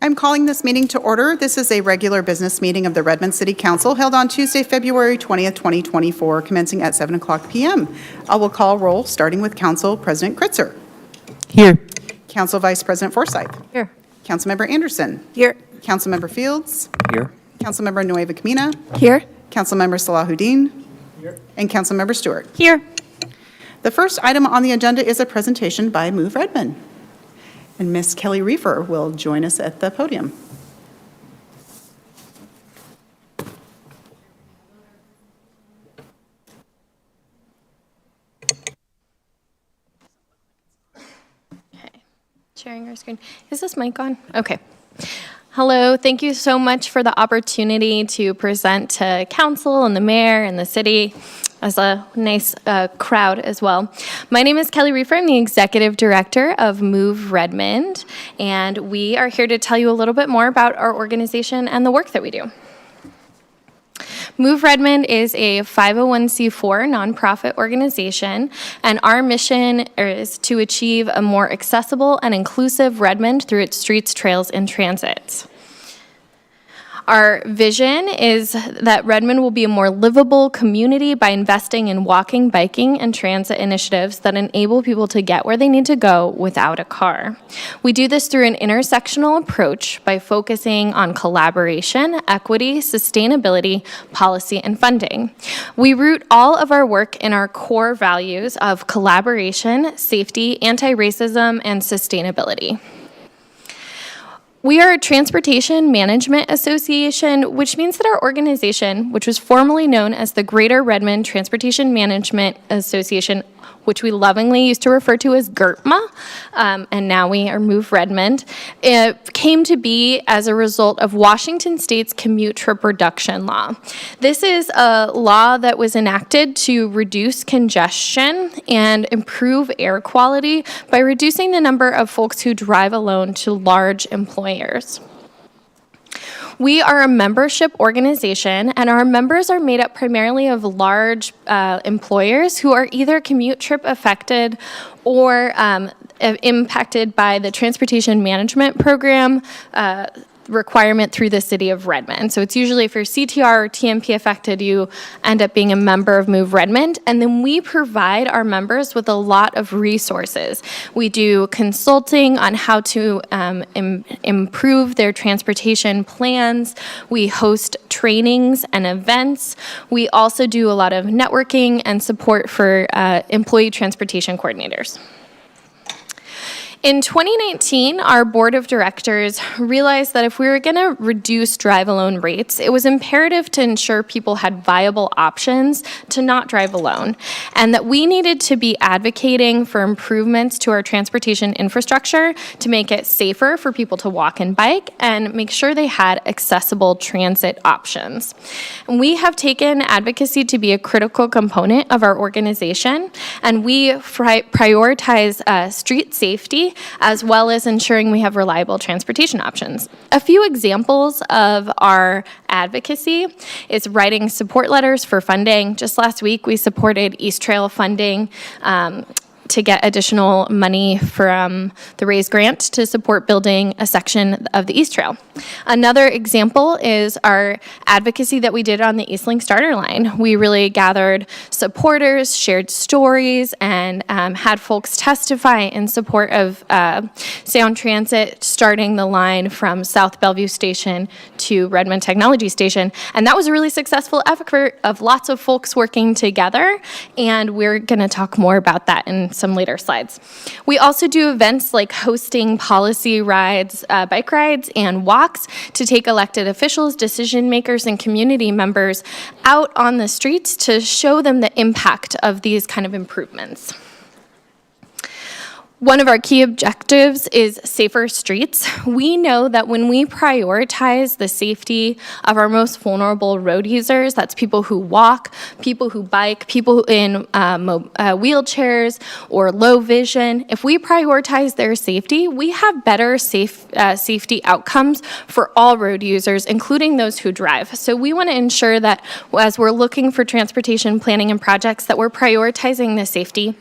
I'm calling this meeting to order. This is a regular business meeting of the Redmond City Council held on Tuesday, February 20th, 2024, commencing at 7 o'clock p.m. I will call roll, starting with Council President Kritzer. Here. Council Vice President Forsyth. Here. Councilmember Anderson. Here. Councilmember Fields. Here. Councilmember Nueva Camina. Here. Councilmember Salahuddin. Here. And Councilmember Stewart. Here. The first item on the agenda is a presentation by Move Redmond. And Ms. Kelly Reefer will join us at the podium. Okay, sharing our screen. Is this mic on? Okay. Hello, thank you so much for the opportunity to present to council and the mayor and the city as a nice crowd as well. My name is Kelly Reefer. I'm the executive director of Move Redmond, and we are here to tell you a little bit more about our organization and the work that we do. Move Redmond is a 501c4 nonprofit organization, and our mission is to achieve a more accessible and inclusive Redmond through its streets, trails, and transit. Our vision is that Redmond will be a more livable community by investing in walking, biking, and transit initiatives that enable people to get where they need to go without a car. We do this through an intersectional approach by focusing on collaboration, equity, sustainability, policy, and funding. We root all of our work in our core values of collaboration, safety, anti-racism, and sustainability. We are a Transportation Management Association, which means that our organization, which was formerly known as the Greater Redmond Transportation Management Association, which we lovingly used to refer to as GERTMA, and now we are Move Redmond, it came to be as a result of Washington State's commute trip reduction law. This is a law that was enacted to reduce congestion and improve air quality by reducing the number of folks who drive alone to large employers. We are a membership organization, and our members are made up primarily of large employers who are either commute trip affected or impacted by the transportation management program requirement through the city of Redmond. So it's usually if you're CTR or TMP affected, you end up being a member of Move Redmond. And then we provide our members with a lot of resources. We do consulting on how to improve their transportation plans. We host trainings and events. We also do a lot of networking and support for employee transportation coordinators. In 2019, our board of directors realized that if we were going to reduce drive-alone rates, it was imperative to ensure people had viable options to not drive alone, and that we needed to be advocating for improvements to our transportation infrastructure to make it safer for people to walk and bike and make sure they had accessible transit options. And we have taken advocacy to be a critical component of our organization, and we prioritize street safety as well as ensuring we have reliable transportation options. A few examples of our advocacy is writing support letters for funding. Just last week, we supported East Trail funding to get additional money from the RAISE grant to support building a section of the East Trail. Another example is our advocacy that we did on the Eastlink Starter Line. We really gathered supporters, shared stories, and had folks testify in support of Sound Transit starting the line from South Bellevue Station to Redmond Technology Station. And that was a really successful effort of lots of folks working together, and we're going to talk more about that in some later slides. We also do events like hosting policy rides, bike rides, and walks to take elected officials, decision makers, and community members out on the streets to show them the impact of these kind of improvements. One of our key objectives is safer streets. We know that when we prioritize the safety of our most vulnerable road users, that's people who walk, people who bike, people in wheelchairs or low vision, if we prioritize their safety, we have better safety outcomes for all road users, including those who drive. So we want to ensure that as we're looking for transportation planning and projects, that we're prioritizing the safety.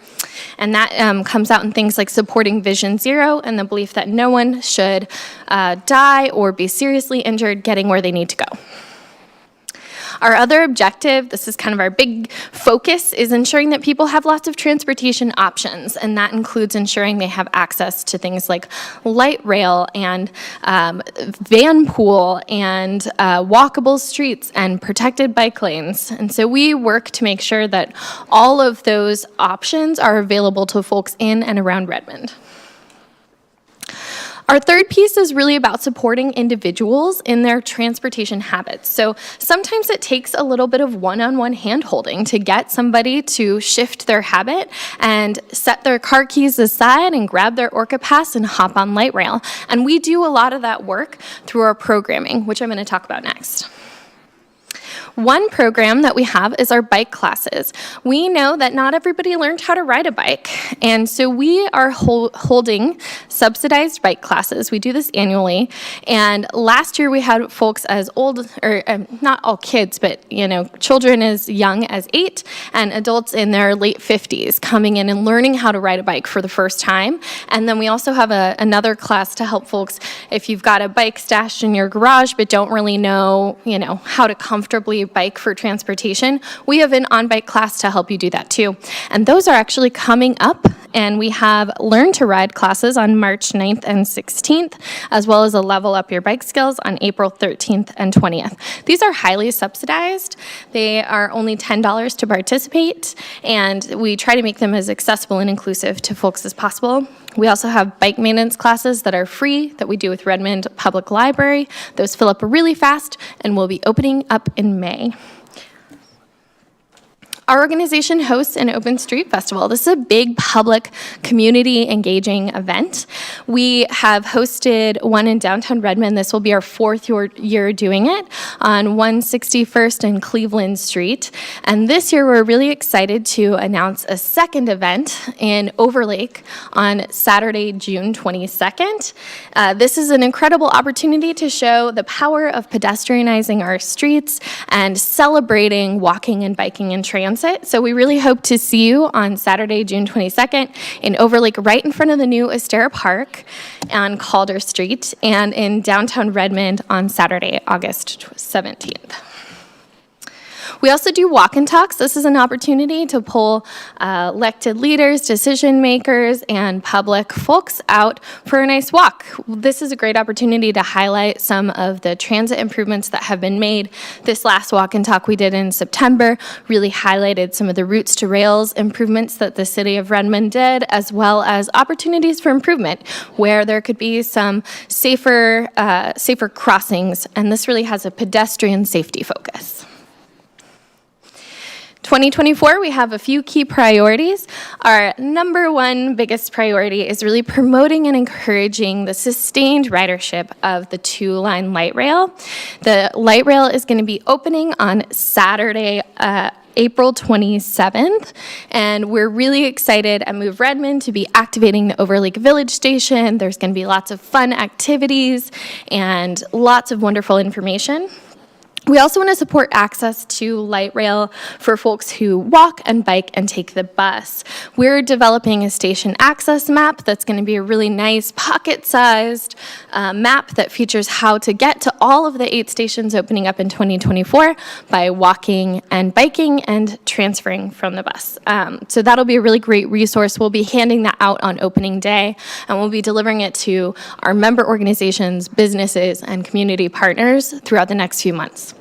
And that comes out in things like like supporting Vision Zero and the belief that no one should die or be seriously injured getting where they need to go. Our other objective, this is kind of our big focus, is ensuring that people have lots of transportation options, and that includes ensuring they have access to things like light rail and van pool and walkable streets and protected bike lanes. And so we work to make sure that all of those options are available to folks in and around Redmond. Our third piece is really about supporting individuals in their transportation habits. So sometimes it takes a little bit of one-on-one hand-holding to get somebody to shift their habit and set their car keys aside and grab their Orca Pass and hop on light rail. And we do a lot of that work through our programming, which I'm going to talk about next. One program that we have is our bike classes. We know that not everybody learned how to ride a bike, and so we are holding subsidized bike classes. We do this annually, and last year we had folks as old, or not all kids, but children as young as 8 and adults in their late 50s coming in and learning how to ride a bike for the first time. And then we also have another class to help folks if you've got a bike stashed in your garage but don't really know, how to comfortably bike for transportation. We have an on-bike class to help you do that too. And those are actually coming up, and we have Learn to Ride classes on March 9th and 16th, as well as a Level Up Your Bike Skills on April 13th and 20th. These are highly subsidized. They are only $10 to participate, and we try to make them as accessible and inclusive to folks as possible. We also have bike maintenance classes that are free that we do with Redmond Public Library. Those fill up really fast and will be opening up in May. Our organization hosts an open street festival. This is a big public community engaging event. We have hosted one in downtown Redmond. This will be our 4th year doing it on 161st and Cleveland Street. And this year we're really excited to announce a second event in Overlake on Saturday, June 22nd. This is an incredible opportunity to show the power of pedestrianizing our streets and celebrating walking and biking in transit. So we really hope to see you on Saturday, June 22nd in Overlake, right in front of the new Estera Park on Calder Street, and in downtown Redmond on Saturday, August 17th. We also do walk and talks. This is an opportunity to pull elected leaders, decision makers, and public folks out for a nice walk. This is a great opportunity to highlight some of the transit improvements that have been made. This last walk and talk we did in September really highlighted some of the routes to rails improvements that the city of Redmond did, as well as opportunities for improvement where there could be some safer crossings, and this really has a pedestrian safety focus. 2024, we have a few key priorities. Our number one biggest priority is really promoting and encouraging the sustained ridership of the 2-line light rail. The light rail is going to be opening on Saturday, April 27th, and we're really excited at Move Redmond to be activating the Overlake Village Station. There's going to be lots of fun activities and lots of wonderful information. We also want to support access to light rail for folks who walk and bike and take the bus. We're developing a station access map that's going to be a really nice pocket-sized map that features how to get to all of the 8 stations opening up in 2024 by walking and biking and transferring from the bus. So that'll be a really great resource. We'll be handing that out on opening day, and we'll be delivering it to our member organizations, businesses, and community partners throughout the next few months.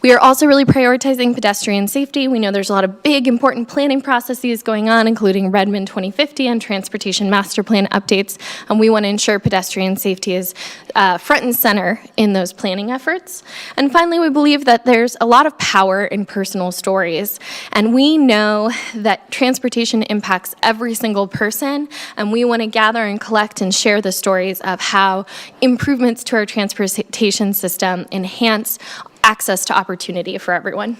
We are also really prioritizing pedestrian safety. We know there's a lot of big, important planning processes going on, including Redmond 2050 and Transportation Master Plan updates, and we want to ensure pedestrian safety is front and center in those planning efforts. And finally, we believe that there's a lot of power in personal stories, and we know that transportation impacts every single person, and we want to gather and collect and share the stories of how improvements to our transportation system enhance access to opportunity for everyone.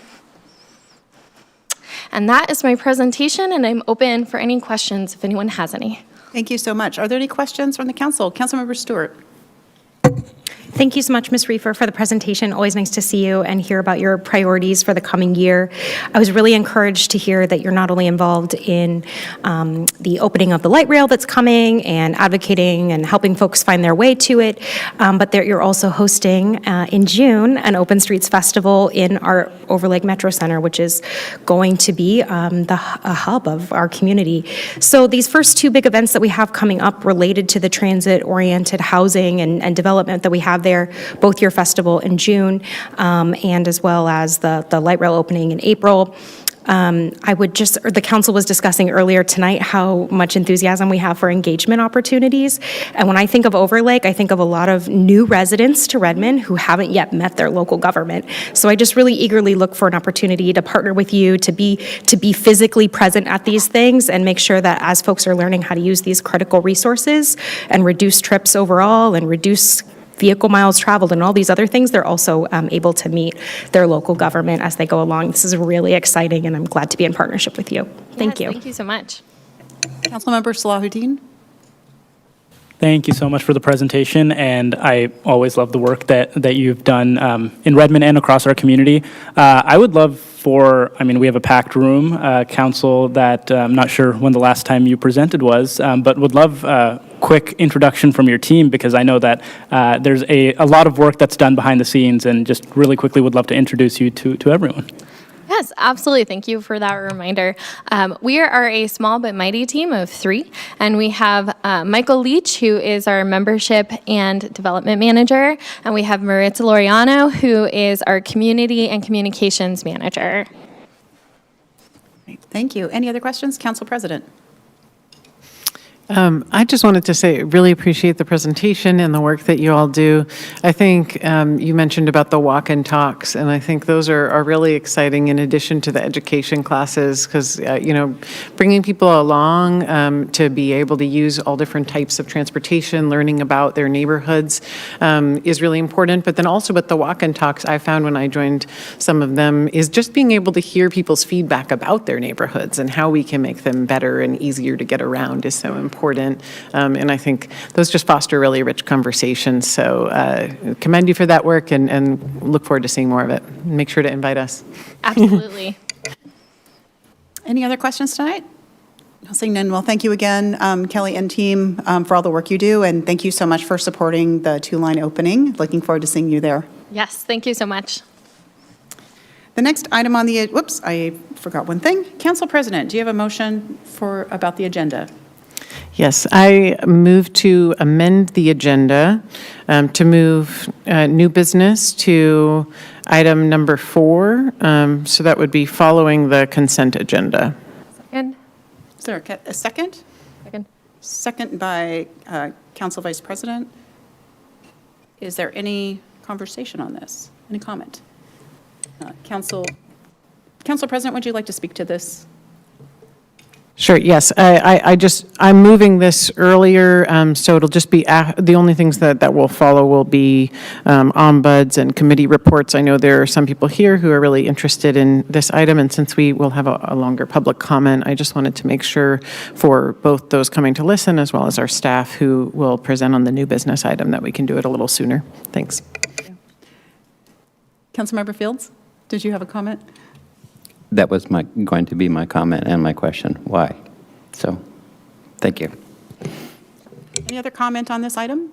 And that is my presentation, and I'm open for any questions if anyone has any. Thank you so much. Are there any questions from the council? Councilmember Stewart. Thank you so much, Ms. Reefer, for the presentation. Always nice to see you and hear about your priorities for the coming year. I was really encouraged to hear that you're not only involved in the opening of the light rail that's coming and advocating and helping folks find their way to it, but that you're also hosting in June an Open Streets Festival in our Overlake Metro Center, which is going to be a hub of our community. So these first two big events that we have coming up related to the transit-oriented housing and development that we have there, both your festival in June and as well as the light rail opening in April. The council was discussing earlier tonight how much enthusiasm we have for engagement opportunities. And when I think of Overlake, I think of a lot of new residents to Redmond who haven't yet met their local government. So I just really eagerly look for an opportunity to partner with you, to be physically present at these things and make sure that as folks are learning how to use these critical resources and reduce trips overall and reduce vehicle miles traveled and all these other things, they're also able to meet their local government as they go along. This is really exciting, and I'm glad to be in partnership with you. Thank you. Thank you so much. Councilmember Salahuddin. Thank you so much for the presentation, and I always love the work that you've done in Redmond and across our community. I would love we have a packed room, council, that I'm not sure when the last time you presented was, but would love a quick introduction from your team, because I know that there's a lot of work that's done behind the scenes, and just really quickly would love to introduce you to everyone. Yes, absolutely. Thank you for that reminder. We are a small but mighty team of 3, and we have Michael Leach, who is our membership and development manager, and we have Maritza Loriano, who is our community and communications manager. Thank you. Any other questions? Council President. I just wanted to say, really appreciate the presentation and the work that you all do. I think you mentioned about the walk and talks, and I think those are really exciting in addition to the education classes, because, bringing people along to be able to use all different types of transportation, learning about their neighborhoods is really important. But then also with the walk and talks, I found when I joined some of them is just being able to hear people's feedback about their neighborhoods and how we can make them better and easier to get around is so important. And I think those just foster really rich conversations. So commend you for that work and look forward to seeing more of it. Make sure to invite us. Absolutely. Any other questions tonight? No, seeing none. Well, thank you again, Kelly and team, for all the work you do. And thank you so much for supporting the 2-line opening. Looking forward to seeing you there. Yes, thank you so much. The next item on the, I forgot one thing. Council President, do you have a motion about the agenda? Yes, I move to amend the agenda to move new business to item number 4. So that would be following the consent agenda. Second. Is there a second? Second. Second by Council Vice President. Is there any conversation on this? Any comment? Council President, would you like to speak to this? Sure, yes. I'm moving this earlier, so it'll just be, the only things that will follow will be ombuds and committee reports. I know there are some people here who are really interested in this item, and since we will have a longer public comment, I just wanted to make sure for both those coming to listen as well as our staff who will present on the new business item that we can do it a little sooner. Thanks. Councilmember Fields, did you have a comment? That was going to be my comment and my question. Why? So, thank you. Any other comment on this item?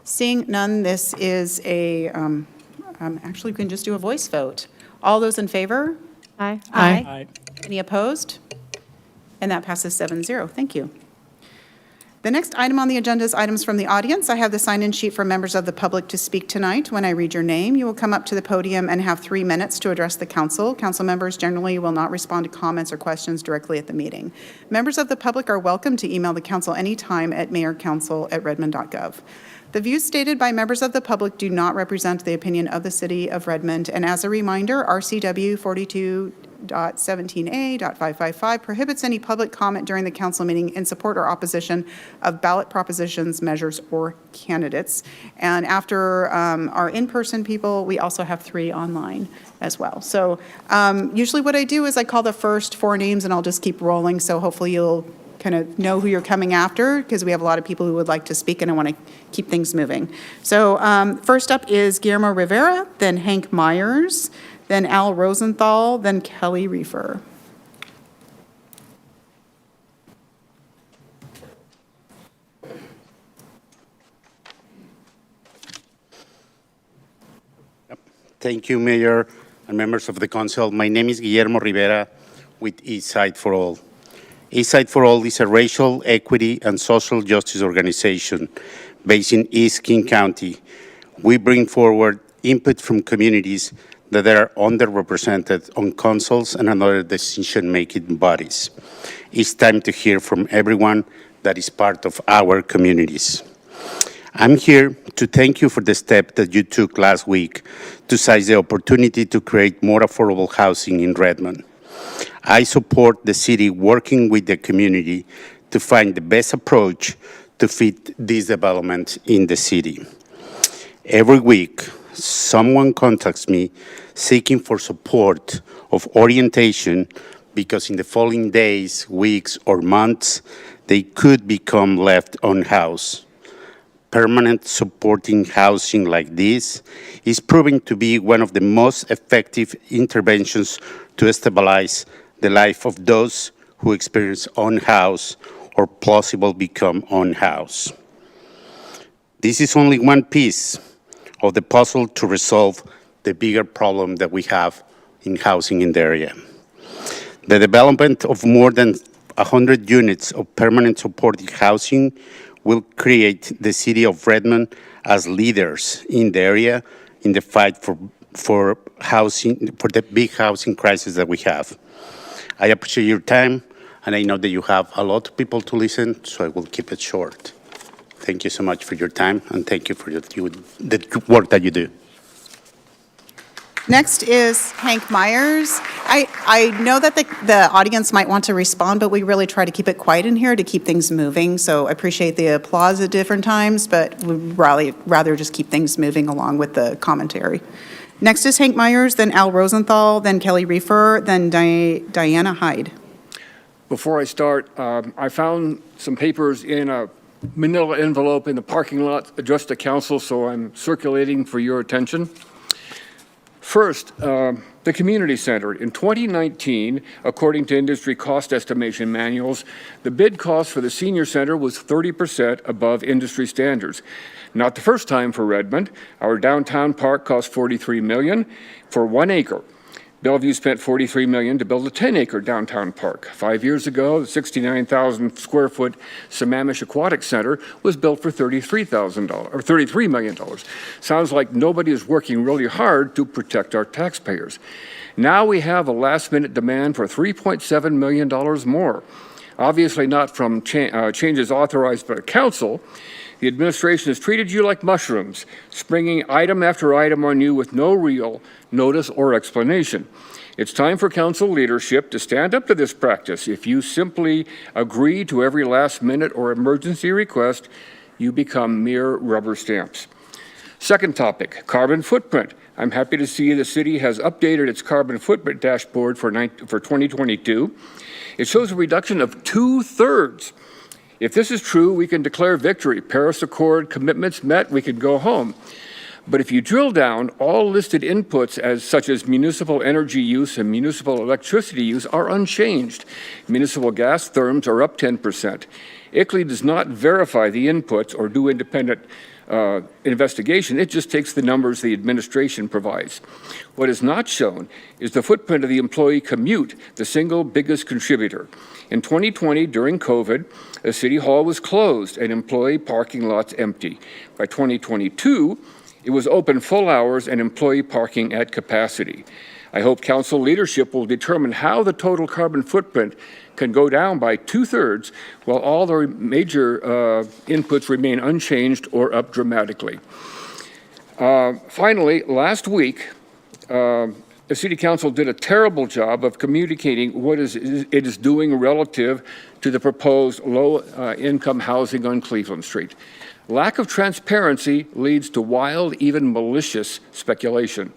Seeing none, this is actually, we can just do a voice vote. All those in favor? Aye. Aye. Any opposed? And that passes 7-0. Thank you. The next item on the agenda is items from the audience. I have the sign-in sheet for members of the public to speak tonight. When I read your name, you will come up to the podium and have 3 minutes to address the council. Council members generally will not respond to comments or questions directly at the meeting. Members of the public are welcome to email the council anytime at mayorcouncil@redmond.gov. The views stated by members of the public do not represent the opinion of the City of Redmond, and as a reminder, RCW 42.17a.555 prohibits any public comment during the council meeting in support or opposition of ballot propositions, measures, or candidates. And after our in-person people, we also have 3 online as well. So usually what I do is I call the first 4 names, and I'll just keep rolling, so hopefully you'll kind of know who you're coming after, because we have a lot of people who would like to speak, and I want to keep things moving. So first up is Guillermo Rivera, then Hank Myers, then Al Rosenthal, then Kelly Reefer. Thank you, Mayor and members of the Council. My name is Guillermo Rivera with Eastside for All. Eastside for All is a racial equity and social justice organization based in East King County. We bring forward input from communities that are underrepresented on councils and other decision-making bodies. It's time to hear from everyone that is part of our communities. I'm here to thank you for the step that you took last week to seize the opportunity to create more affordable housing in Redmond. I support the city working with the community to find the best approach to fit this development in the city. Every week, someone contacts me seeking for support of orientation because in the following days, weeks, or months, they could become left unhoused. Permanent supporting housing like this is proving to be one of the most effective interventions to stabilize the life of those who experience unhoused or possible become unhoused. This is only one piece of the puzzle to resolve the bigger problem that we have in housing in the area. The development of more than 100 units of permanent supported housing will create the city of Redmond as leaders in the area in the fight for housing, for the big housing crisis that we have. I appreciate your time, and I know that you have a lot of people to listen, so I will keep it short. Thank you so much for your time, and thank you for the work that you do. Next is Hank Myers. I know that the audience might want to respond, but we really try to keep it quiet in here to keep things moving. So I appreciate the applause at different times, but we'd rather just keep things moving along with the commentary. Next is Hank Myers, then Al Rosenthal, then Kelly Reefer, then Diana Hyde. Before I start, I found some papers in a manila envelope in the parking lot addressed to council, so I'm circulating for your attention. First, the community center. In 2019, according to industry cost estimation manuals, the bid cost for the senior center was 30% above industry standards. Not the first time for Redmond. Our downtown park cost $43 million for 1 acre. Bellevue spent $43 million to build a 10-acre downtown park. 5 years ago, the 69,000 square foot Sammamish Aquatic Center was built for $33 million. Sounds like nobody is working really hard to protect our taxpayers. Now we have a last-minute demand for $3.7 million more. Obviously not from changes authorized by the council. The administration has treated you like mushrooms, springing item after item on you with no real notice or explanation. It's time for council leadership to stand up to this practice. If you simply agree to every last minute or emergency request, you become mere rubber stamps. Second topic, carbon footprint. I'm happy to see the city has updated its carbon footprint dashboard for 2022. It shows a reduction of 2/3. If this is true, we can declare victory. Paris Accord commitments met, we could go home. But if you drill down, all listed inputs such as municipal energy use and municipal electricity use are unchanged. Municipal gas therms are up 10%. ICLEI does not verify the inputs or do independent investigation. It just takes the numbers the administration provides. What is not shown is the footprint of the employee commute, the single biggest contributor. In 2020, during COVID, the city hall was closed and employee parking lots empty. By 2022, it was open full hours and employee parking at capacity. I hope council leadership will determine how the total carbon footprint can go down by 2/3 while all the major inputs remain unchanged or up dramatically. Finally, last week, the City Council did a terrible job of communicating what it is doing relative to the proposed low-income housing on Cleveland Street. Lack of transparency leads to wild, even malicious speculation.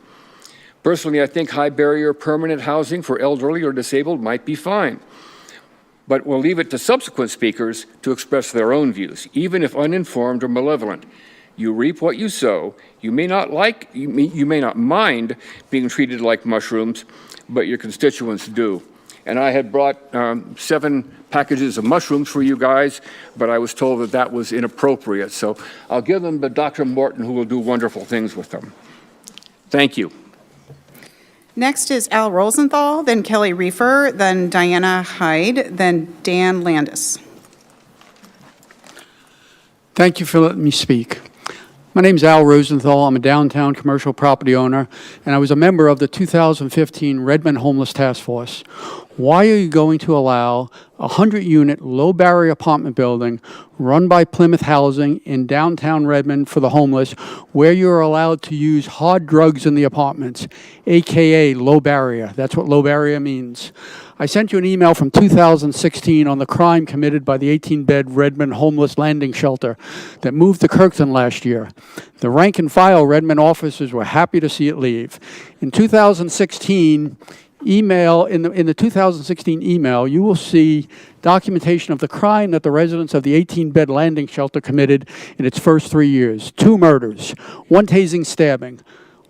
Personally, I think high-barrier permanent housing for elderly or disabled might be fine. but we'll leave it to subsequent speakers to express their own views, even if uninformed or malevolent. You reap what you sow. You may not mind being treated like mushrooms, but your constituents do. And I had brought 7 packages of mushrooms for you guys, but I was told that that was inappropriate. So I'll give them to Dr. Morton, who will do wonderful things with them. Thank you. Next is Al Rosenthal, then Kelly Reefer, then Diana Hyde, then Dan Landis. Thank you for letting me speak. My name is Al Rosenthal. I'm a downtown commercial property owner, and I was a member of the 2015 Redmond Homeless Task Force. Why are you going to allow a 100-unit, low-barrier apartment building run by Plymouth Housing in downtown Redmond for the homeless, where you're allowed to use hard drugs in the apartments, AKA low barrier? That's what low barrier means. I sent you an email from 2016 on the crime committed by the 18-bed Redmond homeless landing shelter that moved to Kirkton last year. The rank and file Redmond officers were happy to see it leave. In 2016 email, in the 2016 email, you will see documentation of the crime that the residents of the 18-bed landing shelter committed in its first 3 years. 2 murders, 1 tasing stabbing.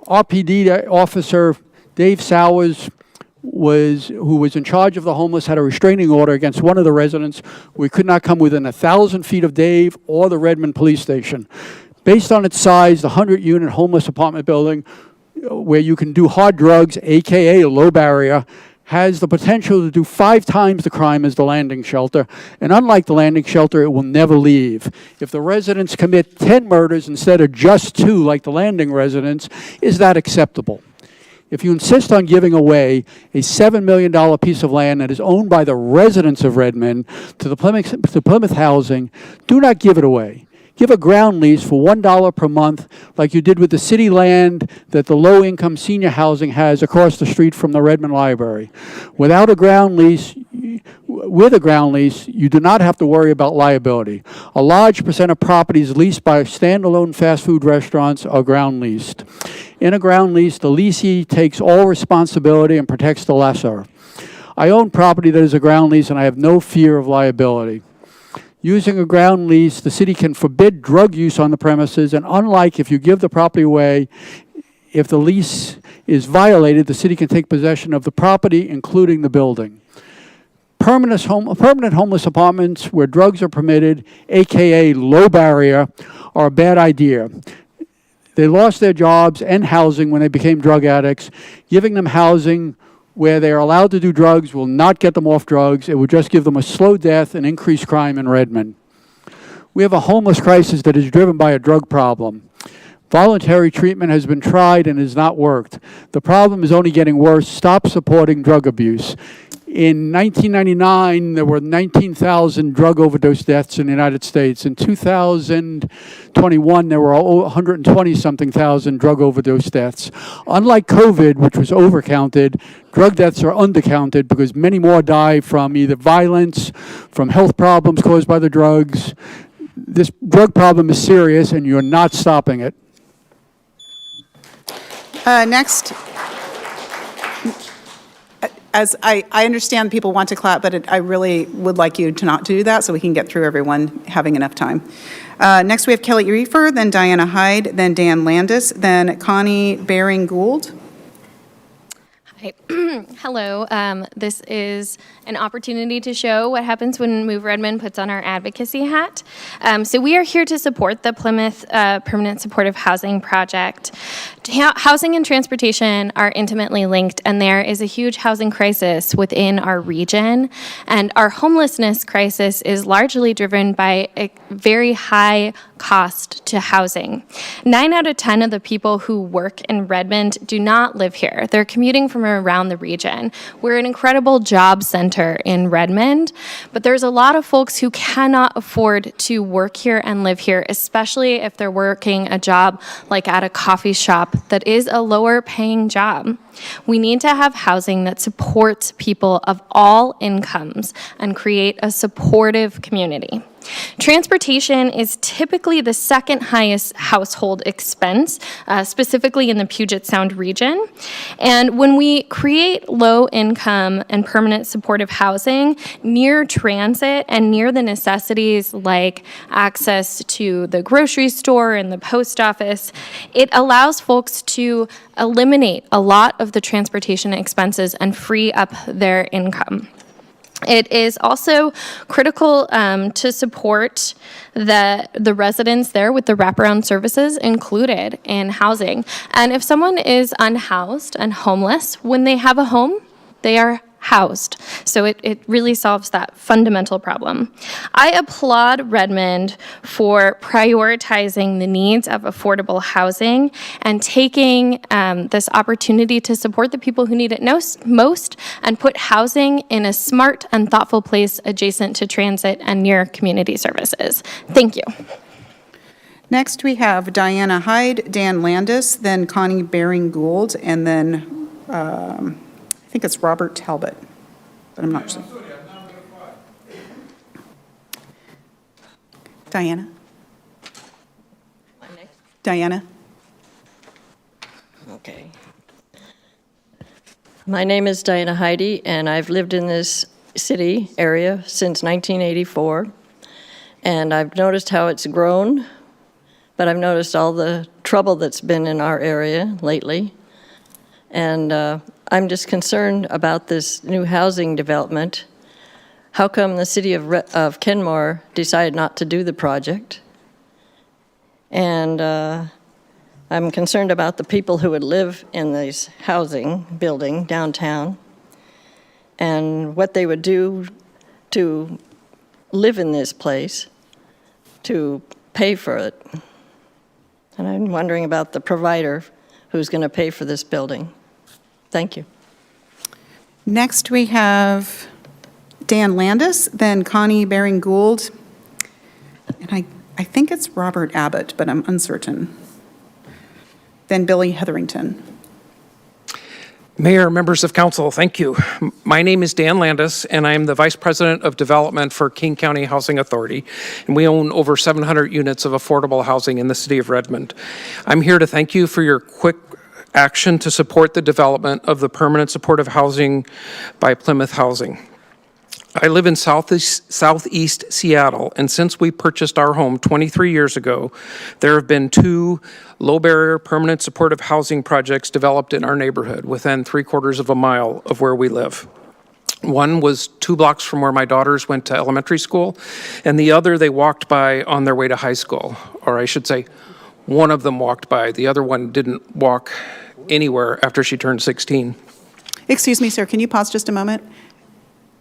RPD officer Dave Sowers, who was in charge of the homeless, had a restraining order against one of the residents. We could not come within 1,000 feet of Dave or the Redmond police station. Based on its size, the 100-unit homeless apartment building, where you can do hard drugs, AKA low barrier, has the potential to do 5 times the crime as the landing shelter. And unlike the landing shelter, it will never leave. If the residents commit 10 murders instead of just 2 like the landing residents, is that acceptable? If you insist on giving away a $7 million piece of land that is owned by the residents of Redmond to Plymouth Housing, do not give it away. Give a ground lease for $1 per month like you did with the city land that the low-income senior housing has across the street from the Redmond Library. With a ground lease, you do not have to worry about liability. A large percent of properties leased by standalone fast food restaurants are ground leased. In a ground lease, the leasee takes all responsibility and protects the lessor. I own property that is a ground lease, and I have no fear of liability. Using a ground lease, the city can forbid drug use on the premises, and unlike if you give the property away, if the lease is violated, the city can take possession of the property, including the building. Permanent homeless apartments where drugs are permitted, AKA low barrier, are a bad idea. They lost their jobs and housing when they became drug addicts. Giving them housing where they are allowed to do drugs will not get them off drugs. It will just give them a slow death and increased crime in Redmond. We have a homeless crisis that is driven by a drug problem. Voluntary treatment has been tried and has not worked. The problem is only getting worse. Stop supporting drug abuse. In 1999, there were 19,000 drug overdose deaths in the United States. In 2021, there were 120-something thousand drug overdose deaths. Unlike COVID, which was overcounted, drug deaths are undercounted because many more die from either violence, from health problems caused by the drugs. This drug problem is serious, and you're not stopping it. Next. As I understand people want to clap, but I really would like you to not do that so we can get through everyone having enough time. Next, we have Kelly Reefer, then Diana Hyde, then Dan Landis, then Connie Baring-Gould. Hi. Hello. This is an opportunity to show what happens when Move Redmond puts on our advocacy hat. So we are here to support the Plymouth Permanent Supportive Housing Project. Housing and transportation are intimately linked, and there is a huge housing crisis within our region. And our homelessness crisis is largely driven by a very high cost to housing. 9 out of 10 of the people who work in Redmond do not live here. They're commuting from around the region. We're an incredible job center in Redmond, but there's a lot of folks who cannot afford to work here and live here, especially if they're working a job like at a coffee shop that is a lower paying job. We need to have housing that supports people of all incomes and create a supportive community. Transportation is typically the second highest household expense, specifically in the Puget Sound region. And when we create low income and permanent supportive housing near transit and near the necessities like access to the grocery store and the post office, it allows folks to eliminate a lot of the transportation expenses and free up their income. It is also critical to support the residents there with the wraparound services included in housing. And if someone is unhoused and homeless, when they have a home, they are housed. So it really solves that fundamental problem. I applaud Redmond for prioritizing the needs of affordable housing and taking this opportunity to support the people who need it most and put housing in a smart and thoughtful place adjacent to transit and near community services. Thank you. Next, we have Diana Hyde, Dan Landis, then Connie Baring-Gould, and then I think it's Robert Talbot, but I'm not sure. Diana? Diana? Okay. My name is Diana Heidi, and I've lived in this city area since 1984. And I've noticed how it's grown, but I've noticed all the trouble that's been in our area lately. And I'm just concerned about this new housing development. How come the city of Kenmore decided not to do the project? And I'm concerned about the people who would live in this housing building downtown and what they would do to live in this place to pay for it. And I'm wondering about the provider who's going to pay for this building. Thank you. Next, we have Dan Landis, then Connie Baring-Gould, and I think it's Robert Abbott, but I'm uncertain. Then Billy Hetherington. Mayor, members of council, thank you. My name is Dan Landis, and I am the Vice President of Development for King County Housing Authority, and we own over 700 units of affordable housing in the city of Redmond. I'm here to thank you for your quick action to support the development of the permanent supportive housing by Plymouth Housing. I live in southeast Seattle, and since we purchased our home 23 years ago, there have been 2 low-barrier permanent supportive housing projects developed in our neighborhood within 3/4 of a mile of where we live. One was 2 blocks from where my daughters went to elementary school, and the other they walked by on their way to high school. Or I should say, one of them walked by. The other one didn't walk anywhere after she turned 16. Excuse me, sir, can you pause just a moment?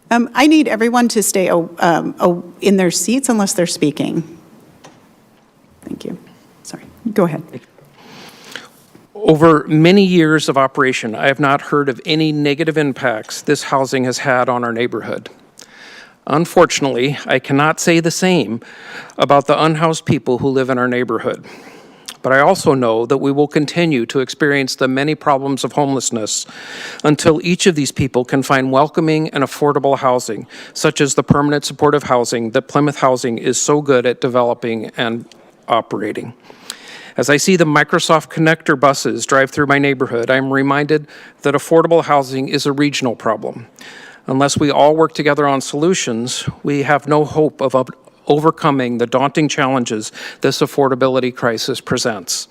I need everyone to stay in their seats unless they're speaking. Thank you. Sorry, go ahead. Over many years of operation, I have not heard of any negative impacts this housing has had on our neighborhood. Unfortunately, I cannot say the same about the unhoused people who live in our neighborhood. But I also know that we will continue to experience the many problems of homelessness until each of these people can find welcoming and affordable housing, such as the permanent supportive housing that Plymouth Housing is so good at developing and operating. As I see the Microsoft Connector buses drive through my neighborhood, I am reminded that affordable housing is a regional problem. Unless we all work together on solutions, we have no hope of overcoming the daunting challenges this affordability crisis presents.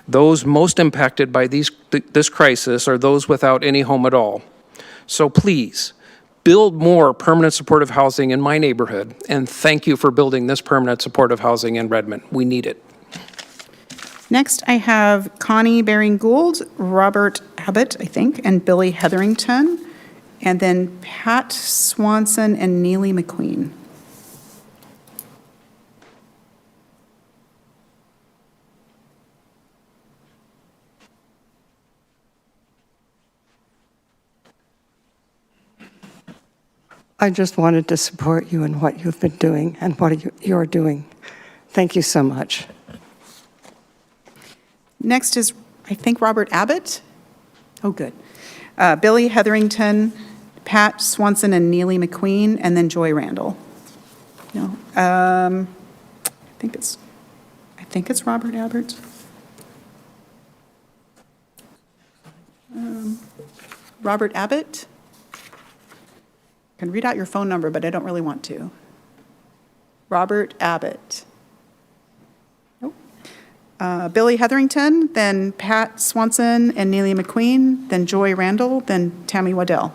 Those most impacted by this crisis are those without any home at all. So please, build more permanent supportive housing in my neighborhood, and thank you for building this permanent supportive housing in Redmond. We need it. Next, I have Connie Baring-Gould, Robert Abbott, I think, and Billy Hetherington, and then Pat Swanson and Neely McQueen. I just wanted to support you in what you've been doing and what you're doing. Thank you so much. Next is, I think, Robert Abbott. Oh, good. Billy Hetherington, Pat Swanson, and Neely McQueen, and then Joy Randall. No, I think it's Robert Abbott. Robert Abbott? I can read out your phone number, but I don't really want to. Robert Abbott. Nope. Billy Hetherington, then Pat Swanson and Neely McQueen, then Joy Randall, then Tammy Waddell.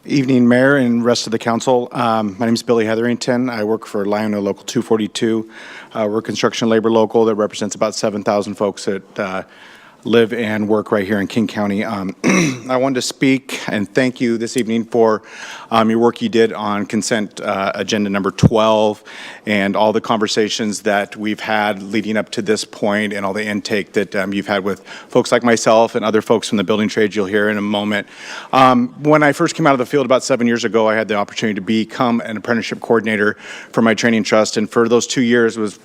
Evening, Mayor and rest of the council. My name is Billy Hetherington. I work for Lionel Local 242. We're a construction labor local that represents about 7,000 folks that live and work right here in King County. I wanted to speak and thank you this evening for your work you did on consent agenda number 12 and all the conversations that we've had leading up to this point and all the intake that you've had with folks like myself and other folks from the building trades you'll hear in a moment. When I first came out of the field about 7 years ago, I had the opportunity to become an apprenticeship coordinator for my training trust, and for those 2 years was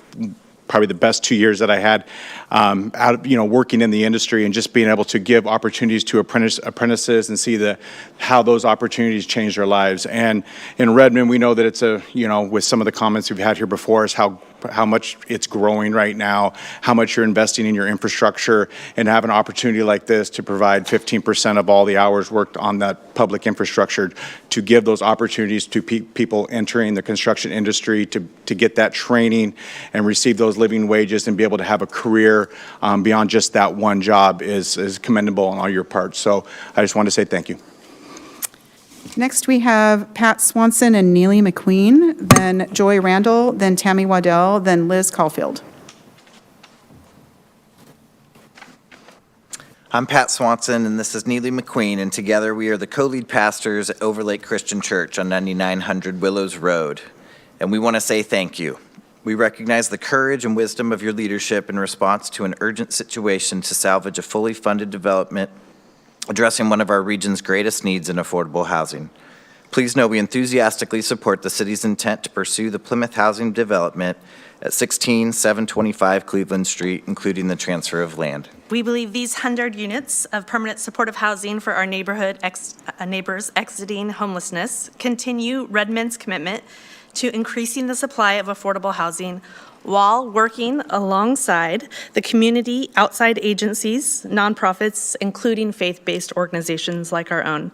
probably the best 2 years that I had out of, working in the industry and just being able to give opportunities to apprentices and see how those opportunities change their lives. And in Redmond, we know that it's with some of the comments we've had here before is how much it's growing right now, how much you're investing in your infrastructure, and have an opportunity like this to provide 15% of all the hours worked on that public infrastructure to give those opportunities to people entering the construction industry to get that training and receive those living wages and be able to have a career beyond just that one job is commendable on all your parts. So I just want to say thank you. Next, we have Pat Swanson and Neely McQueen, then Joy Randall, then Tammy Waddell, then Liz Caulfield. I'm Pat Swanson, and this is Neely McQueen, and together we are the co-lead pastors at Overlake Christian Church on 9900 Willows Road, and we want to say thank you. We recognize the courage and wisdom of your leadership in response to an urgent situation to salvage a fully funded development addressing one of our region's greatest needs in affordable housing. Please know we enthusiastically support the city's intent to pursue the Plymouth housing development at 16725 Cleveland Street, including the transfer of land. We believe these 100 units of permanent supportive housing for our neighbors exiting homelessness continue Redmond's commitment to increasing the supply of affordable housing while working alongside the community, outside agencies, nonprofits, including faith-based organizations like our own.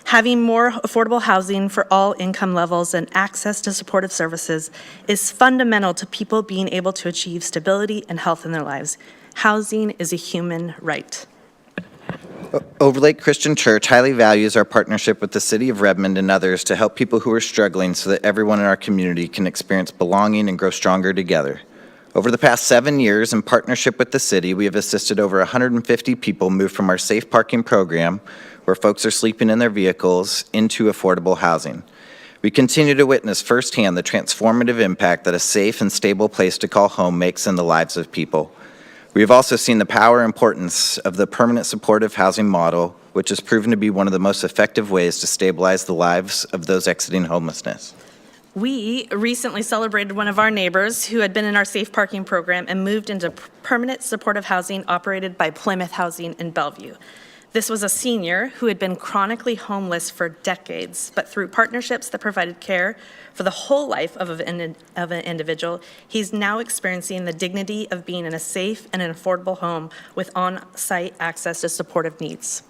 Having more affordable housing for all income levels and access to supportive services is fundamental to people being able to achieve stability and health in their lives. Housing is a human right. Overlake Christian Church highly values our partnership with the City of Redmond and others to help people who are struggling so that everyone in our community can experience belonging and grow stronger together. Over the past 7 years, in partnership with the city, we have assisted over 150 people move from our safe parking program, where folks are sleeping in their vehicles, into affordable housing. We continue to witness firsthand the transformative impact that a safe and stable place to call home makes in the lives of people. We have also seen the power and importance of the permanent supportive housing model, which has proven to be one of the most effective ways to stabilize the lives of those exiting homelessness. We recently celebrated one of our neighbors who had been in our safe parking program and moved into permanent supportive housing operated by Plymouth Housing in Bellevue. This was a senior who had been chronically homeless for decades, but through partnerships that provided care for the whole life of an individual, he's now experiencing the dignity of being in a safe and an affordable home with on-site access to supportive needs.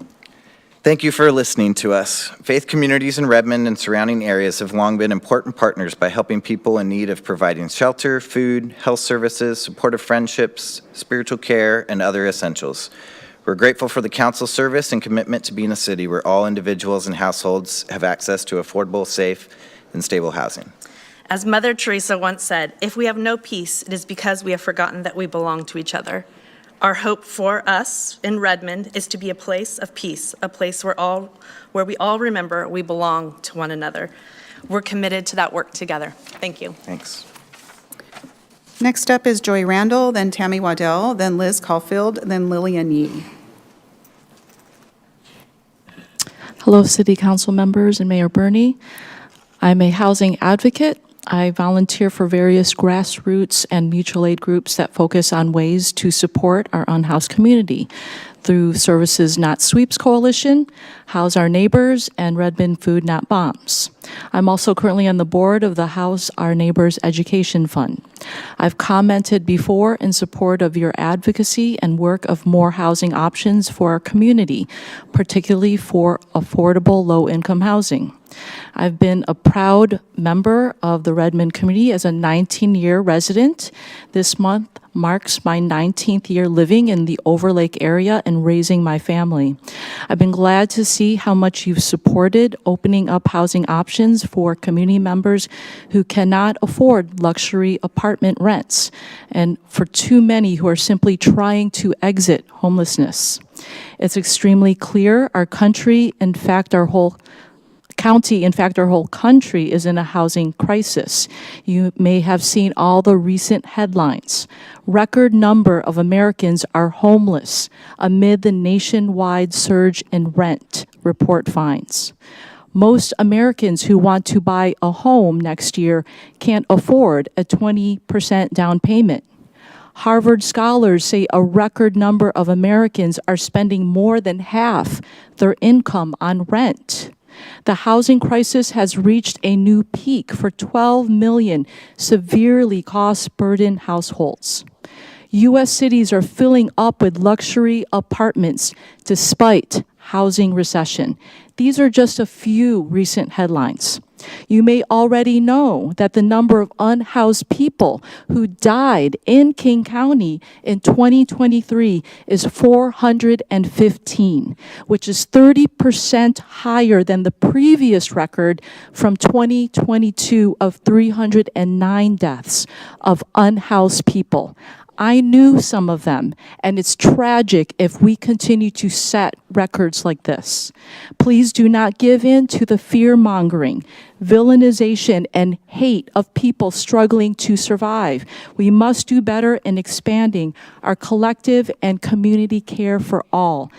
Thank you for listening to us. Faith communities in Redmond and surrounding areas have long been important partners by helping people in need of providing shelter, food, health services, supportive friendships, spiritual care, and other essentials. We're grateful for the council service and commitment to being a city where all individuals and households have access to affordable, safe, and stable housing. As Mother Teresa once said, if we have no peace, it is because we have forgotten that we belong to each other. Our hope for us in Redmond is to be a place of peace, a place where we all remember we belong to one another. We're committed to that work together. Thank you. Thanks. Next up is Joy Randall, then Tammy Waddell, then Liz Caulfield, then Lillian Yee. Hello, City Council members and Mayor Bernie. I'm a housing advocate. I volunteer for various grassroots and mutual aid groups that focus on ways to support our unhoused community. through Services Not Sweeps Coalition, House Our Neighbors, and Redmond Food Not Bombs. I'm also currently on the board of the House Our Neighbors Education Fund. I've commented before in support of your advocacy and work of more housing options for our community, particularly for affordable low-income housing. I've been a proud member of the Redmond community as a 19-year resident. This month marks my 19th year living in the Overlake area and raising my family. I've been glad to see how much you've supported opening up housing options for community members who cannot afford luxury apartment rents, and for too many who are simply trying to exit homelessness. It's extremely clear our country, in fact, our whole country is in a housing crisis. You may have seen all the recent headlines. Record number of Americans are homeless amid the nationwide surge in rent, report finds. Most Americans who want to buy a home next year can't afford a 20% down payment. Harvard scholars say a record number of Americans are spending more than half their income on rent. The housing crisis has reached a new peak for 12 million severely cost-burdened households. U.S. cities are filling up with luxury apartments despite housing recession. These are just a few recent headlines. You may already know that the number of unhoused people who died in King County in 2023 is 415, which is 30% higher than the previous record from 2022 of 309 deaths of unhoused people. I knew some of them, and it's tragic if we continue to set records like this. Please do not give in to the fear-mongering, villainization, and hate of people struggling to survive. We must do better in expanding our collective and community care for all,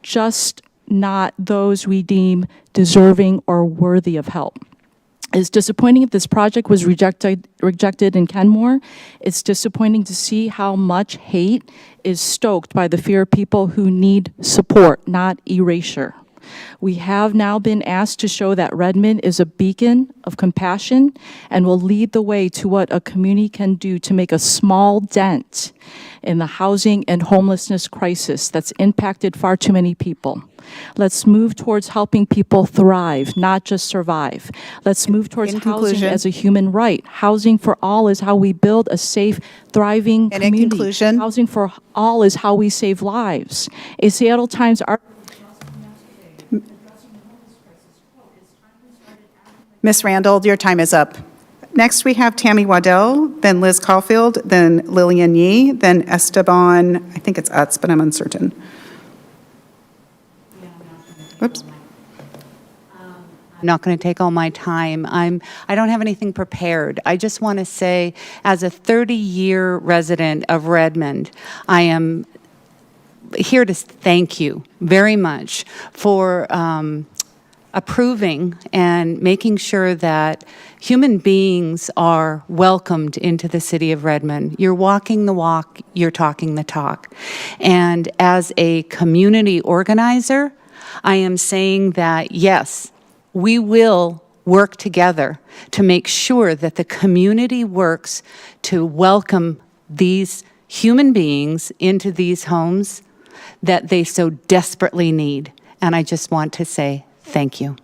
just not those we deem deserving or worthy of help. It's disappointing if this project was rejected in Kenmore. It's disappointing to see how much hate is stoked by the fear of people who need support, not erasure. We have now been asked to show that Redmond is a beacon of compassion and will lead the way to what a community can do to make a small dent in the housing and homelessness crisis that's impacted far too many people. Let's move towards helping people thrive, not just survive. Let's move towards housing as a human right. Housing for all is how we build a safe, thriving community. In conclusion, housing for all is how we save lives. A Seattle Times article. Ms. Randall, your time is up. Next, we have Tammy Waddell, then Liz Caulfield, then Lillian Yee, then Esteban, I think it's Utz, but I'm uncertain. Whoops. I'm not going to take all my time. I don't have anything prepared. I just want to say, as a 30-year resident of Redmond, I am here to thank you very much for approving and making sure that human beings are welcomed into the city of Redmond. You're walking the walk, you're talking the talk. And as a community organizer, I am saying that, yes, we will work together to make sure that the community works to welcome these human beings into these homes that they so desperately need. And I just want to say thank you.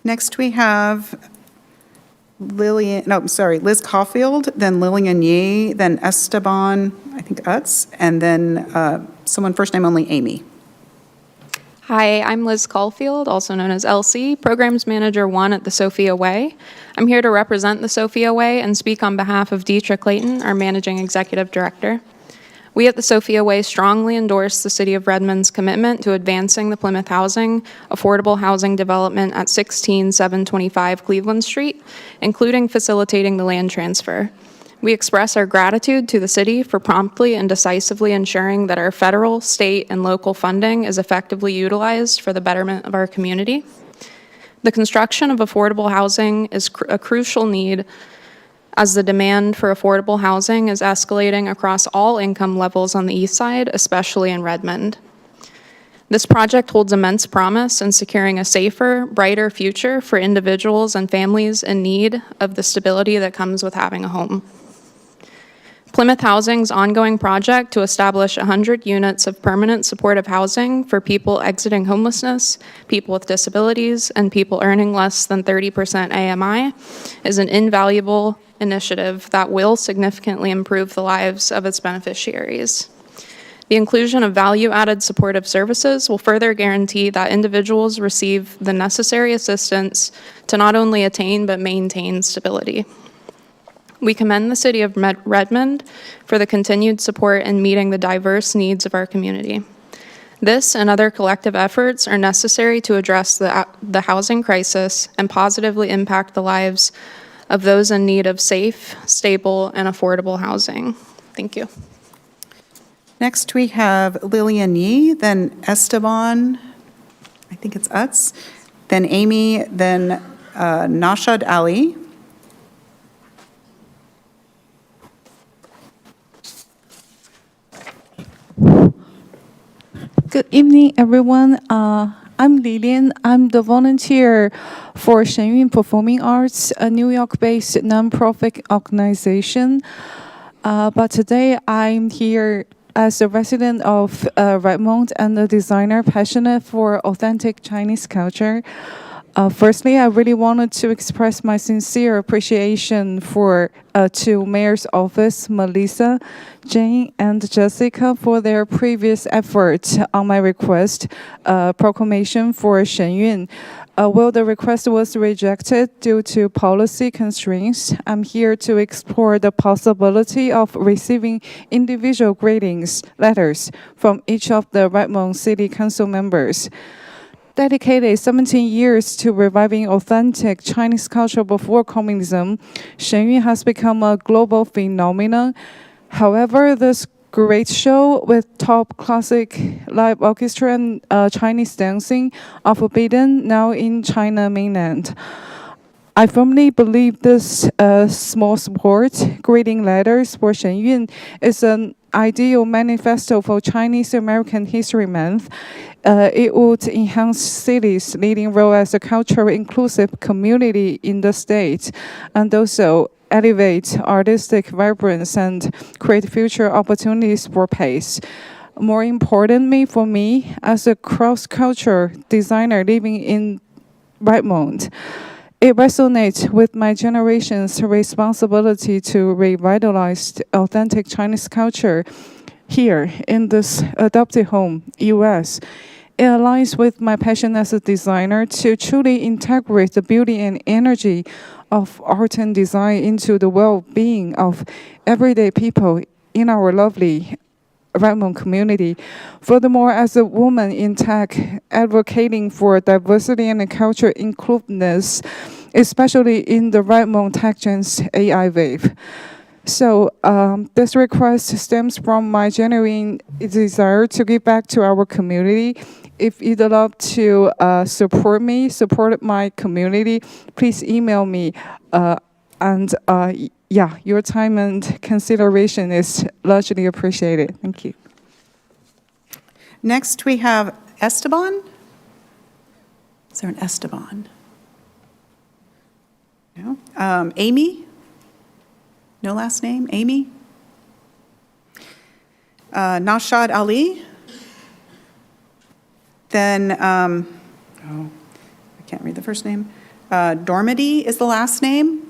Next, we have Liz Caulfield, then Lillian Yee, then Esteban, I think Utz, and then someone first name only, Amy. Hi, I'm Liz Caulfield, also known as Elsie, Programs Manager 1 at the Sophia Way. I'm here to represent the Sophia Way and speak on behalf of Deetra Clayton, our Managing Executive Director. We at the Sophia Way strongly endorse the City of Redmond's commitment to advancing the Plymouth Housing affordable housing development at 16725 Cleveland Street, including facilitating the land transfer. We express our gratitude to the city for promptly and decisively ensuring that our federal, state, and local funding is effectively utilized for the betterment of our community. The construction of affordable housing is a crucial need as the demand for affordable housing is escalating across all income levels on the east side, especially in Redmond. This project holds immense promise in securing a safer, brighter future for individuals and families in need of the stability that comes with having a home. Plymouth Housing's ongoing project to establish 100 units of permanent supportive housing for people exiting homelessness, people with disabilities, and people earning less than 30% AMI is an invaluable initiative that will significantly improve the lives of its beneficiaries. The inclusion of value-added supportive services will further guarantee that individuals receive the necessary assistance to not only attain but maintain stability. We commend the City of Redmond for the continued support in meeting the diverse needs of our community. This and other collective efforts are necessary to address the housing crisis and positively impact the lives of those in need of safe, stable, and affordable housing. Thank you. Next, we have Lillian Yee, then Esteban, I think it's Utz, then Amy, then Nashad Ali. Good evening, everyone. I'm Lilian. I'm the volunteer for Shenyun Performing Arts, a New York-based nonprofit organization. But today I'm here as a resident of Redmond and a designer passionate for authentic Chinese culture. Firstly, I really wanted to express my sincere appreciation to Mayor's Office, Melissa, Jane, and Jessica for their previous efforts on my request, proclamation for Shenyun. While the request was rejected due to policy constraints, I'm here to explore the possibility of receiving individual greetings letters from each of the Redmond City Council members. Dedicated 17 years to reviving authentic Chinese culture before communism, Shenyun has become a global phenomenon. However, this great show with top classic live orchestra and Chinese dancing are forbidden now in China mainland. I firmly believe this small support, greeting letters for Shenyun, is an ideal manifesto for Chinese American History Month. It would enhance city's leading role as a culturally inclusive community in the state, and also elevate artistic vibrance and create future opportunities for peace. More importantly for me, as a cross-cultural designer living in Redmond, it resonates with my generation's responsibility to revitalize authentic Chinese culture here in this adopted home, U.S. It aligns with my passion as a designer to truly integrate the beauty and energy of art and design into the well-being of everyday people in our lovely Redmond community. Furthermore, as a woman in tech, advocating for diversity and cultural inclusiveness, especially in the Redmond TechGen's AI wave. So this request stems from my genuine desire to give back to our community. If you'd love to support my community, please email me. Yeah, your time and consideration is largely appreciated. Thank you. Next, we have Esteban. Is there an Esteban? No. Amy? No last name? Amy? Nashad Ali? Then, I can't read the first name. Dormady is the last name.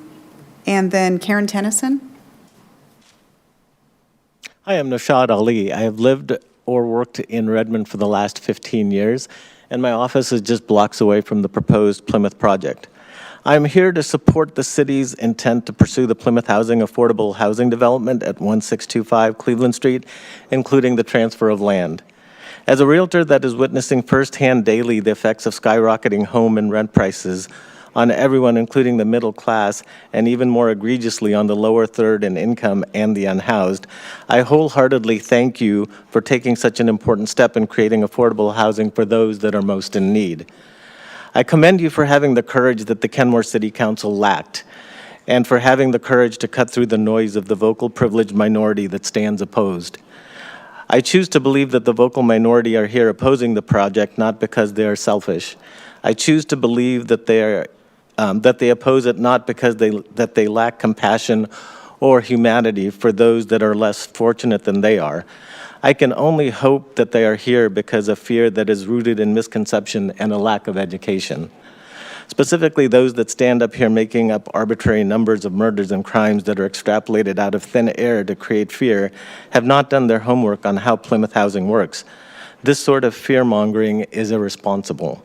And then Karen Tennyson. Hi, I'm Nashad Ali. I have lived or worked in Redmond for the last 15 years, and my office is just blocks away from the proposed Plymouth project. I'm here to support the city's intent to pursue the Plymouth Housing affordable housing development at 1625 Cleveland Street, including the transfer of land. As a realtor that is witnessing firsthand daily the effects of skyrocketing home and rent prices on everyone, including the middle class, and even more egregiously on the lower third in income and the unhoused, I wholeheartedly thank you for taking such an important step in creating affordable housing for those that are most in need. I commend you for having the courage that the Kenmore City Council lacked, and for having the courage to cut through the noise of the vocal privileged minority that stands opposed. I choose to believe that the vocal minority are here opposing the project not because they are selfish. I choose to believe that they oppose it not because they lack compassion or humanity for those that are less fortunate than they are. I can only hope that they are here because of fear that is rooted in misconception and a lack of education. Specifically, those that stand up here making up arbitrary numbers of murders and crimes that are extrapolated out of thin air to create fear have not done their homework on how Plymouth housing works. This sort of fear-mongering is irresponsible.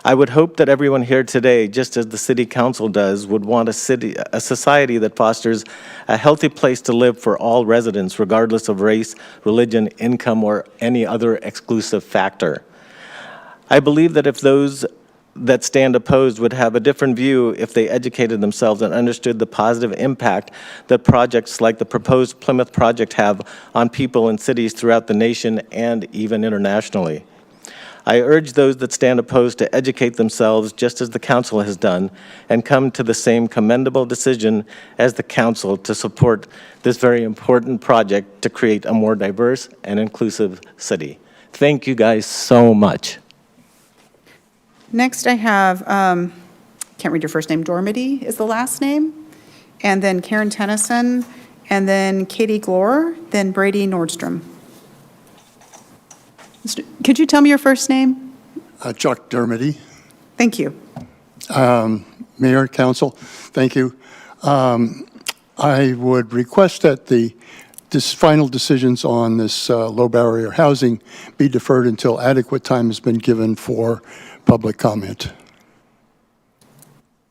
I would hope that everyone here today, just as the City Council does, would want a society that fosters a healthy place to live for all residents, regardless of race, religion, income, or any other exclusive factor. I believe that if those that stand opposed would have a different view if they educated themselves and understood the positive impact that projects like the proposed Plymouth project have on people in cities throughout the nation and even internationally. I urge those that stand opposed to educate themselves just as the council has done and come to the same commendable decision as the council to support this very important project to create a more diverse and inclusive city. Thank you guys so much. Next, I have, can't read your first name, Dormady is the last name, and then Karen Tennyson, and then Katie Glore, then Brady Nordstrom. Could you tell me your first name? Chuck Dermody. Thank you. Mayor, Council, thank you. I would request that this final decisions on this low barrier housing be deferred until adequate time has been given for public comment.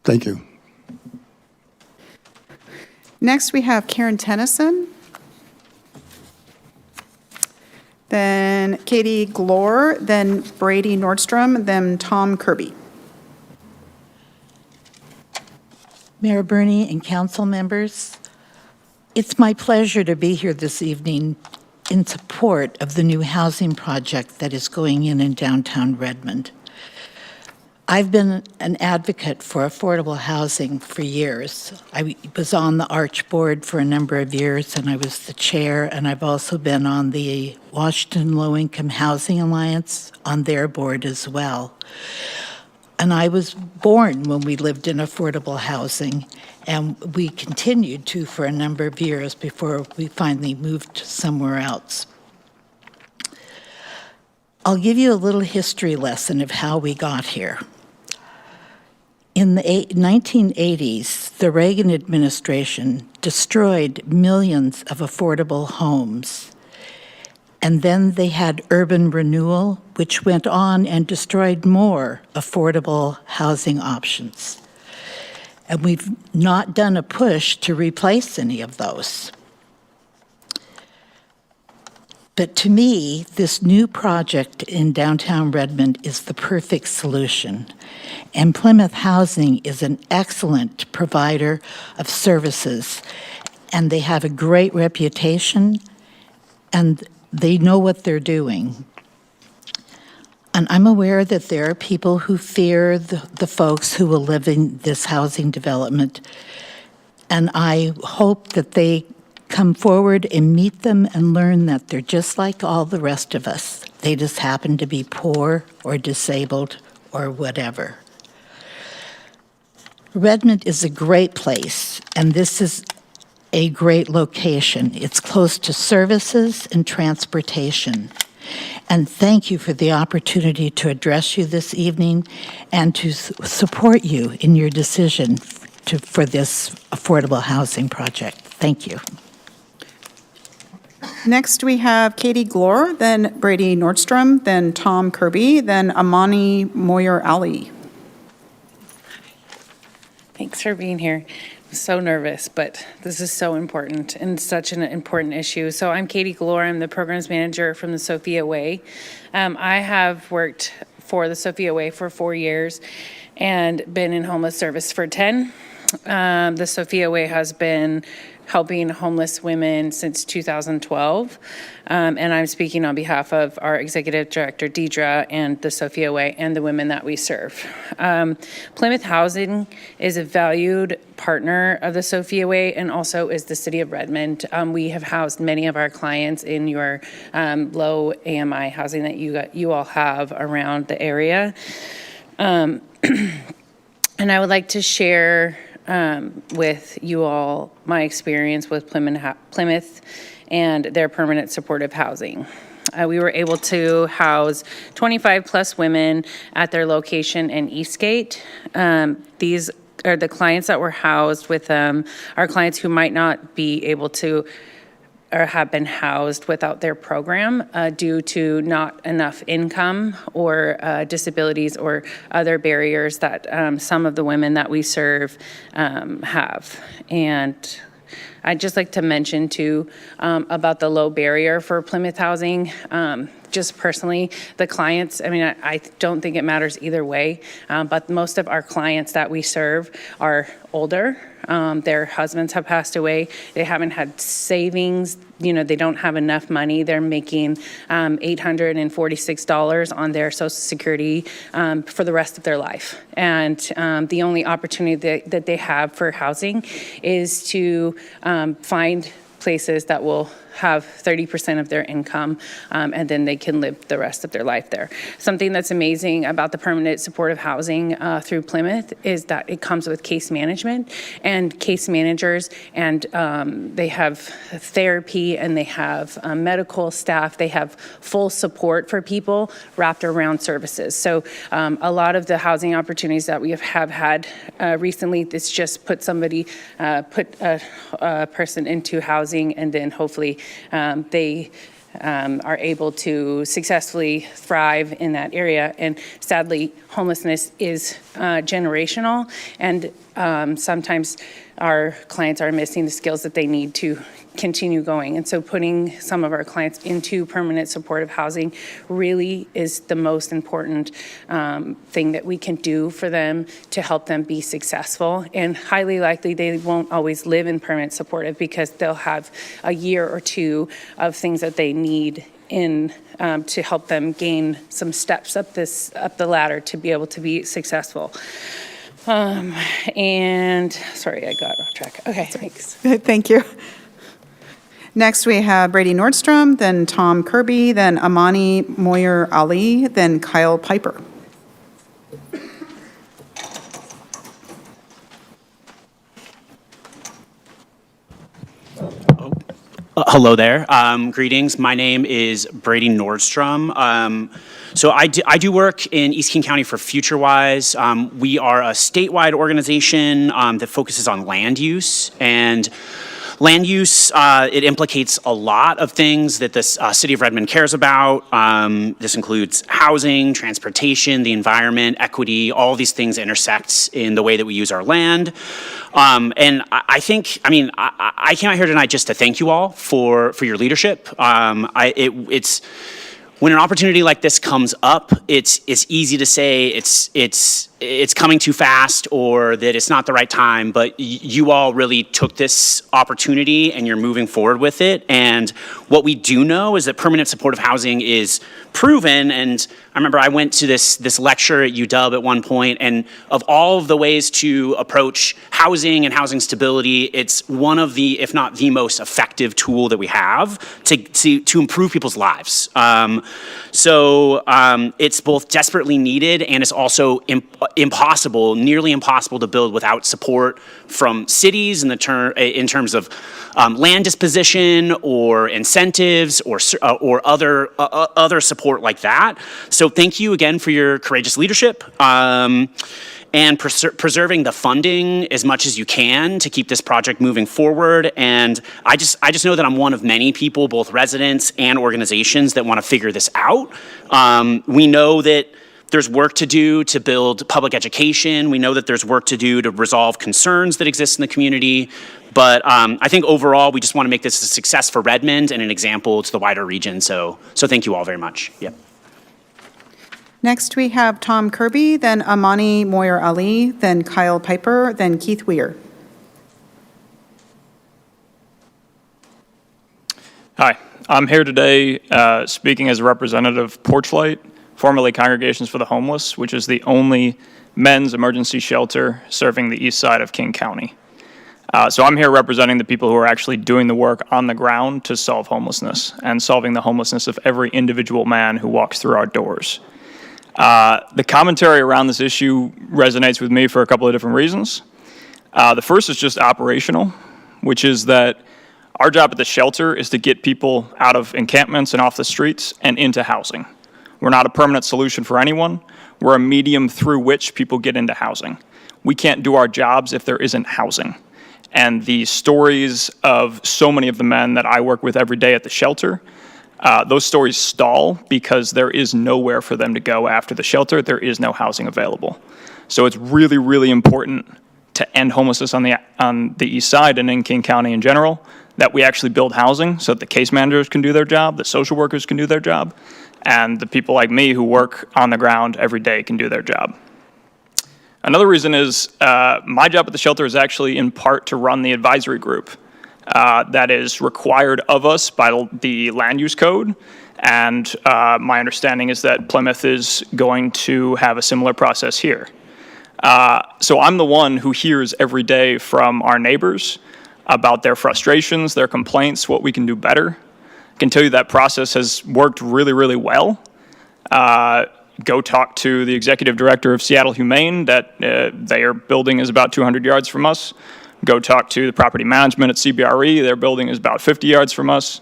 Thank you. Next, we have Karen Tennyson, then Katie Glore, then Brady Nordstrom, then Tom Kirby. Mayor Burney and council members, it's my pleasure to be here this evening in support of the new housing project that is going in downtown Redmond. I've been an advocate for affordable housing for years. I was on the Arch Board for a number of years, and I was the chair, and I've also been on the Washington Low Income Housing Alliance on their board as well. And I was born when we lived in affordable housing, and we continued to for a number of years before we finally moved somewhere else. I'll give you a little history lesson of how we got here. In the 1980s, the Reagan administration destroyed millions of affordable homes. And then they had urban renewal, which went on and destroyed more affordable housing options. And we've not done a push to replace any of those. But to me, this new project in downtown Redmond is the perfect solution. And Plymouth Housing is an excellent provider of services. And they have a great reputation, and they know what they're doing. And I'm aware that there are people who fear the folks who will live in this housing development. And I hope that they come forward and meet them and learn that they're just like all the rest of us. They just happen to be poor or disabled or whatever. Redmond is a great place, and this is a great location. It's close to services and transportation. And thank you for the opportunity to address you this evening and to support you in your decision for this affordable housing project. Thank you. Next, we have Katie Glore, then Brady Nordstrom, then Tom Kirby, then Amani Moyer Ali. Thanks for being here. I'm so nervous, but this is so important and such an important issue. So I'm Katie Glore. I'm the programs manager from the Sophia Way. I have worked for the Sophia Way for 4 years and been in homeless service for 10. The Sophia Way has been helping homeless women since 2012. And I'm speaking on behalf of our Executive Director, Deidre, and the Sophia Way, and the women that we serve. Plymouth Housing is a valued partner of the Sophia Way and also is the City of Redmond. We have housed many of our clients in your low AMI housing that you all have around the area. And I would like to share with you all my experience with Plymouth and their permanent supportive housing. We were able to house 25 plus women at their location in Eastgate. These are the clients that were housed with them, are clients who might not be able to or have been housed without their program due to not enough income or disabilities or other barriers that some of the women that we serve have. And I'd just like to mention too about the low barrier for Plymouth Housing. Just personally, the clients, I mean, I don't think it matters either way, but most of our clients that we serve are older. Their husbands have passed away. They haven't had savings. You know, they don't have enough money. They're making $846 on their Social Security for the rest of their life. And the only opportunity that they have for housing is to find places that will have 30% of their income, and then they can live the rest of their life there. Something that's amazing about the permanent supportive housing through Plymouth is that it comes with case management and case managers, and they have therapy and they have medical staff. They have full support for people wrapped around services. So a lot of the housing opportunities that we have had recently, this just put a person into housing, and then hopefully they are able to successfully thrive in that area. And sadly, homelessness is generational, and sometimes our clients are missing the skills that they need to continue going. And so putting some of our clients into permanent supportive housing really is the most important thing that we can do for them to help them be successful. And highly likely they won't always live in permanent supportive because they'll have a year or two of things that they need in to help them gain some steps up the ladder to be able to be successful. And sorry, I got off track. Okay, thanks. Thank you. Next, we have Brady Nordstrom, then Tom Kirby, then Amani Moyer Ali, then Kyle Piper. Hello there. Greetings. My name is Brady Nordstrom. So I do work in East King County for FutureWise. We are a statewide organization that focuses on land use. And land use, it implicates a lot of things that the city of Redmond cares about. This includes housing, transportation, the environment, equity, all these things intersect in the way that we use our land. And I think, I came out here tonight just to thank you all for your leadership. It's when an opportunity like this comes up, it's easy to say it's coming too fast or that it's not the right time, but you all really took this opportunity and you're moving forward with it. And what we do know is that permanent supportive housing is proven. And I remember I went to this lecture at UW at one point, and of all of the ways to approach housing and housing stability, it's one of the, if not the most effective tool that we have to improve people's lives. So it's both desperately needed and it's also impossible, nearly impossible to build without support from cities in terms of land disposition or incentives or other support like that. So thank you again for your courageous leadership and preserving the funding as much as you can to keep this project moving forward. And I just know that I'm one of many people, both residents and organizations, that want to figure this out. We know that there's work to do to build public education. We know that there's work to do to resolve concerns that exist in the community. But I think overall, we just want to make this a success for Redmond and an example to the wider region. So thank you all very much. Yep. Next, we have Tom Kirby, then Amani Moyer Ali, then Kyle Piper, then Keith Weir. Hi, I'm here today speaking as a representative of Porchlight, formerly Congregations for the Homeless, which is the only men's emergency shelter serving the east side of King County. So I'm here representing the people who are actually doing the work on the ground to solve homelessness and solving the homelessness of every individual man who walks through our doors. The commentary around this issue resonates with me for a couple of different reasons. The first is just operational, which is that our job at the shelter is to get people out of encampments and off the streets and into housing. We're not a permanent solution for anyone. We're a medium through which people get into housing. We can't do our jobs if there isn't housing. And the stories of so many of the men that I work with every day at the shelter, those stories stall because there is nowhere for them to go after the shelter. There is no housing available. So it's really, really important to end homelessness on the east side and in King County in general, that we actually build housing so that the case managers can do their job, the social workers can do their job, and the people like me who work on the ground every day can do their job. Another reason is my job at the shelter is actually in part to run the advisory group that is required of us by the land use code. And my understanding is that Plymouth is going to have a similar process here. So I'm the one who hears every day from our neighbors about their frustrations, their complaints, what we can do better. I can tell you that process has worked really, really well. Go talk to the executive director of Seattle Humane, that their building is about 200 yards from us. Go talk to the property management at CBRE, their building is about 50 yards from us.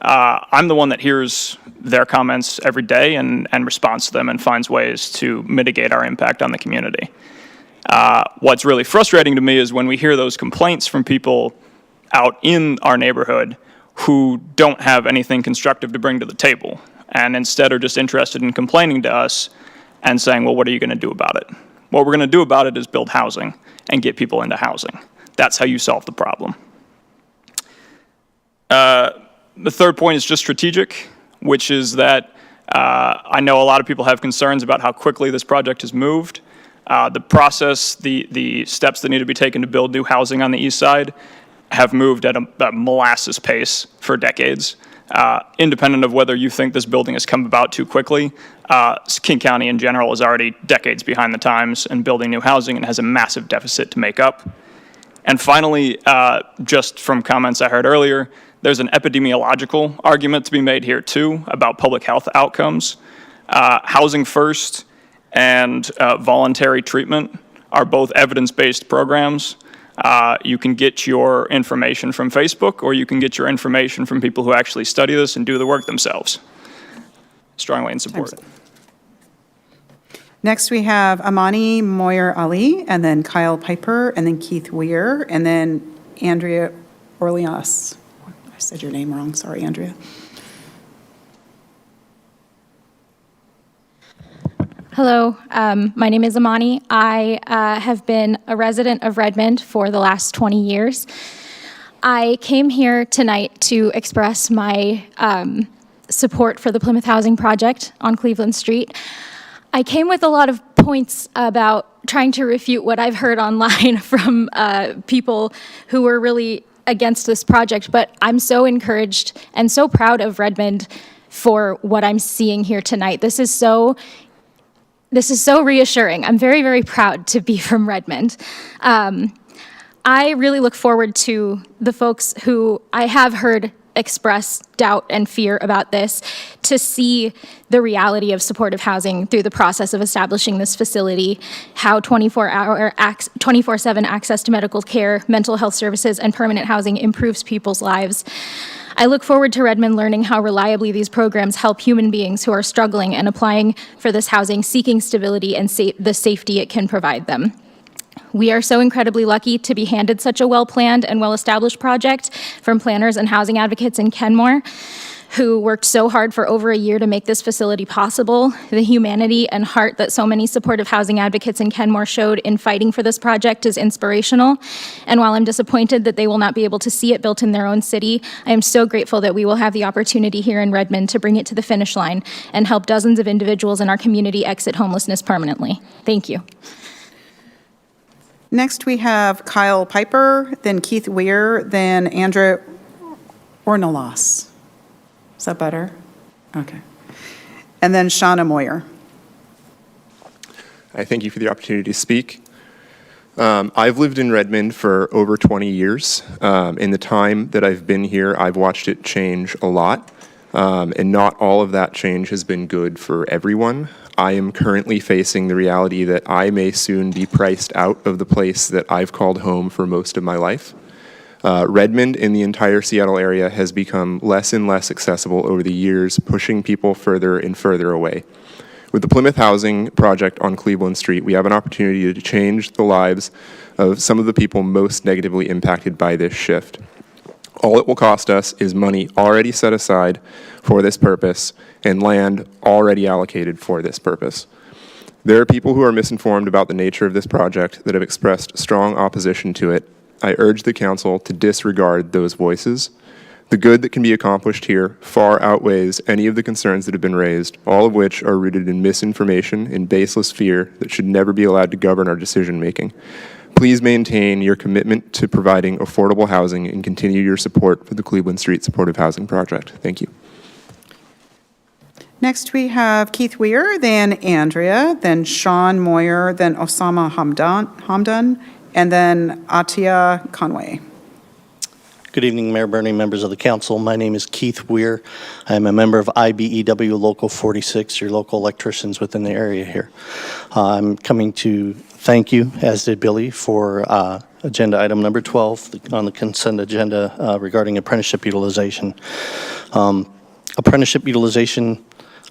I'm the one that hears their comments every day and responds to them and finds ways to mitigate our impact on the community. What's really frustrating to me is when we hear those complaints from people out in our neighborhood who don't have anything constructive to bring to the table and instead are just interested in complaining to us and saying, well, what are you going to do about it? What we're going to do about it is build housing and get people into housing. That's how you solve the problem. The third point is just strategic, which is that I know a lot of people have concerns about how quickly this project has moved. The process, the steps that need to be taken to build new housing on the east side have moved at a molasses pace for decades. Independent of whether you think this building has come about too quickly, King County in general is already decades behind the times in building new housing and has a massive deficit to make up. And finally, just from comments I heard earlier, there's an epidemiological argument to be made here too about public health outcomes. Housing First and voluntary treatment are both evidence-based programs. You can get your information from Facebook, or you can get your information from people who actually study this and do the work themselves. Strongly in support. Next, we have Amani Moyer Ali, and then Kyle Piper, and then Keith Weir, and then Andrea Orleans. I said your name wrong. Sorry, Andrea. Hello, my name is Amani. I have been a resident of Redmond for the last 20 years. I came here tonight to express my support for the Plymouth Housing Project on Cleveland Street. I came with a lot of points about trying to refute what I've heard online from people who were really against this project, but I'm so encouraged and so proud of Redmond for what I'm seeing here tonight. This is so reassuring. I'm very, very proud to be from Redmond. I really look forward to the folks who I have heard express doubt and fear about this, to see the reality of supportive housing through the process of establishing this facility, how 24/7 access to medical care, mental health services, and permanent housing improves people's lives. I look forward to Redmond learning how reliably these programs help human beings who are struggling and applying for this housing, seeking stability and the safety it can provide them. We are so incredibly lucky to be handed such a well-planned and well-established project from planners and housing advocates in Kenmore, who worked so hard for over a year to make this facility possible. The humanity and heart that so many supportive housing advocates in Kenmore showed in fighting for this project is inspirational. And while I'm disappointed that they will not be able to see it built in their own city, I am so grateful that we will have the opportunity here in Redmond to bring it to the finish line and help dozens of individuals in our community exit homelessness permanently. Thank you. Next, we have Kyle Piper, then Keith Weir, then Andrea Ornelas. Is that better? Okay. And then Shauna Moyer. I thank you for the opportunity to speak. I've lived in Redmond for over 20 years. In the time that I've been here, I've watched it change a lot, and not all of that change has been good for everyone. I am currently facing the reality that I may soon be priced out of the place that I've called home for most of my life. Redmond in the entire Seattle area has become less and less accessible over the years, pushing people further and further away. With the Plymouth Housing project on Cleveland Street, we have an opportunity to change the lives of some of the people most negatively impacted by this shift. All it will cost us is money already set aside for this purpose and land already allocated for this purpose. There are people who are misinformed about the nature of this project that have expressed strong opposition to it. I urge the council to disregard those voices. The good that can be accomplished here far outweighs any of the concerns that have been raised, all of which are rooted in misinformation and baseless fear that should never be allowed to govern our decision-making. Please maintain your commitment to providing affordable housing and continue your support for the Cleveland Street Supportive Housing Project. Thank you. Next, we have Keith Weir, then Andrea, then Sean Moyer, then Osama Hamdan, and then Atia Conway. Good evening, Mayor Bernie, members of the council. My name is Keith Weir. I'm a member of IBEW Local 46, your local electricians within the area here. I'm coming to thank you, as did Billy, for agenda item number 12 on the consent agenda regarding apprenticeship utilization. Apprenticeship utilization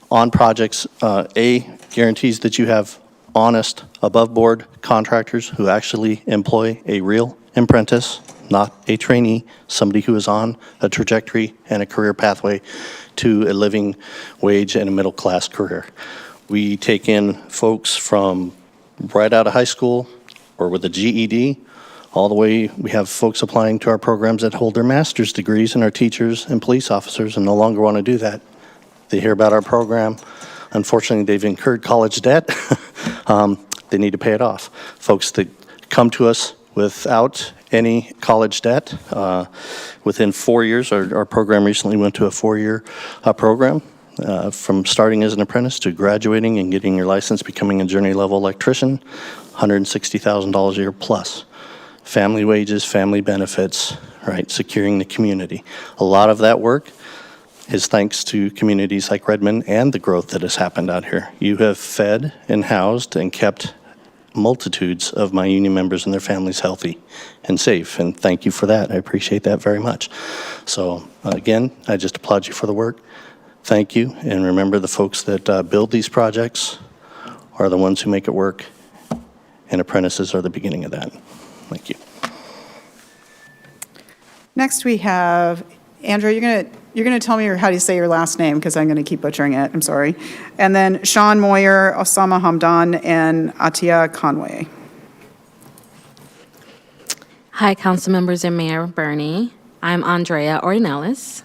on projects, guarantees that you have honest, above-board contractors who actually employ a real apprentice, not a trainee, somebody who is on a trajectory and a career pathway to a living wage and a middle-class career. We take in folks from right out of high school or with a GED, all the way, we have folks applying to our programs that hold their master's degrees, and our teachers and police officers and no longer want to do that. They hear about our program. Unfortunately, they've incurred college debt. They need to pay it off. Folks that come to us without any college debt, within 4 years, our program recently went to a 4-year program, from starting as an apprentice to graduating and getting your license, becoming a journey level electrician, $160,000 a year plus. Family wages, family benefits, right, securing the community. A lot of that work is thanks to communities like Redmond and the growth that has happened out here. You have fed and housed and kept multitudes of my union members and their families healthy and safe, and thank you for that. I appreciate that very much. So again, I just applaud you for the work. Thank you, and remember, the folks that build these projects are the ones who make it work, and apprentices are the beginning of that. Thank you. Next, we have Andrew. You're gonna tell me how you say your last name, because I'm gonna keep butchering it. I'm sorry. And then Sean Moyer, Osama Hamdan, and Atia Conway. Hi, council members and Mayor Bernie. I'm Andrea Ornelas.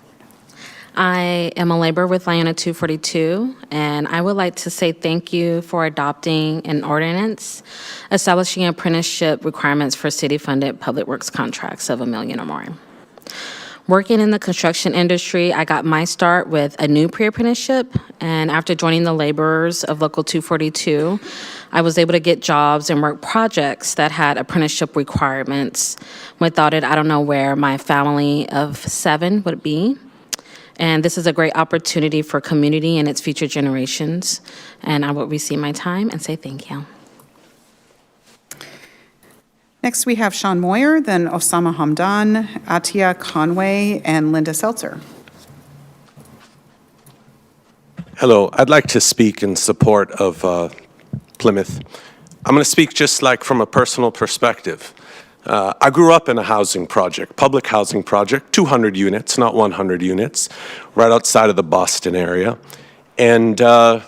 I am a laborer with Liona 242, and I would like to say thank you for adopting an ordinance establishing apprenticeship requirements for city-funded public works contracts of $1 million or more. Working in the construction industry, I got my start with a new pre-apprenticeship, and after joining the laborers of Local 242, I was able to get jobs and work projects that had apprenticeship requirements. Without it, I don't know where my family of 7 would be. And this is a great opportunity for community and its future generations. And I will receive my time and say thank you. Next, we have Sean Moyer, then Osama Hamdan, Atia Conway, and Linda Seltzer. Hello, I'd like to speak in support of Plymouth. I'm going to speak just like from a personal perspective. I grew up in a housing project, public housing project, 200 units, not 100 units, right outside of the Boston area. And, I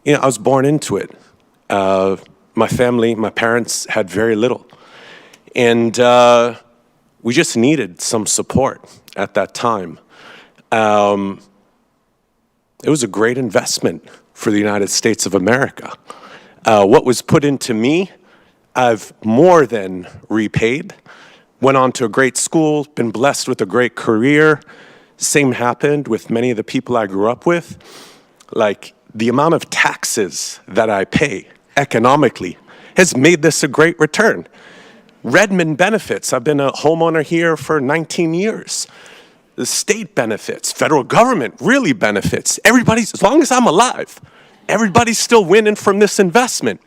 was born into it. My family, my parents had very little. And we just needed some support at that time. It was a great investment for the United States of America. What was put into me, I've more than repaid. Went on to a great school, been blessed with a great career, Same happened with many of the people I grew up with. Like, the amount of taxes that I pay economically has made this a great return. Redmond benefits. I've been a homeowner here for 19 years. The state benefits, federal government really benefits. Everybody's, as long as I'm alive, everybody's still winning from this investment.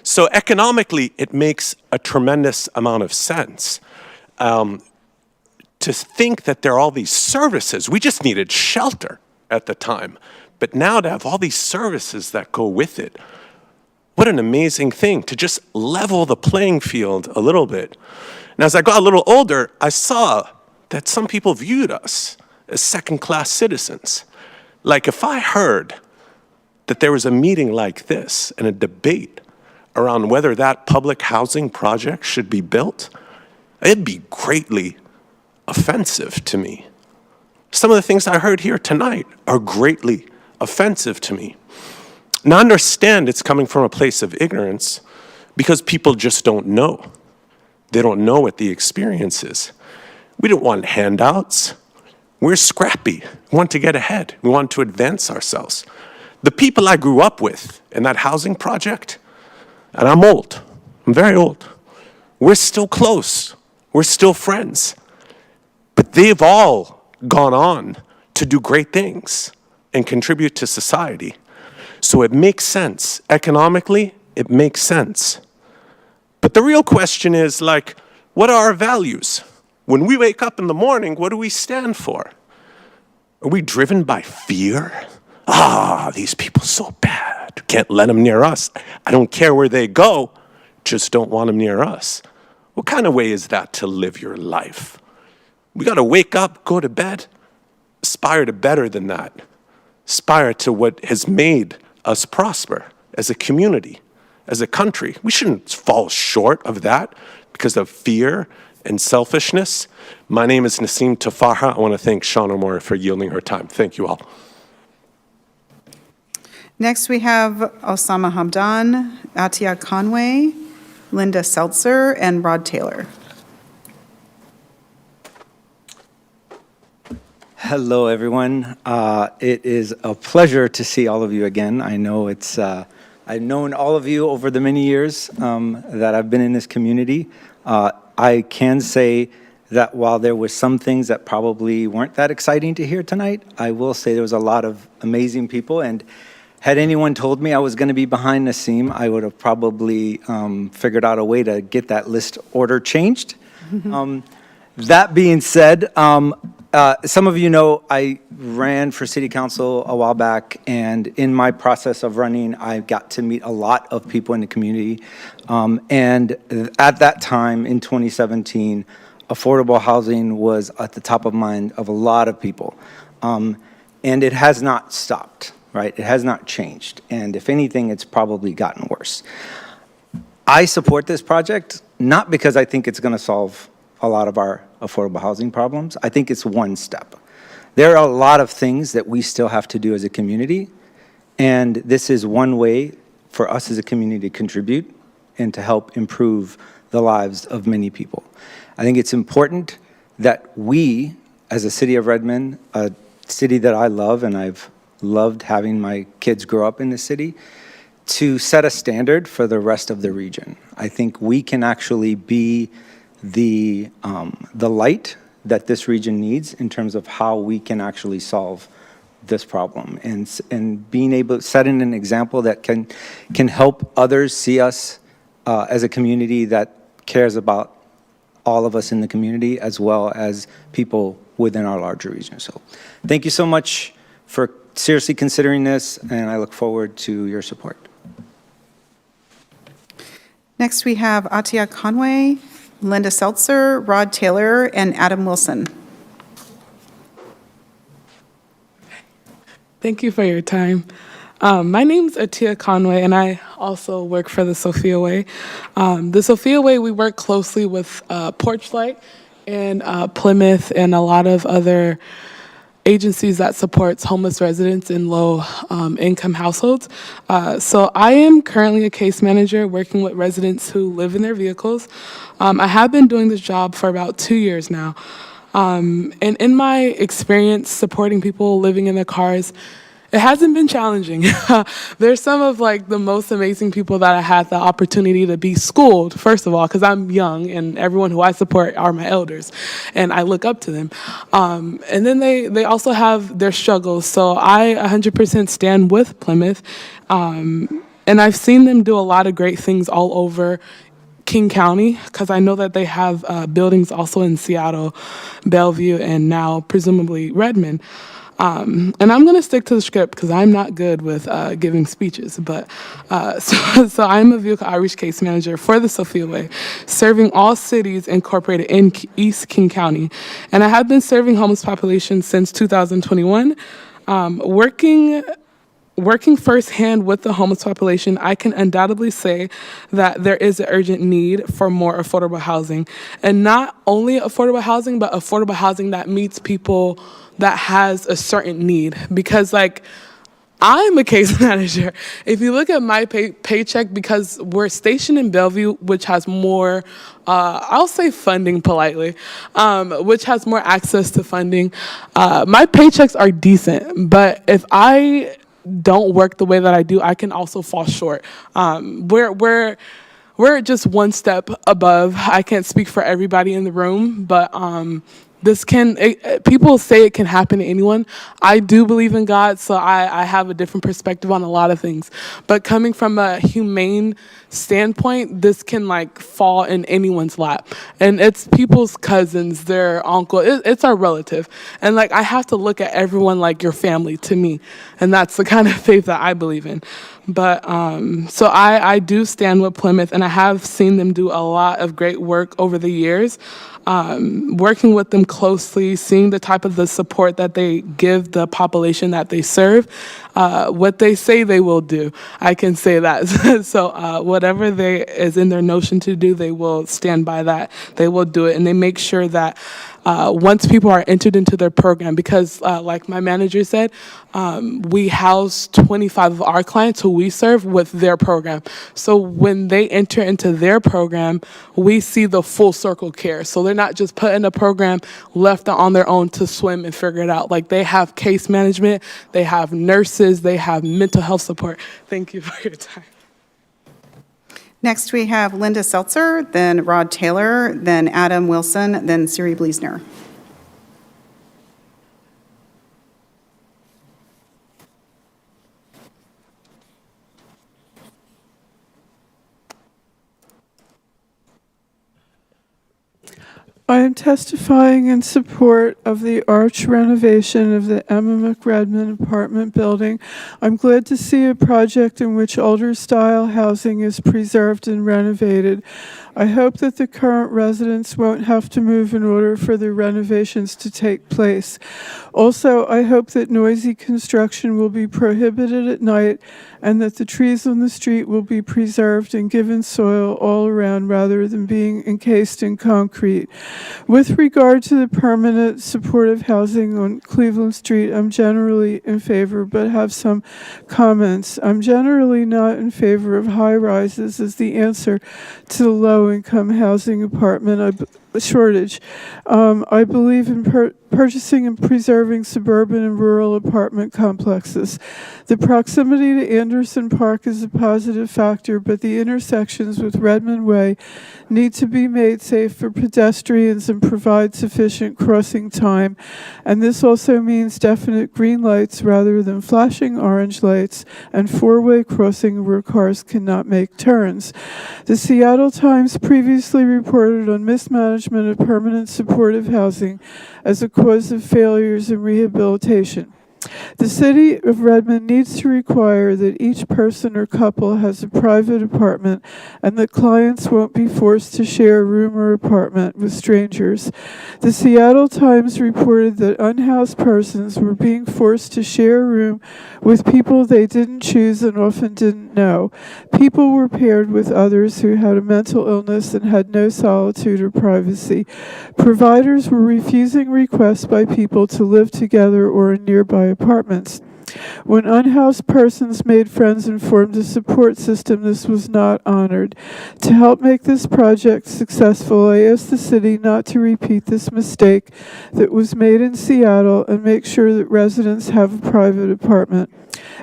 So economically, it makes a tremendous amount of sense. To think that there are all these services, we just needed shelter at the time. But now to have all these services that go with it, what an amazing thing to just level the playing field a little bit. And as I got a little older, I saw that some people viewed us as second-class citizens. Like if I heard that there was a meeting like this and a debate around whether that public housing project should be built, it'd be greatly offensive to me. Some of the things I heard here tonight are greatly offensive to me. Now, understand it's coming from a place of ignorance because people just don't know. They don't know what the experience is. We don't want handouts. We're scrappy. We want to get ahead. We want to advance ourselves. The people I grew up with in that housing project, and I'm old, I'm very old, we're still close. We're still friends. But they've all gone on to do great things and contribute to society. So it makes sense. Economically, it makes sense. But the real question is, like, what are our values? When we wake up in the morning, what do we stand for? Are we driven by fear? These people so bad. Can't let them near us. I don't care where they go, just don't want them near us. What kind of way is that to live your life? We got to wake up, go to bed, aspire to better than that. Aspire to what has made us prosper as a community, as a country. We shouldn't fall short of that because of fear and selfishness. My name is Nassim Tafaha. I want to thank Shauna Moore for yielding her time. Thank you all. Next, we have Osama Hamdan, Atia Conway, Linda Seltzer, and Rod Taylor. Hello, everyone. It is a pleasure to see all of you again. I know it's, I've known all of you over the many years that I've been in this community. I can say that while there were some things that probably weren't that exciting to hear tonight, I will say there was a lot of amazing people. And had anyone told me I was going to be behind Nassim, I would have probably figured out a way to get that list order changed. That being said, some of you know I ran for city council a while back, and in my process of running, I got to meet a lot of people in the community. And at that time, in 2017, affordable housing was at the top of mind of a lot of people. And it has not stopped, right? It has not changed. And if anything, it's probably gotten worse. I support this project, not because I think it's going to solve a lot of our affordable housing problems. I think it's one step. There are a lot of things that we still have to do as a community, and this is one way for us as a community to contribute and to help improve the lives of many people. I think it's important that we, as a city of Redmond, a city that I love, and I've loved having my kids grow up in the city, to set a standard for the rest of the region. I think we can actually be the light that this region needs in terms of how we can actually solve this problem, and being able, setting an example that can help others see us as a community that cares about all of us in the community as well as people within our larger region. So thank you so much for seriously considering this, and I look forward to your support. Next, we have Atia Conway, Linda Seltzer, Rod Taylor, and Adam Wilson. Thank you for your time. My name's Atia Conway, and I also work for the Sophia Way. The Sophia Way, we work closely with Porchlight and Plymouth and a lot of other agencies that supports homeless residents in low-income households. So I am currently a case manager working with residents who live in their vehicles. I have been doing this job for about 2 years now. And in my experience supporting people living in their cars, it hasn't been challenging. There's some of like the most amazing people that I had the opportunity to be schooled, first of all, because I'm young and everyone who I support are my elders and I look up to them. And then they also have their struggles. So I 100% stand with Plymouth. And I've seen them do a lot of great things all over King County, because I know that they have buildings also in Seattle, Bellevue, and now presumably Redmond. And I'm going to stick to the script because I'm not good with giving speeches. But so I'm a vehicle outreach case manager for the Sophia Way, serving all cities incorporated in East King County. And I have been serving homeless populations since 2021, working firsthand with the homeless population. I can undoubtedly say that there is an urgent need for more affordable housing. And not only affordable housing, but affordable housing that meets people that has a certain need. Because like, I'm a case manager. If you look at my paycheck, because we're stationed in Bellevue, which has more, I'll say funding politely, which has more access to funding, my paychecks are decent. But if I don't work the way that I do, I can also fall short. We're just one step above. I can't speak for everybody in the room, but people say it can happen to anyone. I do believe in God, so I have a different perspective on a lot of things. But coming from a humane standpoint, this can like fall in anyone's lap. And it's people's cousins, their uncle, it's our relative. And like, I have to look at everyone like your family to me. And that's the kind of faith that I believe in. But so I do stand with Plymouth, and I have seen them do a lot of great work over the years. Working with them closely, seeing the type of the support that they give the population that they serve, what they say they will do, I can say that. So whatever is in their notion to do, they will stand by that. They will do it, and they make sure that once people are entered into their program, because like my manager said, we house 25 of our clients who we serve with their program. So when they enter into their program, we see the full circle care. So they're not just put in a program left on their own to swim and figure it out. Like, they have case management, they have nurses, they have mental health support. Thank you for your time. Next, we have Linda Seltzer, then Rod Taylor, then Adam Wilson, then Siri Bleasner. I am testifying in support of the arch renovation of the Emma McRedmond apartment building. I'm glad to see a project in which older-style housing is preserved and renovated. I hope that the current residents won't have to move in order for the renovations to take place. Also, I hope that noisy construction will be prohibited at night and that the trees on the street will be preserved and given soil all around rather than being encased in concrete. With regard to the permanent supportive housing on Cleveland Street, I'm generally in favor, but have some comments. I'm generally not in favor of high-rises as the answer to the low-income housing apartment shortage. I believe in purchasing and preserving suburban and rural apartment complexes. The proximity to Anderson Park is a positive factor, but the intersections with Redmond Way need to be made safe for pedestrians and provide sufficient crossing time. And this also means definite green lights rather than flashing orange lights and four-way crossing where cars cannot make turns. The Seattle Times previously reported on mismanagement of permanent supportive housing as a cause of failures in rehabilitation. The City of Redmond needs to require that each person or couple has a private apartment and that clients won't be forced to share a room or apartment with strangers. The Seattle Times reported that unhoused persons were being forced to share a room with people they didn't choose and often didn't know. People were paired with others who had a mental illness and had no solitude or privacy. Providers were refusing requests by people to live together or in nearby apartments. When unhoused persons made friends and formed a support system, this was not honored. To help make this project successful, I asked the city not to repeat this mistake that was made in Seattle and make sure that residents have a private apartment.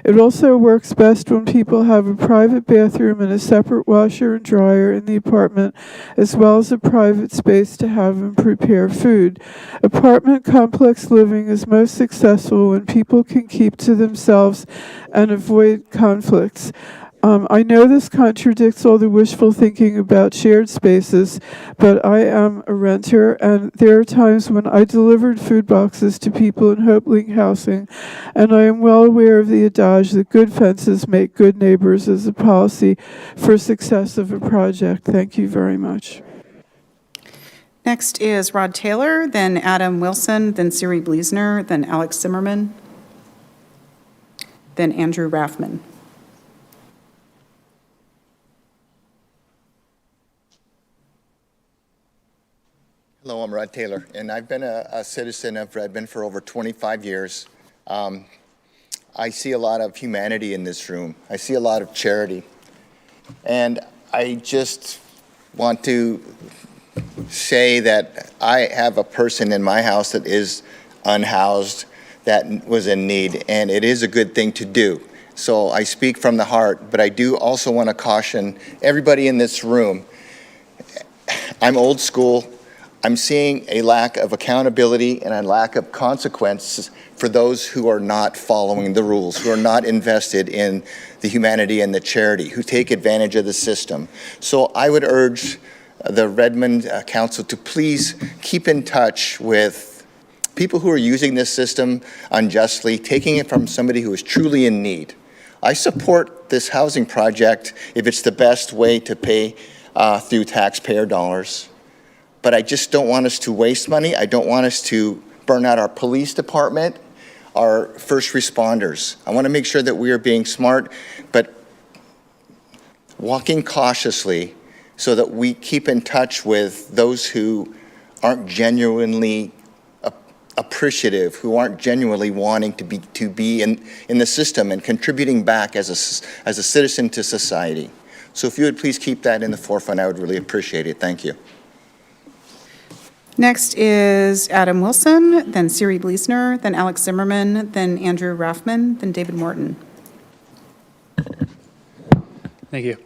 It also works best when people have a private bathroom and a separate washer and dryer in the apartment, as well as a private space to have and prepare food. Apartment complex living is most successful when people can keep to themselves and avoid conflicts. I know this contradicts all the wishful thinking about shared spaces, but I am a renter, and there are times when I delivered food boxes to people in HopeLink housing, and I am well aware of the adage that good fences make good neighbors as a policy for success of a project. Thank you very much. Next is Rod Taylor, then Adam Wilson, then Siri Bleasner, then Alex Zimmerman, then Andrew Raffman. Hello, I'm Rod Taylor, and I've been a citizen of Redmond for over 25 years. I see a lot of humanity in this room. I see a lot of charity. And I just want to say that I have a person in my house that is unhoused, that was in need, and it is a good thing to do. So I speak from the heart, but I do also want to caution everybody in this room. I'm old school. I'm seeing a lack of accountability and a lack of consequences for those who are not following the rules, who are not invested in the humanity and the charity, who take advantage of the system. So I would urge the Redmond Council to please keep in touch with people who are using this system unjustly, taking it from somebody who is truly in need. I support this housing project if it's the best way to pay through taxpayer dollars. But I just don't want us to waste money. I don't want us to burn out our police department, our first responders. I want to make sure that we are being smart, but walking cautiously so that we keep in touch with those who aren't genuinely appreciative, who aren't genuinely wanting to be in the system and contributing back as a citizen to society. So if you would please keep that in the forefront, I would really appreciate it. Thank you. Next is Adam Wilson, then Siri Bleasner, then Alex Zimmerman, then Andrew Raffman, then David Morton. Thank you.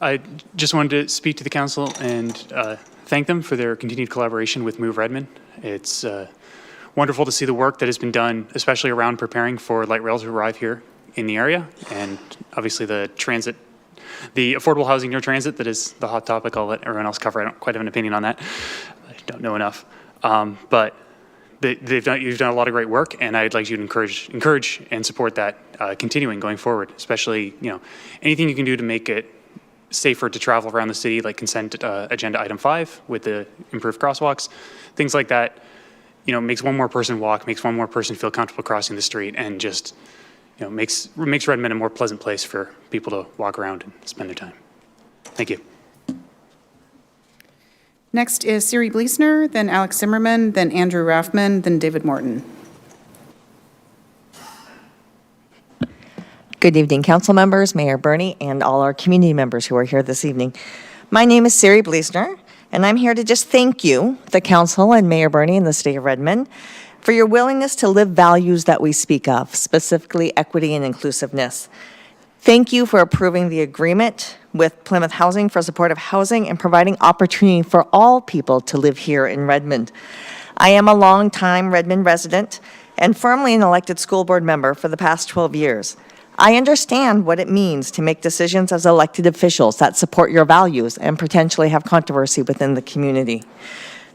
I just wanted to speak to the council and thank them for their continued collaboration with Move Redmond. It's wonderful to see the work that has been done, especially around preparing for light rail to arrive here in the area, and obviously the transit, the affordable housing near transit that is the hot topic. I'll let everyone else cover. I don't quite have an opinion on that. I don't know enough. But you've done a lot of great work, and I'd like you to encourage and support that continuing going forward, especially, anything you can do to make it safer to travel around the city, like consent agenda item 5 with the improved crosswalks, things like that, makes one more person walk, makes one more person feel comfortable crossing the street, and just, makes Redmond a more pleasant place for people to walk around and spend their time. Thank you. Next is Siri Bleasner, then Alex Zimmerman, then Andrew Raffman, then David Morton. Good evening, council members, Mayor Bernie, and all our community members who are here this evening. My name is Siri Bleasner, and I'm here to just thank you, the council and Mayor Bernie and the city of Redmond, for your willingness to live values that we speak of, specifically equity and inclusiveness. Thank you for approving the agreement with Plymouth Housing for supportive housing and providing opportunity for all people to live here in Redmond. I am a longtime Redmond resident and firmly an elected school board member for the past 12 years. I understand what it means to make decisions as elected officials that support your values and potentially have controversy within the community.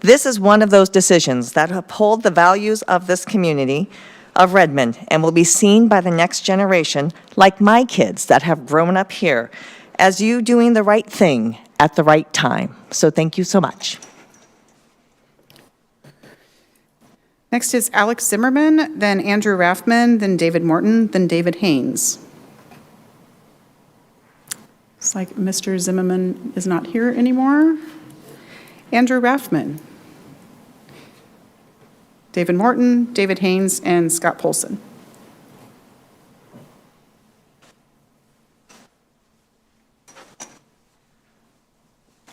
This is one of those decisions that uphold the values of this community of Redmond and will be seen by the next generation, like my kids that have grown up here, as you doing the right thing at the right time. So thank you so much. Next is Alex Zimmerman, then Andrew Raffman, then David Morton, then David Haynes. It's like Mr. Zimmerman is not here anymore. Andrew Raffman, David Morton, David Haynes, and Scott Polson.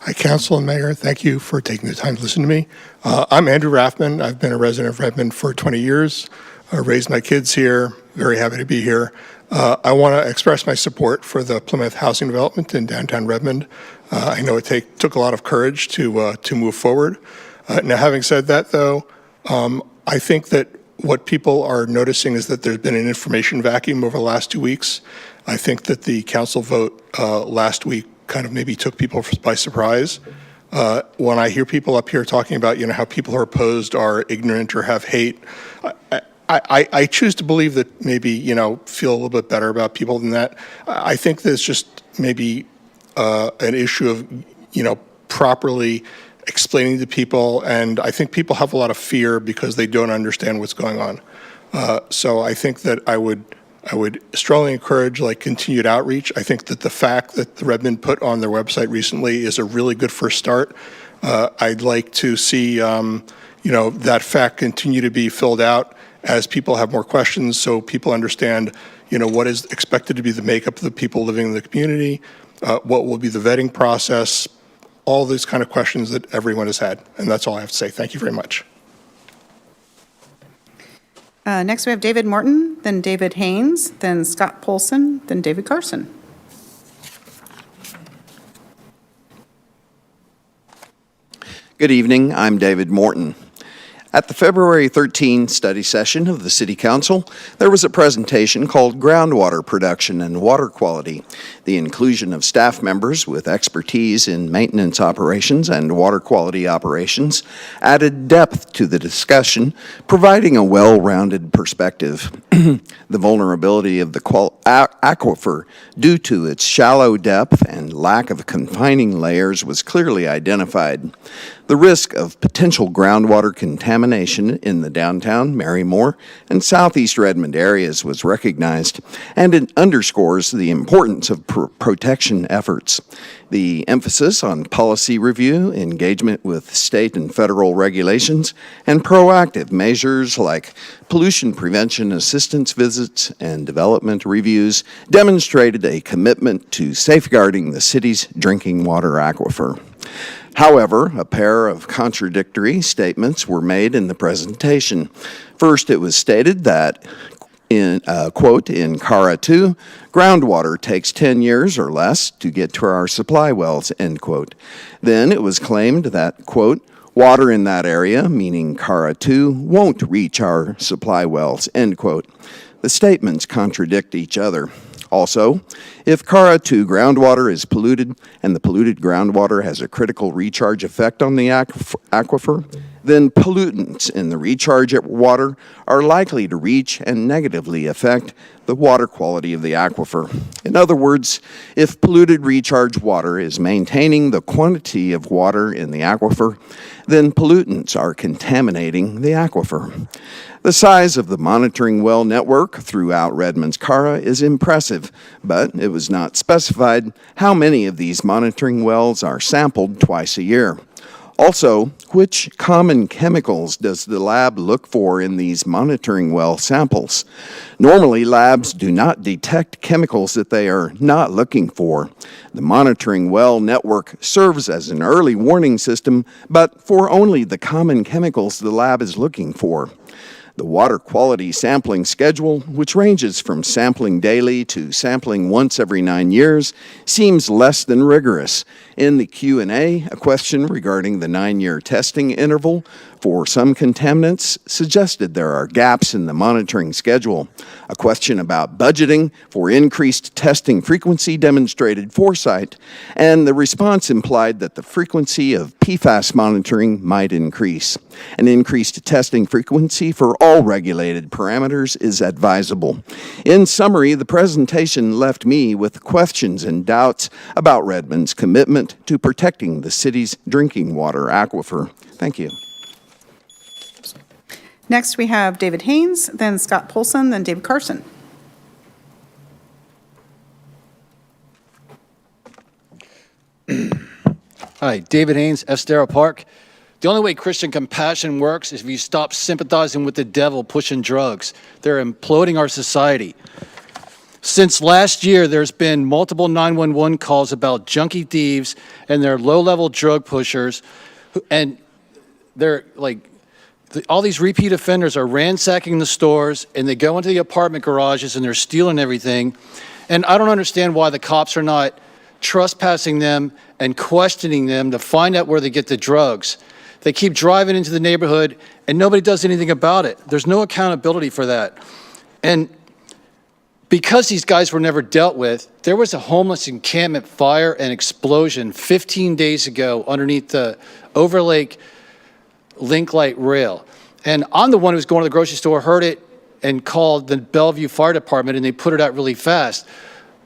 Hi, Council and Mayor. Thank you for taking the time to listen to me. I'm Andrew Raffman. I've been a resident of Redmond for 20 years. I raised my kids here. Very happy to be here. I want to express my support for the Plymouth housing development in downtown Redmond. I know it took a lot of courage to move forward. Now, having said that, though, I think that what people are noticing is that there's been an information vacuum over the last 2 weeks. I think that the council vote last week kind of maybe took people by surprise. When I hear people up here talking about, how people who are opposed are ignorant or have hate, I choose to believe that maybe, feel a little bit better about people than that. I think there's just maybe an issue of, properly explaining to people, and I think people have a lot of fear because they don't understand what's going on. So I think that I would strongly encourage continued outreach. I think that the fact that the Redmond put on their website recently is a really good first start. I'd like to see that fact continue to be filled out as people have more questions, so people understand what is expected to be the makeup of the people living in the community, what will be the vetting process, all these kind of questions that everyone has had. And that's all I have to say. Thank you very much. Next, we have David Morton, then David Haynes, then Scott Polson, then David Carson. Good evening. I'm David Morton. At the February 13 study session of the City Council, there was a presentation called Groundwater Production and Water Quality. The inclusion of staff members with expertise in maintenance operations and water quality operations added depth to the discussion, providing a well-rounded perspective. The vulnerability of the aquifer due to its shallow depth and lack of confining layers was clearly identified. The risk of potential groundwater contamination in the downtown, Marymore, and southeast Redmond areas was recognized, and it underscores the importance of protection efforts. The emphasis on policy review, engagement with state and federal regulations, and proactive measures like pollution prevention assistance visits and development reviews demonstrated a commitment to safeguarding the city's drinking water aquifer. However, a pair of contradictory statements were made in the presentation. First, it was stated that, quote, in CARA 2, groundwater takes 10 years or less to get to our supply wells, end quote. Then it was claimed that, quote, water in that area, meaning CARA 2, won't reach our supply wells, end quote. The statements contradict each other. Also, if CARA 2 groundwater is polluted and the polluted groundwater has a critical recharge effect on the aquifer, then pollutants in the recharge water are likely to reach and negatively affect the water quality of the aquifer. In other words, if polluted recharge water is maintaining the quantity of water in the aquifer, then pollutants are contaminating the aquifer. The size of the monitoring well network throughout Redmond's CARA is impressive, but it was not specified how many of these monitoring wells are sampled twice a year. Also, which common chemicals does the lab look for in these monitoring well samples? Normally, labs do not detect chemicals that they are not looking for. The monitoring well network serves as an early warning system, but for only the common chemicals the lab is looking for. The water quality sampling schedule, which ranges from sampling daily to sampling once every 9 years, seems less than rigorous. In the Q&A, a question regarding the 9-year testing interval for some contaminants suggested there are gaps in the monitoring schedule. A question about budgeting for increased testing frequency demonstrated foresight, and the response implied that the frequency of PFAS monitoring might increase. An increased testing frequency for all regulated parameters is advisable. In summary, the presentation left me with questions and doubts about Redmond's commitment to protecting the city's drinking water aquifer. Thank you. Next, we have David Haynes, then Scott Polson, then David Carson. Hi, David Haynes, Estero Park. The only way Christian compassion works is if you stop sympathizing with the devil pushing drugs. They're imploding our society. Since last year, there's been multiple 911 calls about junkie thieves and their low-level drug pushers, and they're like, all these repeat offenders are ransacking the stores, and they go into the apartment garages and they're stealing everything. And I don't understand why the cops are not trespassing them and questioning them to find out where they get the drugs. They keep driving into the neighborhood and nobody does anything about it. There's no accountability for that. And because these guys were never dealt with, there was a homeless encampment fire and explosion 15 days ago underneath the Overlake Link Light Rail. And I'm the one who was going to the grocery store, heard it, and called the Bellevue Fire Department, and they put it out really fast.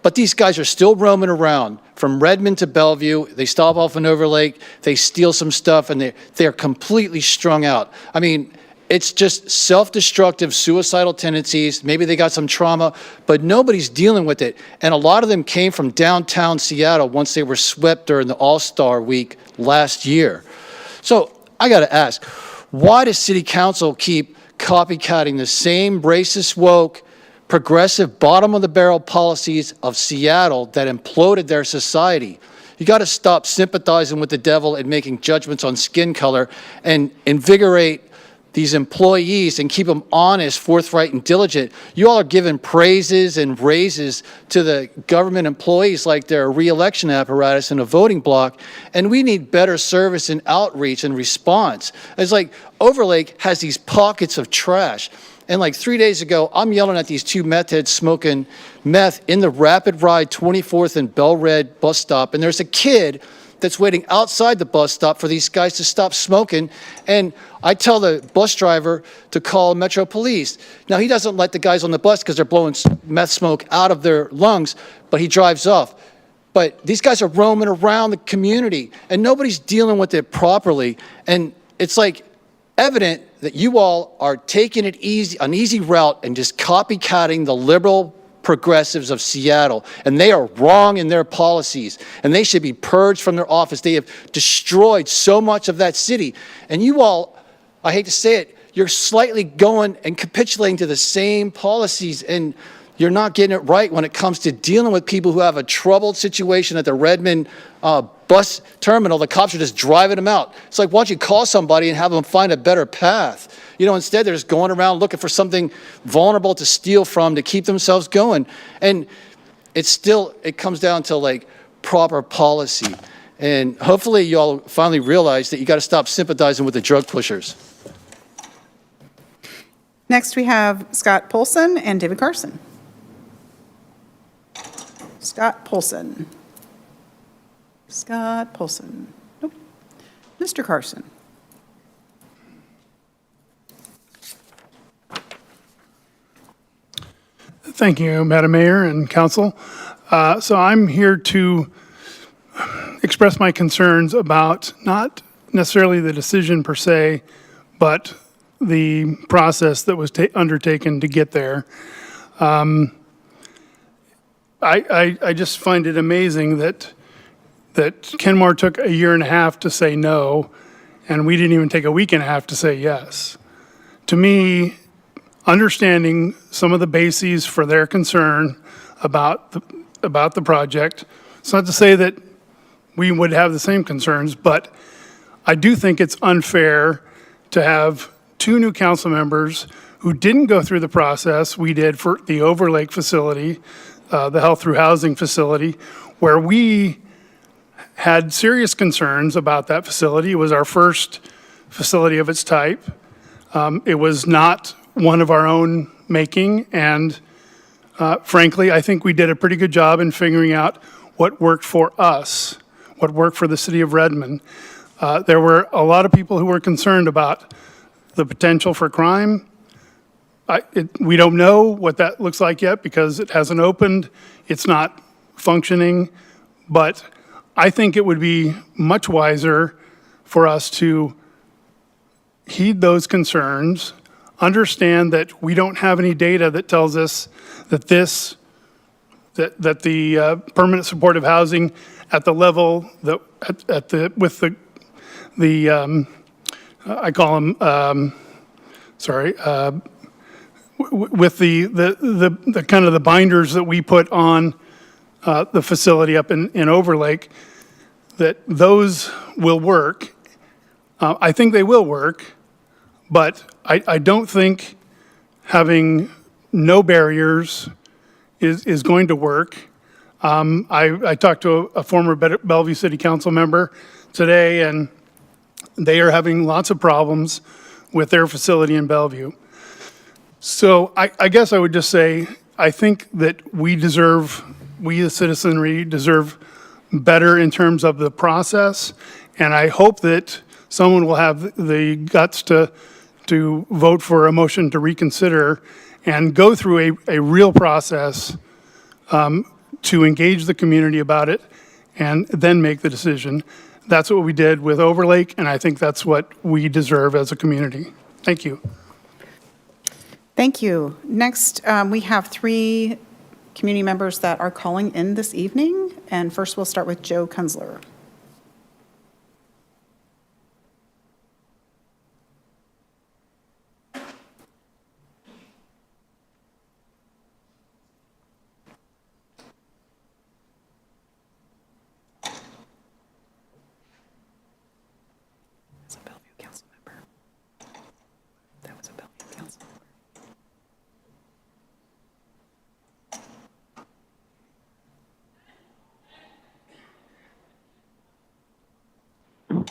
But these guys are still roaming around from Redmond to Bellevue. They stop off in Overlake, they steal some stuff, and they're completely strung out. I mean, it's just self-destructive, suicidal tendencies. Maybe they got some trauma, but nobody's dealing with it. And a lot of them came from downtown Seattle once they were swept during the All-Star Week last year. So I got to ask, why does City Council keep copycatting the same racist, woke, progressive, bottom-of-the-barrel policies of Seattle that imploded their society? You got to stop sympathizing with the devil and making judgments on skin color and invigorate these employees and keep them honest, forthright, and diligent. You all are giving praises and raises to the government employees like they're a re-election apparatus in a voting block, and we need better service and outreach and response. It's like Overlake has these pockets of trash. And like 3 days ago, I'm yelling at these two meth heads smoking meth in the Rapid Ride 24th and Bel-Red bus stop, and there's a kid that's waiting outside the bus stop for these guys to stop smoking. And I tell the bus driver to call Metro Police. Now, he doesn't let the guys on the bus because they're blowing meth smoke out of their lungs, but he drives off. But these guys are roaming around the community, and nobody's dealing with it properly. And it's like evident that you all are taking it easy, an easy route, and just copycatting the liberal progressives of Seattle, and they are wrong in their policies, and they should be purged from their office. They have destroyed so much of that city, and you all, I hate to say it, you're slightly going and capitulating to the same policies, and you're not getting it right when it comes to dealing with people who have a troubled situation at the Redmond bus terminal. The cops are just driving them out. It's like, why don't you call somebody and have them find a better path? You know, instead they're just going around looking for something vulnerable to steal from to keep themselves going. And it comes down to like proper policy. And hopefully you all finally realize that you got to stop sympathizing with the drug pushers. Next, we have Scott Polson and David Carson. Scott Polson. Scott Polson. Nope. Mr. Carson. Thank you, Madam Mayor and Council. So I'm here to express my concerns about not necessarily the decision per se, but the process that was undertaken to get there. I just find it amazing that Kenmore took a year and a half to say no, and we didn't even take a week and a half to say yes. To me, understanding some of the bases for their concern about the project, it's not to say that we would have the same concerns, but I do think it's unfair to have two new council members who didn't go through the process we did for the Overlake facility, the health through housing facility, where we had serious concerns about that facility. It was our first facility of its type. It was not one of our own making, and frankly, I think we did a pretty good job in figuring out what worked for us, what worked for the city of Redmond. There were a lot of people who were concerned about the potential for crime. We don't know what that looks like yet because it hasn't opened. It's not functioning, but I think it would be much wiser for us to heed those concerns, understand that we don't have any data that tells us that the permanent supportive housing at the level that I call them with the kind of the binders that we put on the facility up in Overlake, that those will work. I think they will work, but I don't think having no barriers is going to work. I talked to a former Bellevue City Council member today, and they are having lots of problems with their facility in Bellevue. So I guess I would just say, I think that we the citizenry deserve better in terms of the process, and I hope that someone will have the guts to vote for a motion to reconsider and go through a real process to engage the community about it and then make the decision. That's what we did with Overlake, and I think that's what we deserve as a community. Thank you. Thank you. Next, we have 3 community members that are calling in this evening, and first we'll start with Joe Kunzler.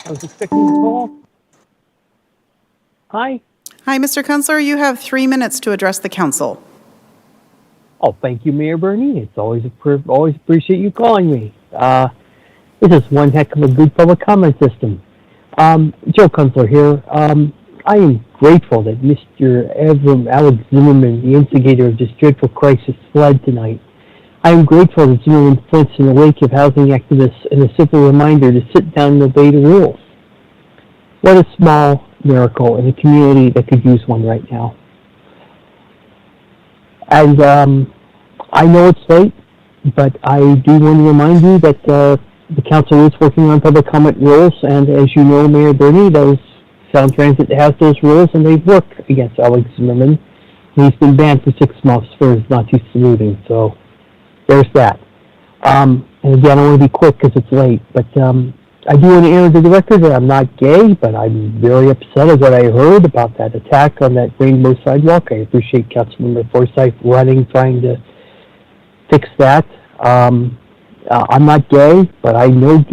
I was expecting the call. Hi. Hi, Mr. Kunzler. You have 3 minutes to address the council. Oh, thank you, Mayor Bernie. It's always appreciate you calling me. This is one heck of a good public comment system. Joe Kunzler here. I am grateful that Mr. Alex Zimmerman, the instigator of this dreadful crisis, fled tonight. I am grateful that Zimmerman fled in the wake of housing activists and a simple reminder to sit down and obey the rules. What a small miracle in a community that could use one right now. And I know it's late, but I do want to remind you that the council is working on public comment rules, and as you know, Mayor Bernie, those Sound Transit has those rules, and they've worked against Alex Zimmerman. He's been banned for 6 months for his Nazi saluting, so there's that. And again, I want to be quick because it's late, but I do want to enter the record that I'm not gay, but I'm very upset at what I heard about that attack on that rainbow sidewalk. I appreciate Councilmember Forsyth running, trying to fix that. I'm not gay, but I know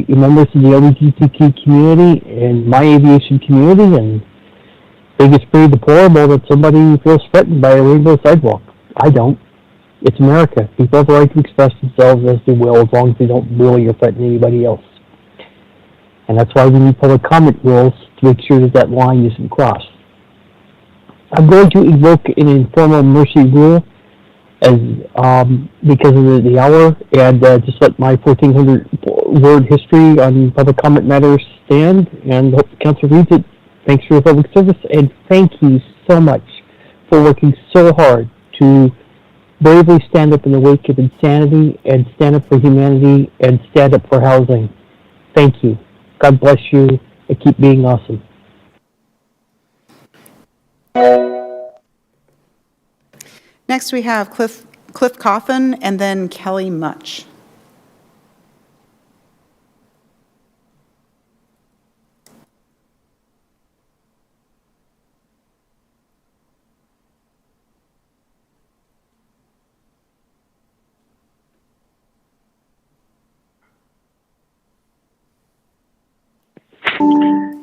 members of the LGBTQ community and my aviation community, and I think it's pretty deplorable that somebody feels threatened by a rainbow sidewalk. I don't. It's America. People have the right to express themselves as they will, as long as they don't bully or threaten anybody else. And that's why we need public comment rules to make sure that that line isn't crossed. I'm going to invoke an informal mercy rule as because of the hour, and just let my 1,400-word history on public comment matters stand, and hope the council reads it. Thanks for your public service, and thank you so much for working so hard to bravely stand up in the wake of insanity and stand up for humanity and stand up for housing. Thank you. God bless you, and keep being awesome. Next, we have Cliff Coffin and then Kelly Much.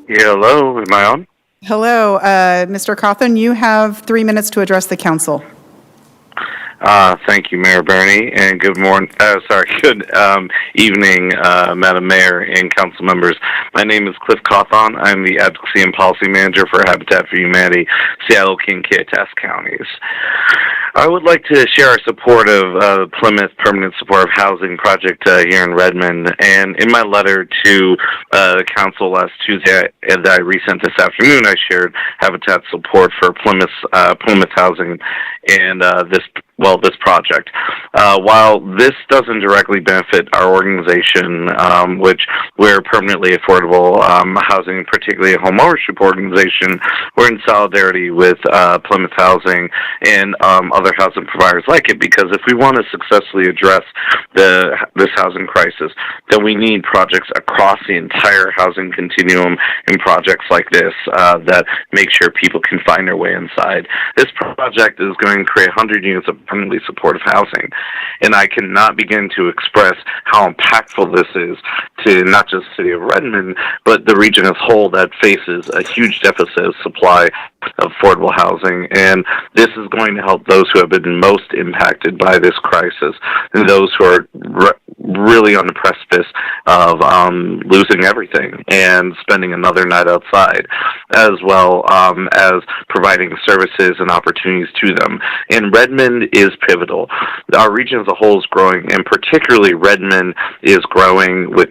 Yeah, hello, am I on? Hello, Mr. Coffin. You have 3 minutes to address the council. Thank you, Mayor Bernie, and good evening, Madam Mayor and council members. My name is Cliff Cawthon. I'm the Advocacy and Policy Manager for Habitat for Humanity, Seattle, King, Kittitas counties. I would like to share our support of Plymouth Permanent Supportive Housing Project here in Redmond. And in my letter to the council last Tuesday that I resent this afternoon, I shared Habitat support for Plymouth housing and this project. While this doesn't directly benefit our organization, which we're permanently affordable housing, particularly a homeownership organization, we're in solidarity with Plymouth Housing and other housing providers like it, because if we want to successfully address this housing crisis, then we need projects across the entire housing continuum and projects like this that make sure people can find their way inside. This project is going to create 100 units of permanently supportive housing, and I cannot begin to express how impactful this is to not just the city of Redmond, but the region as a whole that faces a huge deficit of supply of affordable housing. And this is going to help those who have been most impacted by this crisis, and those who are really on the precipice of losing everything and spending another night outside, as well as providing services and opportunities to them. And Redmond is pivotal. Our region as a whole is growing, and particularly Redmond is growing with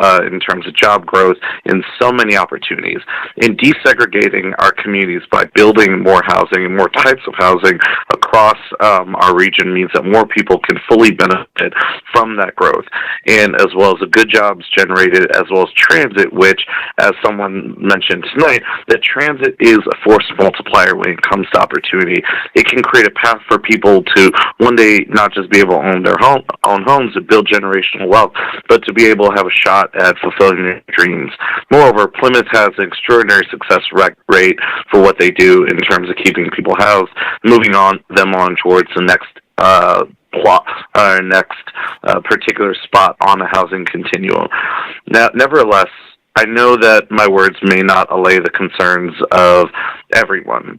in terms of job growth and so many opportunities. In desegregating our communities by building more housing and more types of housing across our region means that more people can fully benefit from that growth, and as well as the good jobs generated, as well as transit, which, as someone mentioned tonight, that transit is a force multiplier when it comes to opportunity. It can create a path for people to one day not just be able to own their own homes and build generational wealth, but to be able to have a shot at fulfilling their dreams. Moreover, Plymouth has an extraordinary success rate for what they do in terms of keeping people housed, moving them on towards the next particular spot on the housing continuum. Now, nevertheless, I know that my words may not allay the concerns of everyone.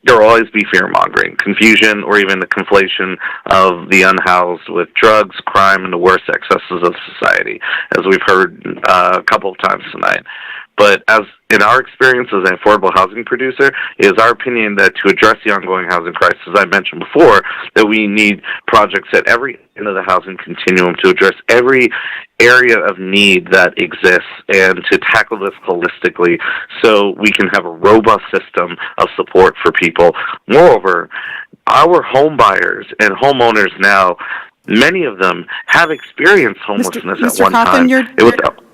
There will always be fear-mongering, confusion, or even the conflation of the unhoused with drugs, crime, and the worst excesses of society, as we've heard a couple of times tonight. But as in our experience as an affordable housing producer, it is our opinion that to address the ongoing housing crisis, as I mentioned before, that we need projects at every end of the housing continuum to address every area of need that exists and to tackle this holistically so we can have a robust system of support for people. Moreover, our home buyers and homeowners now, many of them have experienced homelessness at one time.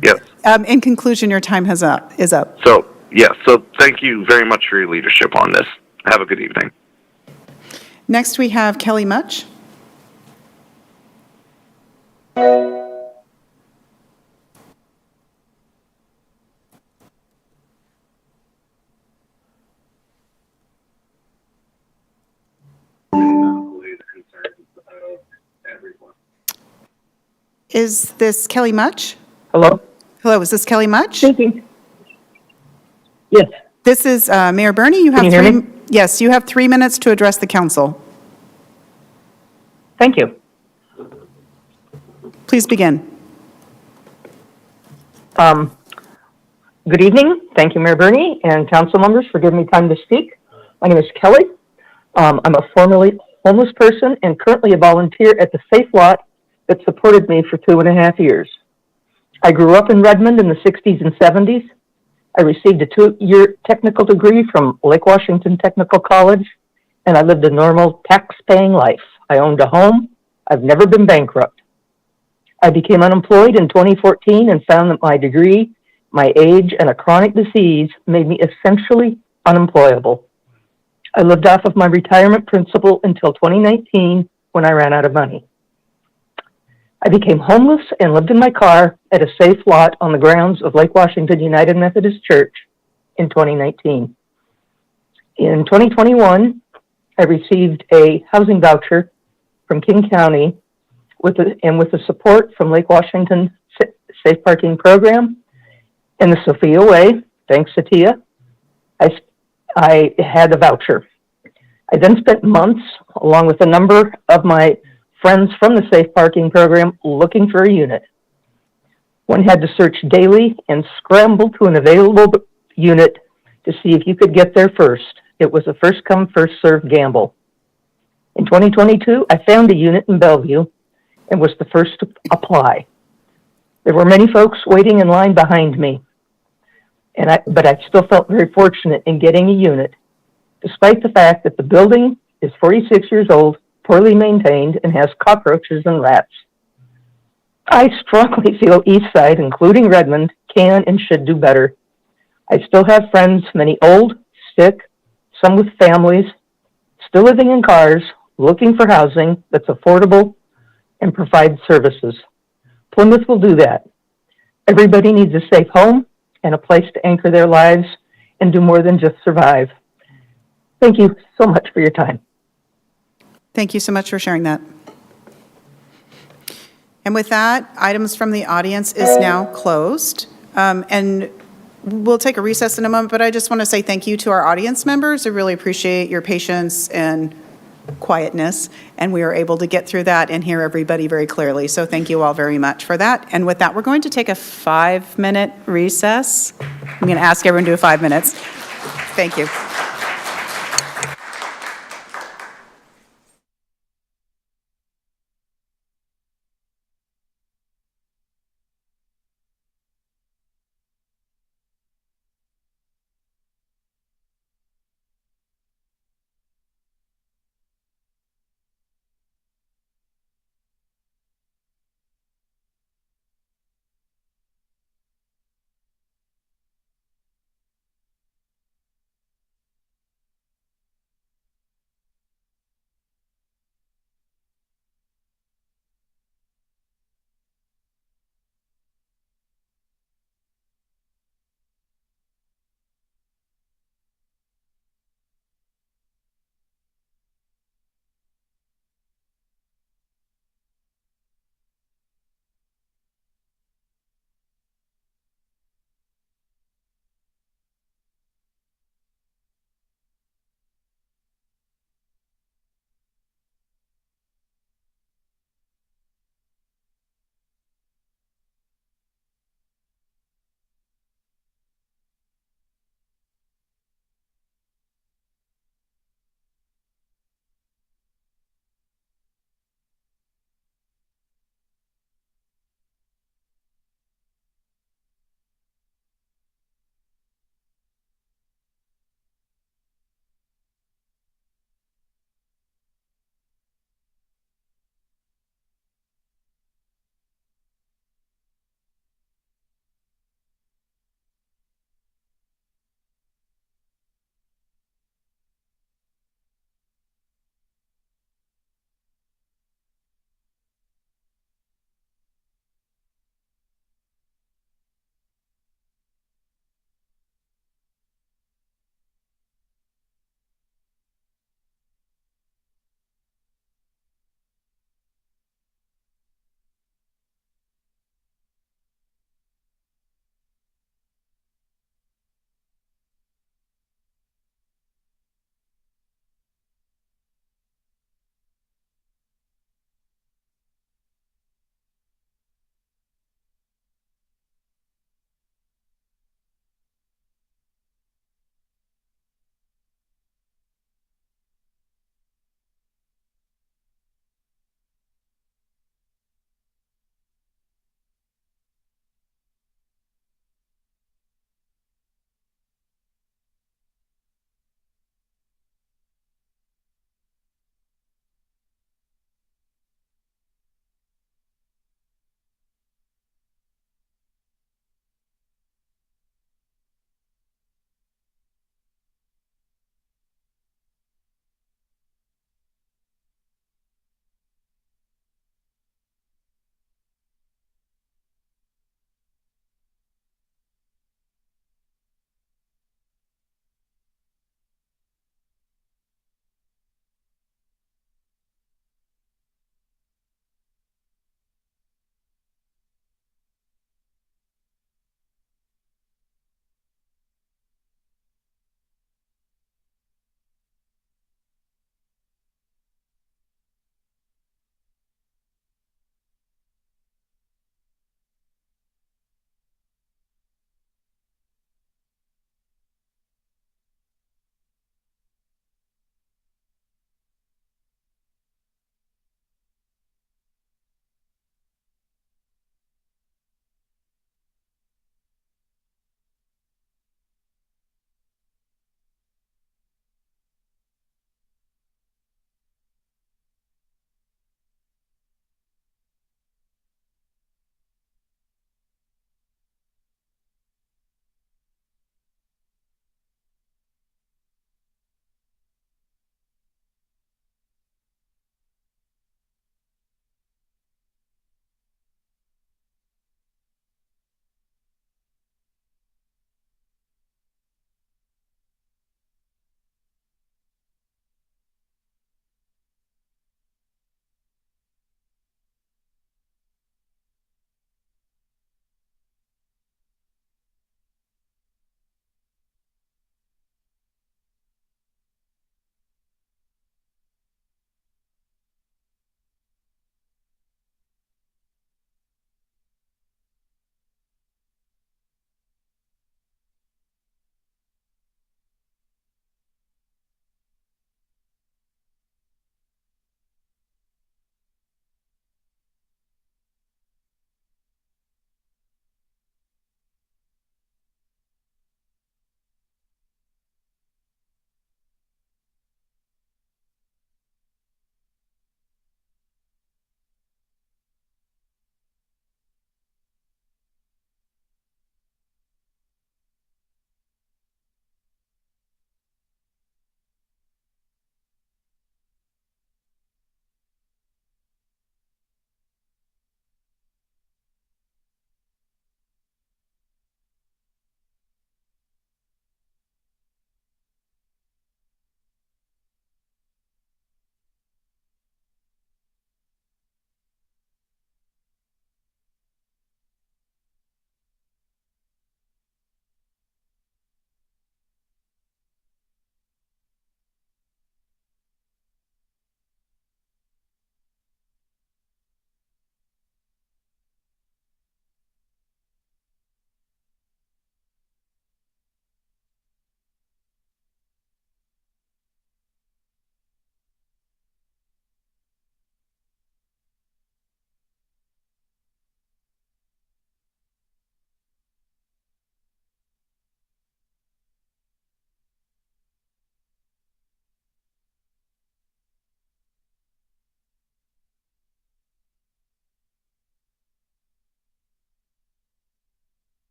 Yes. In conclusion, your time is up. So thank you very much for your leadership on this. Have a good evening. Next, we have Kelly Much. Is this Kelly Much? Hello? Hello, is this Kelly Much? Speaking. Yes. This is Mayor Bernie. You have Can you hear me? Yes, you have 3 minutes to address the council. Thank you. Please begin. Good evening. Thank you, Mayor Bernie and council members, for giving me time to speak. My name is Kelly. I'm a formerly homeless person and currently a volunteer at the Safe Lot that supported me for 2.5 years. I grew up in Redmond in the 60s and 70s. I received a 2-year technical degree from Lake Washington Technical College, and I lived a normal tax-paying life. I owned a home. I've never been bankrupt. I became unemployed in 2014 and found that my degree, my age, and a chronic disease made me essentially unemployable. I lived off of my retirement principal until 2019 when I ran out of money. I became homeless and lived in my car at a Safe Lot on the grounds of Lake Washington United Methodist Church in 2019. In 2021, I received a housing voucher from King County with the support from Lake Washington Safe Parking Program and the Sophia Way, thanks to Tia, I had a voucher. I then spent months, along with a number of my friends from the Safe Parking Program, looking for a unit. One had to search daily and scramble to an available unit to see if you could get there first. It was a first-come, first-served gamble. In 2022, I found a unit in Bellevue and was the first to apply. There were many folks waiting in line behind me, but I still felt very fortunate in getting a unit, despite the fact that the building is 46 years old, poorly maintained, and has cockroaches and rats. I strongly feel East Side, including Redmond, can and should do better. I still have friends, many old, sick, some with families, still living in cars, looking for housing that's affordable and provides services. Plymouth will do that. Everybody needs a safe home and a place to anchor their lives and do more than just survive. Thank you so much for your time. Thank you so much for sharing that. And with that, items from the audience is now closed. And we'll take a recess in a moment, but I just want to say thank you to our audience members. I really appreciate your patience and quietness, and we were able to get through that and hear everybody very clearly. So thank you all very much for that. And with that, we're going to take a 5-minute recess. I'm going to ask everyone to do 5 minutes. Thank you.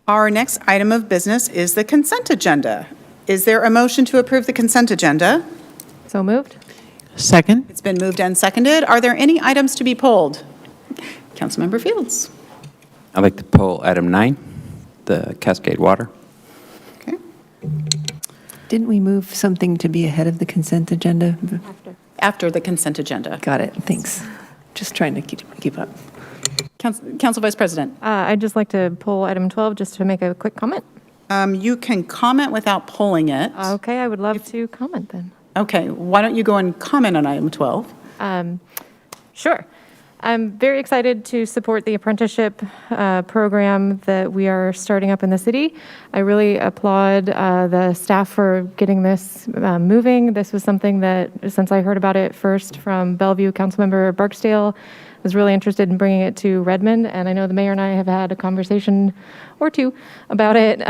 Our next item of business is the consent agenda. Is there a motion to approve the consent agenda? So moved. Second. It's been moved and seconded. Are there any items to be pulled? Councilmember Fields. I'd like to pull item 9, the Cascade Water. Didn't we move something to be ahead of the consent agenda? After the consent agenda. Got it, thanks. Just trying to keep up. Council Vice President. I'd just like to pull item 12 just to make a quick comment. You can comment without pulling it. Okay, I would love to comment then. Okay, why don't you go and comment on item 12? Sure. I'm very excited to support the apprenticeship program that we are starting up in the city. I really applaud the staff for getting this moving. This was something that, since I heard about it first from Bellevue Councilmember Barksdale, was really interested in bringing it to Redmond, and I know the mayor and I have had a conversation or two about it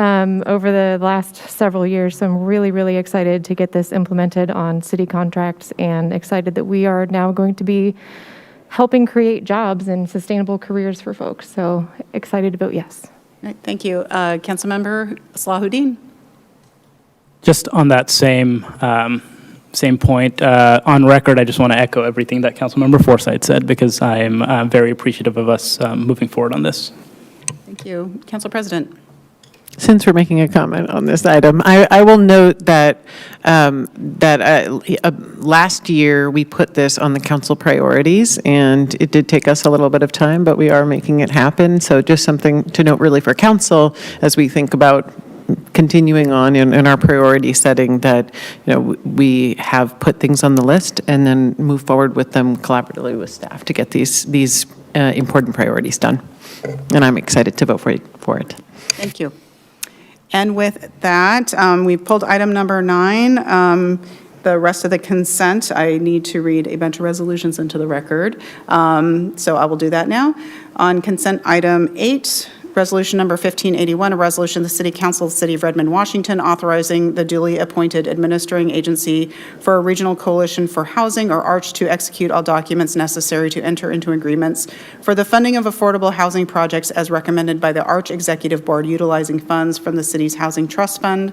over the last several years, so I'm really, really excited to get this implemented on city contracts and excited that we are now going to be helping create jobs and sustainable careers for folks, so excited to vote yes. All right, thank you. Councilmember Salahuddin. Just on that same point, on record, I just want to echo everything that Councilmember Forsythe said because I am very appreciative of us moving forward on this. Thank you. Council President. Since we're making a comment on this item, I will note that last year we put this on the council priorities, and it did take us a little bit of time, but we are making it happen. So just something to note really for council as we think about continuing on in our priority setting, that we have put things on the list and then move forward with them collaboratively with staff to get these important priorities done. And I'm excited to vote for it. Thank you. And with that, we've pulled item number 9. The rest of the consent, I need to read a bunch of resolutions into the record. So I will do that now. On consent item 8, resolution number 1581, a resolution of the City Council of the City of Redmond, Washington, authorizing the duly appointed administering agency for a regional coalition for housing, or ARCH, to execute all documents necessary to enter into agreements for the funding of affordable housing projects as recommended by the ARCH Executive Board, utilizing funds from the city's Housing Trust Fund.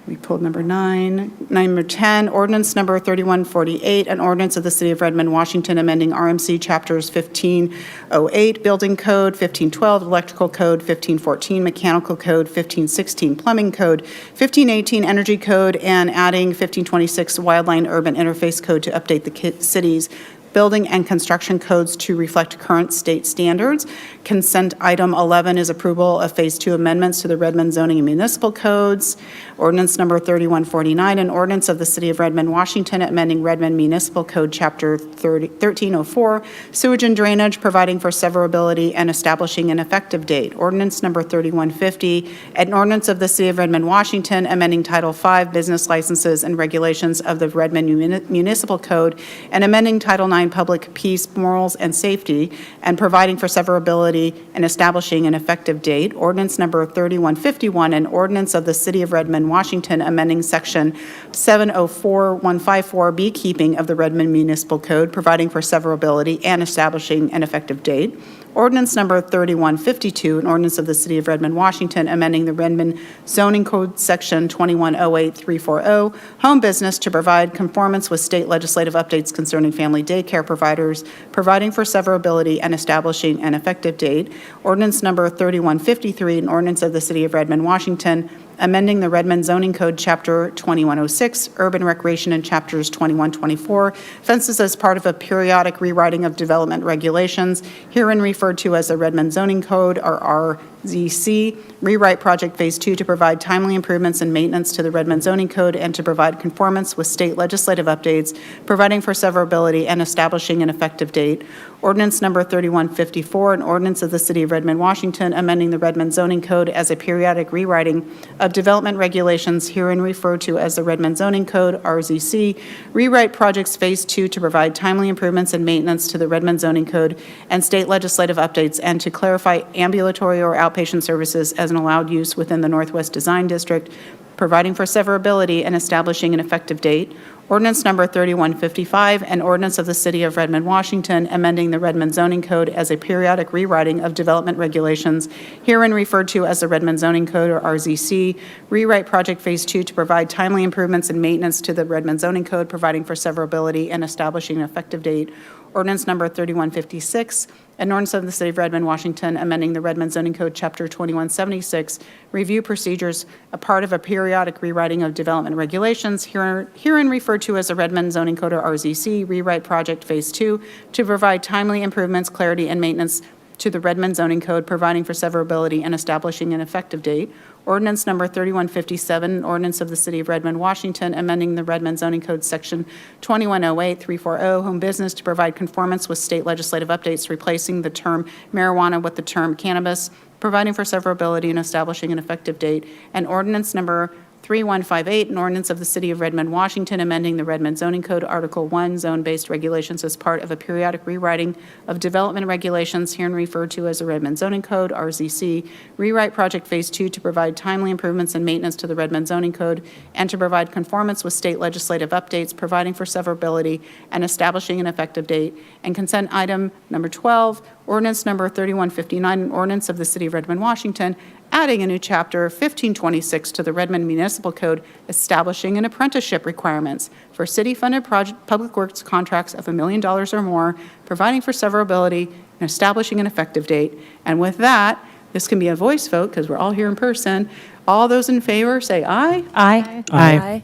We pulled number 9. Number 10, ordinance number 3148, an ordinance of the City of Redmond, Washington, amending RMC chapters 1508, Building Code, 1512, Electrical Code, 1514, Mechanical Code, 1516, Plumbing Code, 1518, Energy Code, and adding 1526, Wildline Urban Interface Code to update the city's building and construction codes to reflect current state standards. Consent item 11 is approval of Phase 2 amendments to the Redmond zoning and municipal codes. Ordinance number 3149, an ordinance of the City of Redmond, Washington, amending Redmond Municipal Code Chapter 1304, sewage and drainage, providing for severability and establishing an effective date. Ordinance number 3150, an ordinance of the City of Redmond, Washington, amending Title 5 business licenses and regulations of the Redmond Municipal Code and amending Title 9 public peace, morals, and safety, and providing for severability and establishing an effective date. Ordinance number 3151, an ordinance of the City of Redmond, Washington, amending Section 704154 beekeeping of the Redmond Municipal Code, providing for severability and establishing an effective date. Ordinance number 3152, an ordinance of the City of Redmond, Washington, amending the Redmond Zoning Code Section 2108340, home business, to provide conformance with state legislative updates concerning family daycare providers, providing for severability and establishing an effective date. Ordinance number 3153, an ordinance of the City of Redmond, Washington, amending the Redmond Zoning Code Chapter 2106, urban recreation, and Chapters 2124, fences as part of a periodic rewriting of development regulations, herein referred to as the Redmond Zoning Code, or RZC, rewrite project Phase 2 to provide timely improvements and maintenance to the Redmond Zoning Code and to provide conformance with state legislative updates, providing for severability and establishing an effective date. Ordinance number 3154, an ordinance of the City of Redmond, Washington, amending the Redmond Zoning Code as a periodic rewriting of development regulations, herein referred to as the Redmond Zoning Code, RZC, rewrite projects Phase 2 to provide timely improvements and maintenance to the Redmond Zoning Code and state legislative updates, and to clarify ambulatory or outpatient services as an allowed use within the Northwest Design District, providing for severability and establishing an effective date. Ordinance number 3155, an ordinance of the City of Redmond, Washington, amending the Redmond zoning code as a periodic rewriting of development regulations, herein referred to as the Redmond Zoning Code, or RZC, rewrite project phase 2 to provide timely improvements and maintenance to the Redmond zoning code, providing for severability and establishing an effective date. Ordinance number 3156, an ordinance of the City of Redmond, Washington, amending the Redmond Zoning Code, Chapter 2176, review procedures, a part of a periodic rewriting of development regulations, herein referred to as the Redmond Zoning Code, or RZC, rewrite project phase 2 to provide timely improvements, clarity, and maintenance to the Redmond Zoning Code, providing for severability and establishing an effective date. Ordinance number 3157, an ordinance of the City of Redmond, Washington, amending the Redmond Zoning Code, Section 2108-340, home business, to provide conformance with state legislative updates, replacing the term marijuana with the term cannabis, providing for severability and establishing an effective date. And ordinance number 3158, an ordinance of the City of Redmond, Washington, amending the Redmond Zoning Code, Article 1, zone-based regulations as part of a periodic rewriting of development regulations, herein referred to as the Redmond Zoning Code, RZC, rewrite project phase 2 to provide timely improvements and maintenance to the Redmond Zoning Code, and to provide conformance with state legislative updates, providing for severability and establishing an effective date. And consent item number 12, ordinance number 3159, an ordinance of the City of Redmond, Washington, adding a new chapter 1526 to the Redmond Municipal Code, establishing an apprenticeship requirements for city-funded public works contracts of $1 million or more, providing for severability and establishing an effective date. And with that, this can be a voice vote because we're all here in person. All those in favor say aye. Aye. Aye.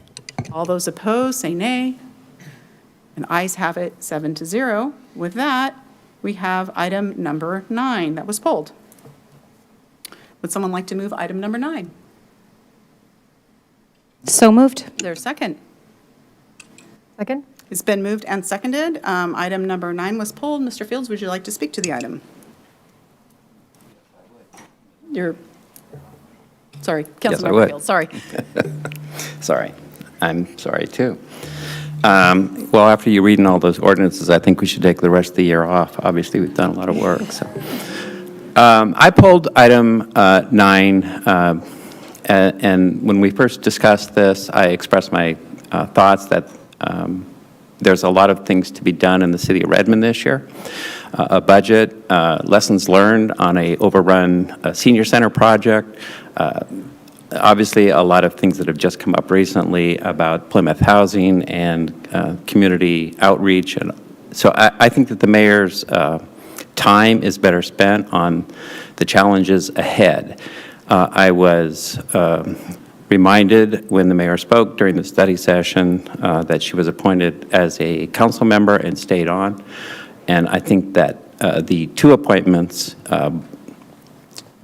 All those opposed say nay. And ayes have it, 7-0. With that, we have item number 9 that was pulled. Would someone like to move item number 9? So moved. Is there a second? Second? It's been moved and seconded. Item number 9 was pulled. Mr. Fields, would you like to speak to the item? Sorry, Councilmember Fields, sorry. Sorry. I'm sorry, too. Well, after you reading all those ordinances, I think we should take the rest of the year off. Obviously, we've done a lot of work, so. I pulled item 9, and when we first discussed this, I expressed my thoughts that there's a lot of things to be done in the city of Redmond this year. A budget, lessons learned on a overrun senior center project, obviously a lot of things that have just come up recently about Plymouth housing and community outreach. And so I think that the mayor's time is better spent on the challenges ahead. I was reminded when the mayor spoke during the study session that she was appointed as a council member and stayed on. And I think that the 2 appointments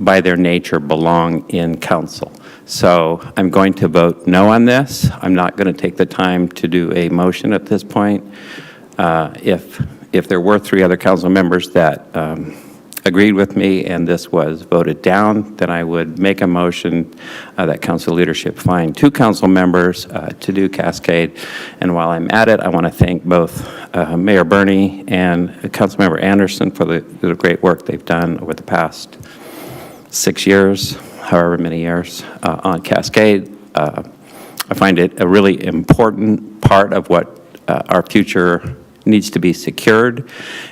by their nature belong in council. So I'm going to vote no on this. I'm not going to take the time to do a motion at this point. If there were 3 other council members that agreed with me and this was voted down, then I would make a motion that council leadership find 2 council members to do Cascade. And while I'm at it, I want to thank both Mayor Burney and Councilmember Anderson for the great work they've done over the past 6 years, however many years, on Cascade. I find it a really important part of what our future needs to be secured.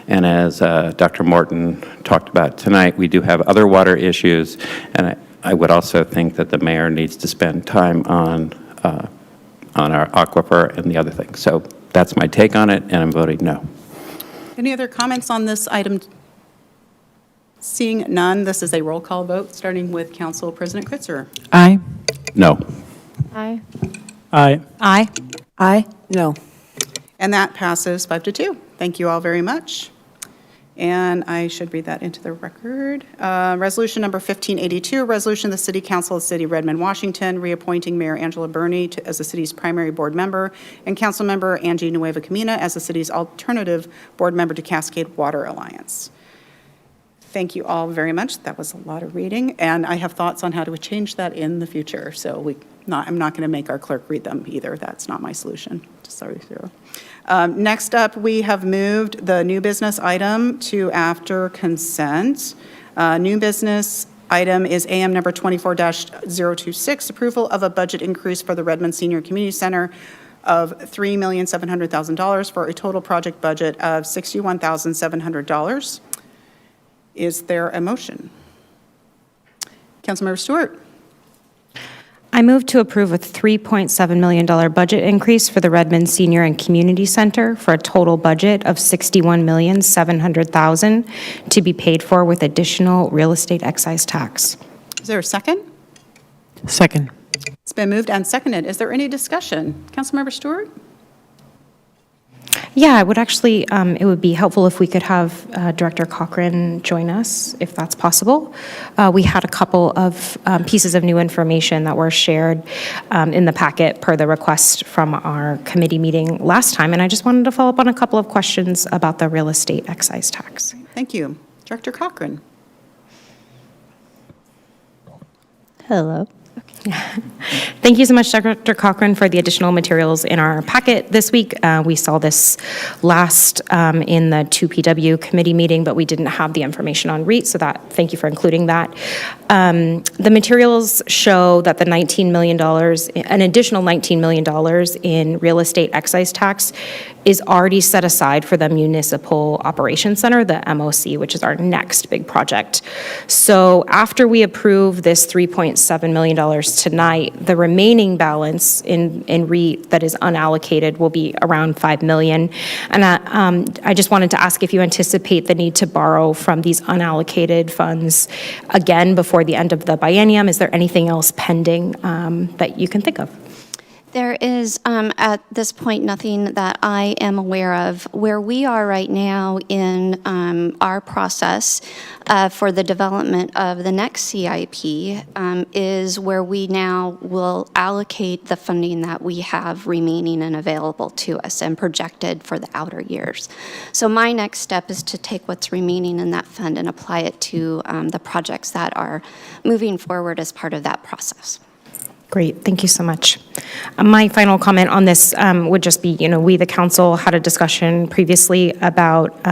And as Dr. Morton talked about tonight, we do have other water issues. And I would also think that the mayor needs to spend time on our aquifer and the other things. So that's my take on it, and I'm voting no. Any other comments on this item? Seeing none, this is a roll call vote, starting with Council President Kritzer. Aye. No. Aye. Aye. Aye. Aye. No. And that passes 5-2. Thank you all very much. And I should read that into the record. Resolution number 1582, a resolution of the City Council of the City of Redmond, Washington, reappointing Mayor Angela Burney as the city's primary board member and Councilmember Angie Nueva Camina as the city's alternative board member to Cascade Water Alliance. Thank you all very much. That was a lot of reading, and I have thoughts on how to change that in the future. So I'm not going to make our clerk read them either. That's not my solution. Sorry, Sarah. Next up, we have moved the new business item to after consent. New business item is AM number 24-026, approval of a budget increase for the Redmond Senior Community Center of $3,700,000 for a total project budget of $61,700. Is there a motion? Councilmember Stewart. I move to approve a $3.7 million budget increase for the Redmond Senior and Community Center for a total budget of $61,700,000 to be paid for with additional real estate excise tax. Is there a second? Second. It's been moved and seconded. Is there any discussion? Councilmember Stewart? Yeah, I would actually, it would be helpful if we could have Director Cochran join us, if that's possible. We had a couple of pieces of new information that were shared in the packet per the request from our committee meeting last time, and I just wanted to follow up on a couple of questions about the real estate excise tax. Thank you. Director Cochran. Hello. Thank you so much, Dr. Cochran, for the additional materials in our packet this week. We saw this last in the 2PW committee meeting, but we didn't have the information on REIT, so thank you for including that. The materials show that the $19 million, an additional $19 million in real estate excise tax is already set aside for the Municipal Operations Center, the MOC, which is our next big project. So after we approve this $3.7 million tonight, the remaining balance in REIT that is unallocated will be around $5 million. And I just wanted to ask if you anticipate the need to borrow from these unallocated funds again before the end of the biennium. Is there anything else pending that you can think of? There is, at this point, nothing that I am aware of. Where we are right now in our process for the development of the next CIP is where we now will allocate the funding that we have remaining and available to us and projected for the outer years. So my next step is to take what's remaining in that fund and apply it to the projects that are moving forward as part of that process. Great, thank you so much. My final comment on this would just be, we, the council, had a discussion previously about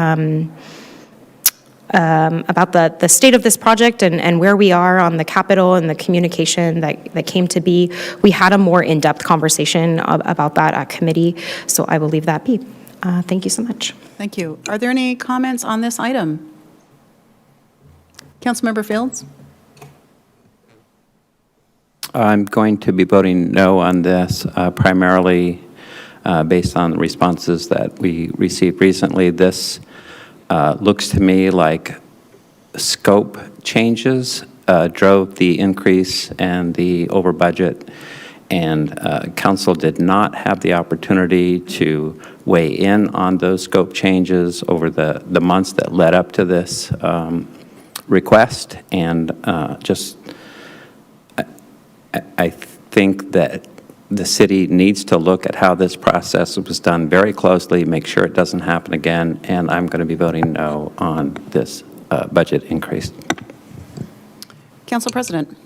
the state of this project and where we are on the capital and the communication that came to be. We had a more in-depth conversation about that at committee, so I will leave that be. Thank you so much. Thank you. Are there any comments on this item? Councilmember Fields? I'm going to be voting no on this, primarily based on the responses that we received recently. This looks to me like scope changes drove the increase and the over budget, and council did not have the opportunity to weigh in on those scope changes over the months that led up to this request, and I think that the city needs to look at how this process was done very closely, make sure it doesn't happen again, and I'm going to be voting no on this budget increase. Council President.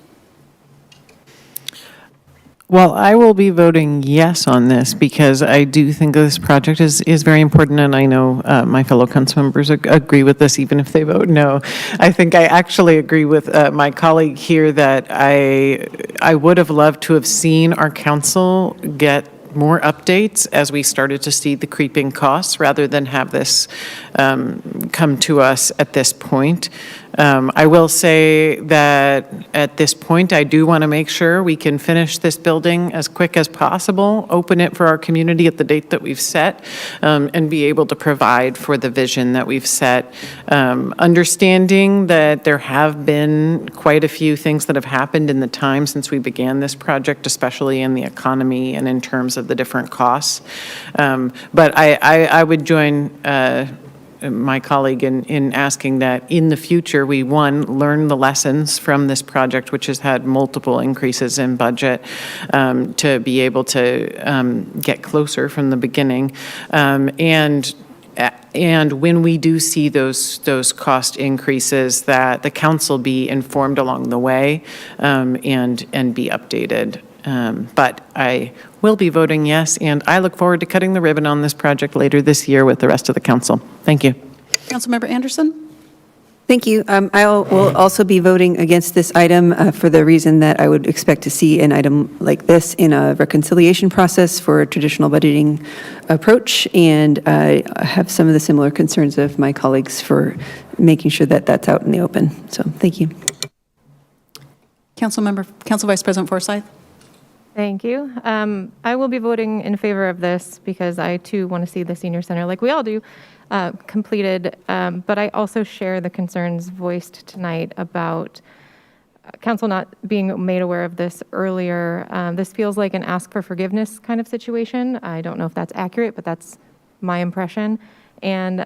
Well, I will be voting yes on this because I do think this project is very important, and I know my fellow council members agree with this, even if they vote no. I think I actually agree with my colleague here that I would have loved to have seen our council get more updates as we started to see the creeping costs rather than have this come to us at this point. I will say that at this point, I do want to make sure we can finish this building as quick as possible, open it for our community at the date that we've set, and be able to provide for the vision that we've set. Understanding that there have been quite a few things that have happened in the time since we began this project, especially in the economy and in terms of the different costs. But I would join my colleague in asking that in the future we, one, learn the lessons from this project, which has had multiple increases in budget, to be able to get closer from the beginning. And when we do see those cost increases, that the council be informed along the way and be updated. But I will be voting yes, and I look forward to cutting the ribbon on this project later this year with the rest of the council. Thank you. Councilmember Anderson? Thank you. I will also be voting against this item for the reason that I would expect to see an item like this in a reconciliation process for a traditional budgeting approach, and I have some of the similar concerns of my colleagues for making sure that that's out in the open. So thank you. Council Vice President Forsyth. Thank you. I will be voting in favor of this because I too want to see the senior center, like we all do, completed. But I also share the concerns voiced tonight about council not being made aware of this earlier. This feels like an ask for forgiveness kind of situation. I don't know if that's accurate, but that's my impression. And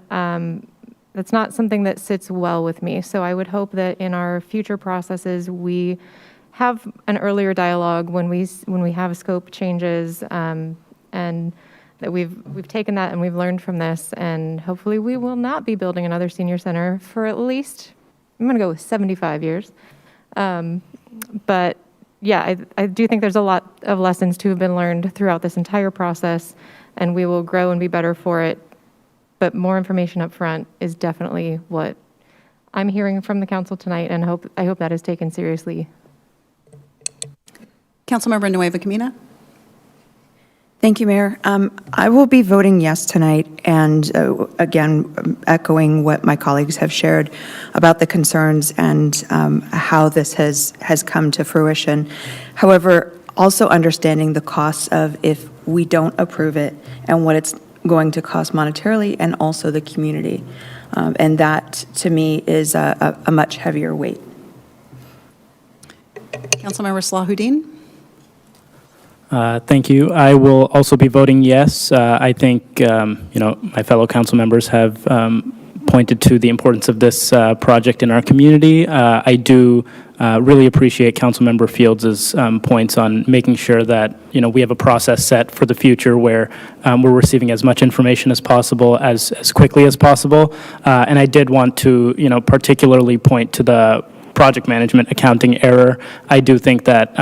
that's not something that sits well with me. So I would hope that in our future processes, we have an earlier dialogue when we have scope changes, and that we've taken that and we've learned from this, and hopefully we will not be building another senior center for at least, I'm going to go with 75 years. But yeah, I do think there's a lot of lessons to have been learned throughout this entire process, and we will grow and be better for it. But more information up front is definitely what I'm hearing from the council tonight, and I hope that is taken seriously. Councilmember Nueva Camina. Thank you, Mayor. I will be voting yes tonight, and again, echoing what my colleagues have shared about the concerns and how this has come to fruition. However, also understanding the costs of if we don't approve it and what it's going to cost monetarily and also the community. And that, to me, is a much heavier weight. Councilmember Salahuddin. Thank you. I will also be voting yes. I think, my fellow council members have pointed to the importance of this project in our community. I do really appreciate Councilmember Fields' points on making sure that, we have a process set for the future where we're receiving as much information as possible, as quickly as possible. And I did want to, particularly point to the project management accounting error. I do think that,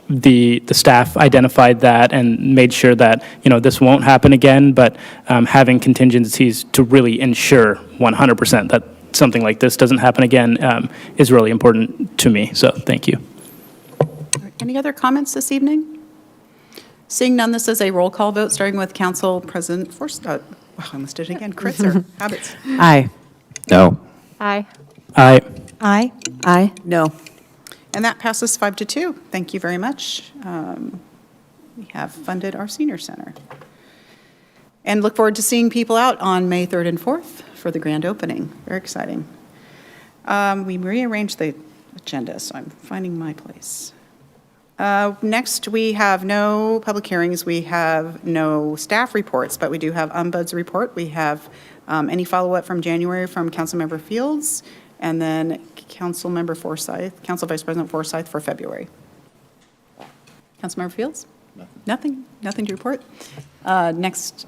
the staff identified that and made sure that, this won't happen again, but having contingencies to really ensure 100% that something like this doesn't happen again is really important to me. So thank you. Any other comments this evening? Seeing none, this is a roll call vote, starting with Council President Forsyth. Wow, I almost did it again. Kritzer, Habits. Aye. No. Aye. Aye. Aye. Aye. No. And that passes 5-2. Thank you very much. We have funded our senior center. And look forward to seeing people out on May 3rd and 4th for the grand opening. Very exciting. We rearranged the agenda, so I'm finding my place. Next, we have no public hearings. We have no staff reports, but we do have Ombud's report. We have any follow-up from January from Councilmember Fields, and then Council Vice President Forsyth for February. Councilmember Fields? Nothing to report. Next,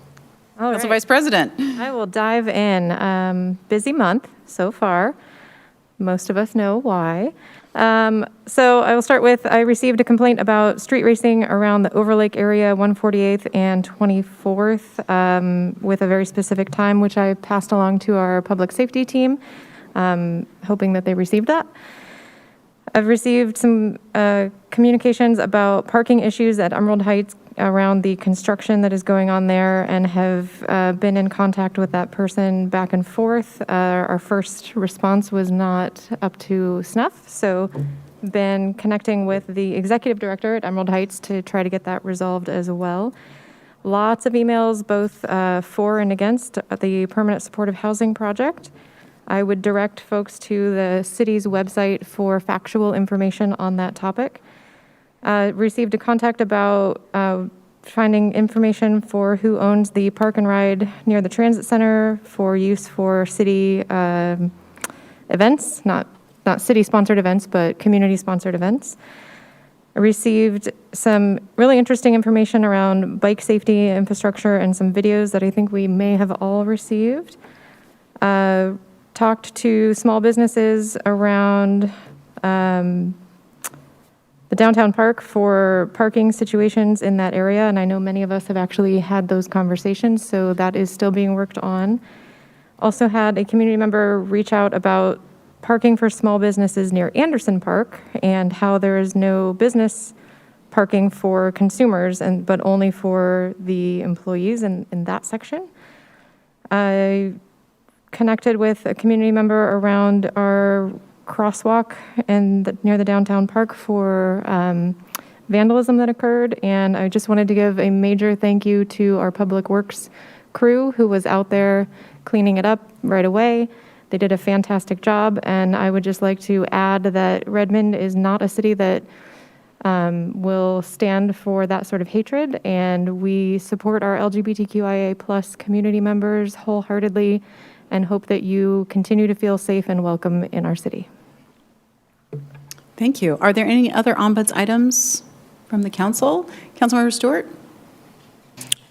All Council right. Vice President. I will dive in. Busy month so far. Most of us know why. So I will start with, I received a complaint about street racing around the Overlake area, 148th and 24th, with a very specific time, which I passed along to our public safety team, hoping that they received that. I've received some communications about parking issues at Emerald Heights around the construction that is going on there, and have been in contact with that person back and forth. Our first response was not up to snuff, so been connecting with the executive director at Emerald Heights to try to get that resolved as well. Lots of emails, both for and against the permanent supportive housing project. I would direct folks to the city's website for factual information on that topic. Received a contact about finding information for who owns the park and ride near the transit center for use for city events, not city-sponsored events, but community-sponsored events. I received some really interesting information around bike safety infrastructure and some videos that I think we may have all received. Talked to small businesses around the downtown park for parking situations in that area, and I know many of us have actually had those conversations, so that is still being worked on. Also had a community member reach out about parking for small businesses near Anderson Park and how there is no business parking for consumers, but only for the employees in that section. I connected with a community member around our crosswalk near the downtown park for vandalism that occurred, and I just wanted to give a major thank you to our Public Works crew who was out there cleaning it up right away. They did a fantastic job, and I would just like to add that Redmond is not a city that will stand for that sort of hatred, and we support our LGBTQIA plus community members wholeheartedly and hope that you continue to feel safe and welcome in our city. Thank you. Are there any other ombuds items from the council? Councilmember Stewart?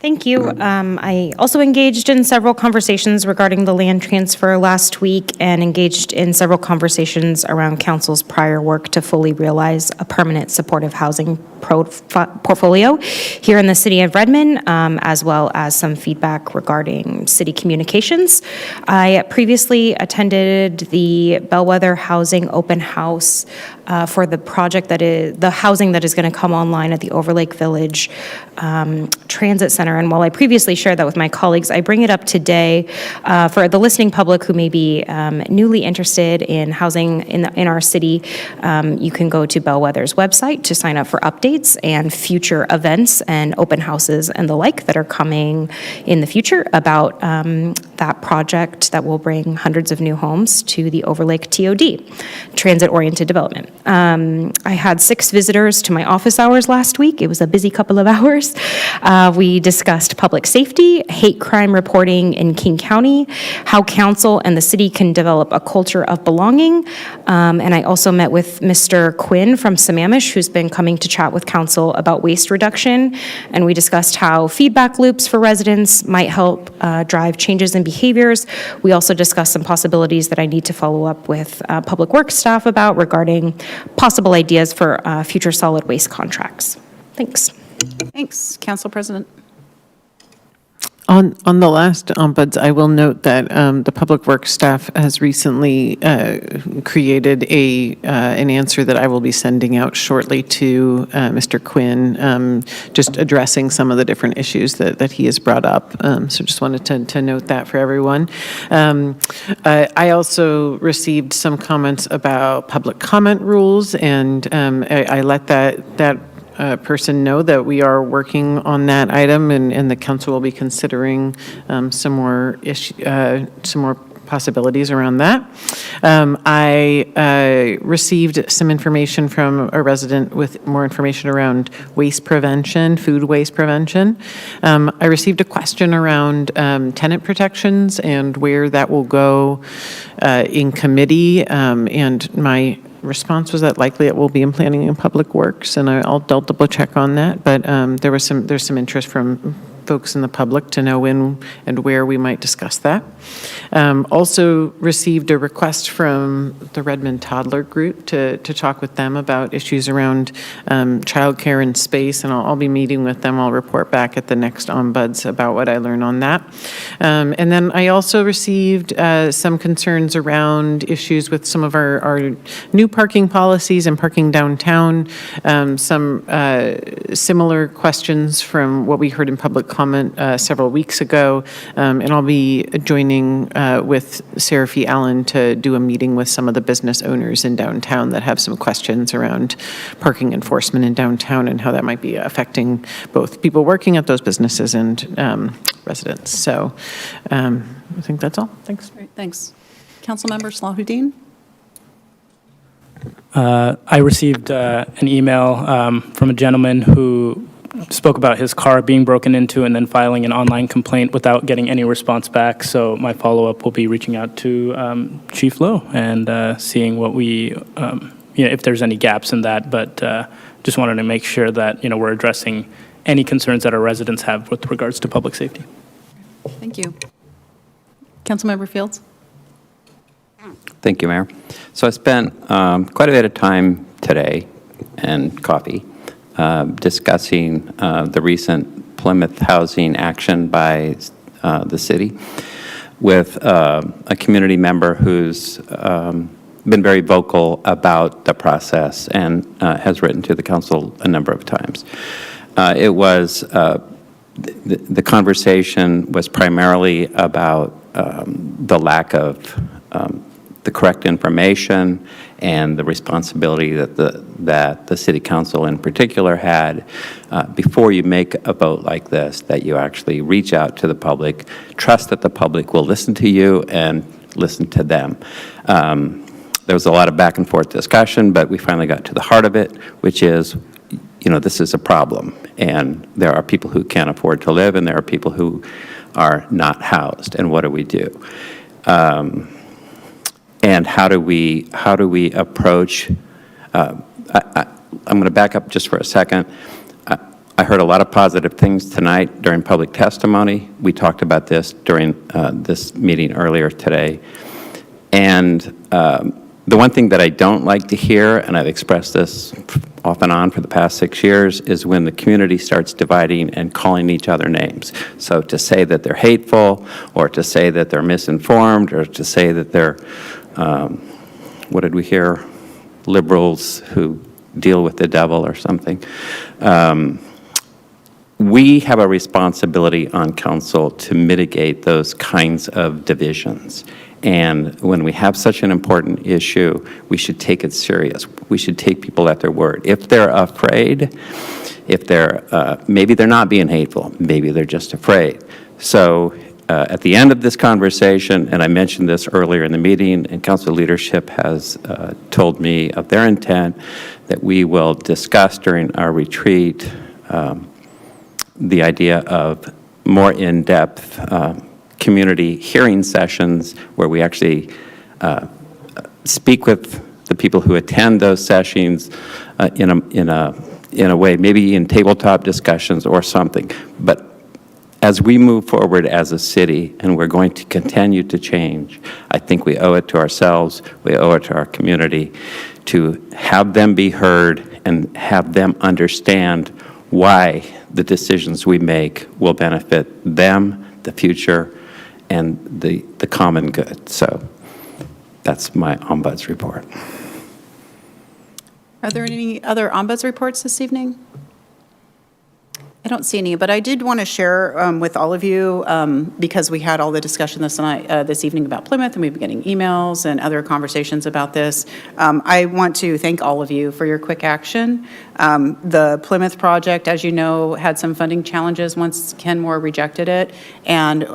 Thank you. I also engaged in several conversations regarding the land transfer last week and engaged in several conversations around council's prior work to fully realize a permanent supportive housing portfolio here in the city of Redmond, as well as some feedback regarding city communications. I previously attended the Bellwether Housing Open House for the project the housing that is going to come online at the Overlake Village Transit Center. And while I previously shared that with my colleagues, I bring it up today for the listening public who may be newly interested in housing in our city. You can go to Bellwether's website to sign up for updates and future events and open houses and the like that are coming in the future about that project that will bring hundreds of new homes to the Overlake TOD, transit-oriented development. I had 6 visitors to my office hours last week. It was a busy couple of hours. We discussed public safety, hate crime reporting in King County, how council and the city can develop a culture of belonging. And I also met with Mr. Quinn from Sammamish, who's been coming to chat with council about waste reduction. And we discussed how feedback loops for residents might help drive changes in behaviors. We also discussed some possibilities that I need to follow up with public works staff about regarding possible ideas for future solid waste contracts. Thanks. Thanks. Council President. On the last ombuds, I will note that the Public Works staff has recently created an answer that I will be sending out shortly to Mr. Quinn, just addressing some of the different issues that he has brought up. So just wanted to note that for everyone. I also received some comments about public comment rules, and I let that person know that we are working on that item, and the council will be considering some more possibilities around that. I received some information from a resident with more information around waste prevention, food waste prevention. I received a question around tenant protections and where that will go in committee, and my response was that likely it will be in planning and public works, and I'll double check on that. But there's some interest from folks in the public to know when and where we might discuss that. Also received a request from the Redmond Toddler Group to talk with them about issues around childcare and space, and I'll be meeting with them. I'll report back at the next ombuds about what I learned on that. And then I also received some concerns around issues with some of our new parking policies and parking downtown, some similar questions from what we heard in public comment several weeks ago, and I'll be joining with Sarah Fee Allen to do a meeting with some of the business owners in downtown that have some questions around parking enforcement in downtown and how that might be affecting both people working at those businesses and residents. So I think that's all. Thanks. Great, thanks. Councilmember Salahuddin? I received an email from a gentleman who spoke about his car being broken into and then filing an online complaint without getting any response back. So my follow-up will be reaching out to Chief Lowe and seeing what if there's any gaps in that. But just wanted to make sure that we're addressing any concerns that our residents have with regards to public safety. Thank you. Councilmember Fields? Thank you, Mayor. So I spent quite a bit of time today and coffee discussing the recent Plymouth housing action by the city. with a community member who's been very vocal about the process and has written to the council a number of times. The conversation was primarily about the lack of the correct information and the responsibility that the city council in particular had before you make a vote like this, that you actually reach out to the public, trust that the public will listen to you and listen to them. There was a lot of back and forth discussion, but we finally got to the heart of it, which is, this is a problem, and there are people who can't afford to live, and there are people who are not housed, and what do we do? And how do we approach? I'm going to back up just for a second. I heard a lot of positive things tonight during public testimony. We talked about this during this meeting earlier today, and the one thing that I don't like to hear, and I've expressed this off and on for the past 6 years, is when the community starts dividing and calling each other names. So to say that they're hateful, or to say that they're misinformed, or to say that they're, what did we hear, liberals who deal with the devil or something. We have a responsibility on council to mitigate those kinds of divisions. And when we have such an important issue, we should take it serious. We should take people at their word. If they're afraid, maybe they're not being hateful, maybe they're just afraid. So at the end of this conversation, and I mentioned this earlier in the meeting, and council leadership has told me of their intent that we will discuss during our retreat the idea of more in-depth community hearing sessions where we actually speak with the people who attend those sessions in a way, maybe in tabletop discussions or something. But as we move forward as a city, and we're going to continue to change, I think we owe it to ourselves, we owe it to our community to have them be heard and have them understand why the decisions we make will benefit them, the future, and the common good. So that's my Ombuds report. Are there any other Ombuds reports this evening? I don't see any, but I did want to share with all of you, because we had all the discussion this evening about Plymouth, and we've been getting emails and other conversations about this. I want to thank all of you for your quick action. The Plymouth project, as you know, had some funding challenges once Kenmore rejected it, and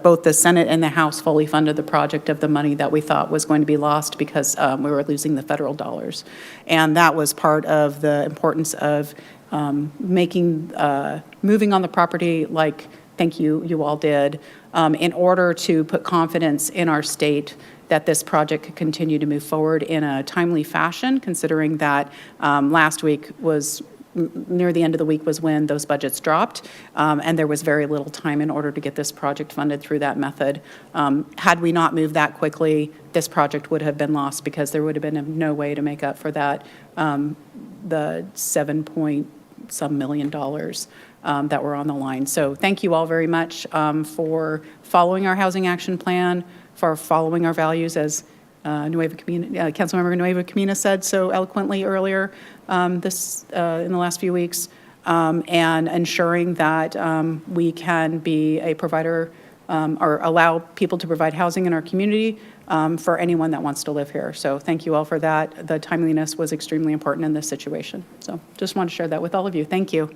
both the Senate and the House fully funded the project of the money that we thought was going to be lost because we were losing the federal dollars. And that was part of the importance of moving on the property like you all did, in order to put confidence in our state that this project could continue to move forward in a timely fashion, considering that last week was, near the end of the week was when those budgets dropped, and there was very little time in order to get this project funded through that method. Had we not moved that quickly, this project would have been lost because there would have been no way to make up for that, the $7-point-some million that were on the line. So thank you all very much for following our housing action plan, for following our values, as Councilmember Nueva Camina said so eloquently earlier in the last few weeks, and ensuring that we can be a provider or allow people to provide housing in our community for anyone that wants to live here. So thank you all for that. The timeliness was extremely important in this situation. So just want to share that with all of you. Thank you.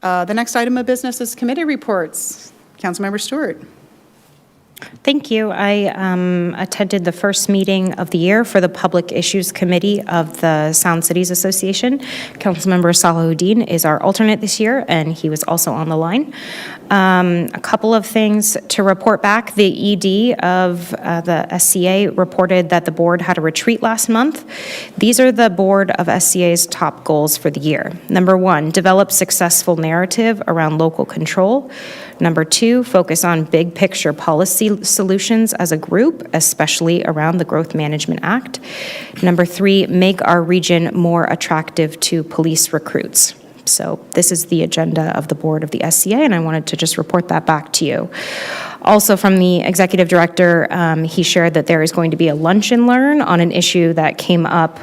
The next item of business is committee reports. Councilmember Stewart. Thank you. I attended the first meeting of the year for the Public Issues Committee of the Sound Cities Association. Councilmember Salahuddin is our alternate this year, and he was also on the line. A couple of things to report back. The ED of the SCA reported that the board had a retreat last month. These are the board of SCA's top goals for the year. Number 1, develop successful narrative around local control. Number 2, focus on big picture policy solutions as a group, especially around the Growth Management Act. Number 3, make our region more attractive to police recruits. So this is the agenda of the board of the SCA, and I wanted to just report that back to you. Also from the executive director, he shared that there is going to be a lunch and learn on an issue that came up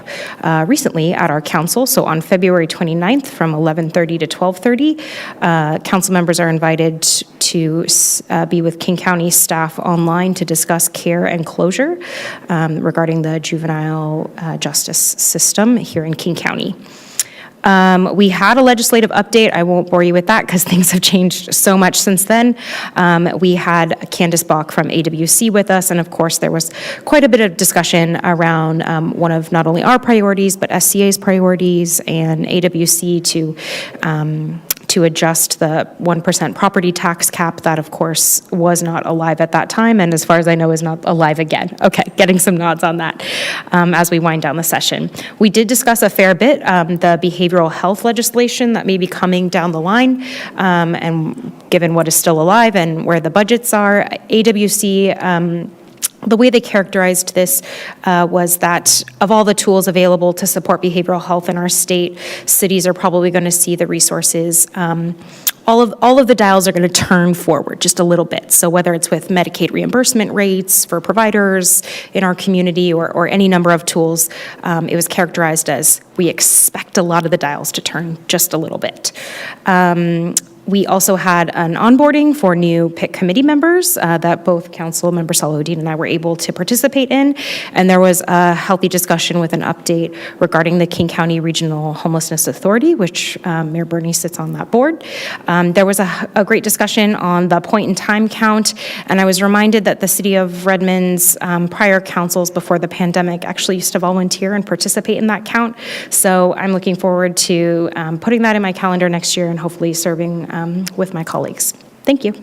recently at our council. So on February 29th from 11:30 to 12:30, council members are invited to be with King County staff online to discuss care and closure regarding the juvenile justice system here in King County. We had a legislative update. I won't bore you with that because things have changed so much since then. We had Candace Bach from AWC with us, and of course there was quite a bit of discussion around one of not only our priorities, but SCA's priorities and AWC to adjust the 1% property tax cap that, of course, was not alive at that time, and as far as I know, is not alive again. Okay, getting some nods on that as we wind down the session. We did discuss a fair bit the behavioral health legislation that may be coming down the line, and given what is still alive and where the budgets are, AWC, the way they characterized this was that of all the tools available to support behavioral health in our state, cities are probably going to see the resources. All of the dials are going to turn forward just a little bit. So whether it's with Medicaid reimbursement rates for providers in our community or any number of tools, it was characterized as we expect a lot of the dials to turn just a little bit. We also had an onboarding for new PIC committee members that both Council Member Salahuddin and I were able to participate in. And there was a healthy discussion with an update regarding the King County Regional Homelessness Authority, which Mayor Bernie sits on that board. There was a great discussion on the point in time count. And I was reminded that the city of Redmond's prior councils before the pandemic actually used to volunteer and participate in that count. So I'm looking forward to putting that in my calendar next year and hopefully serving with my colleagues. Thank you.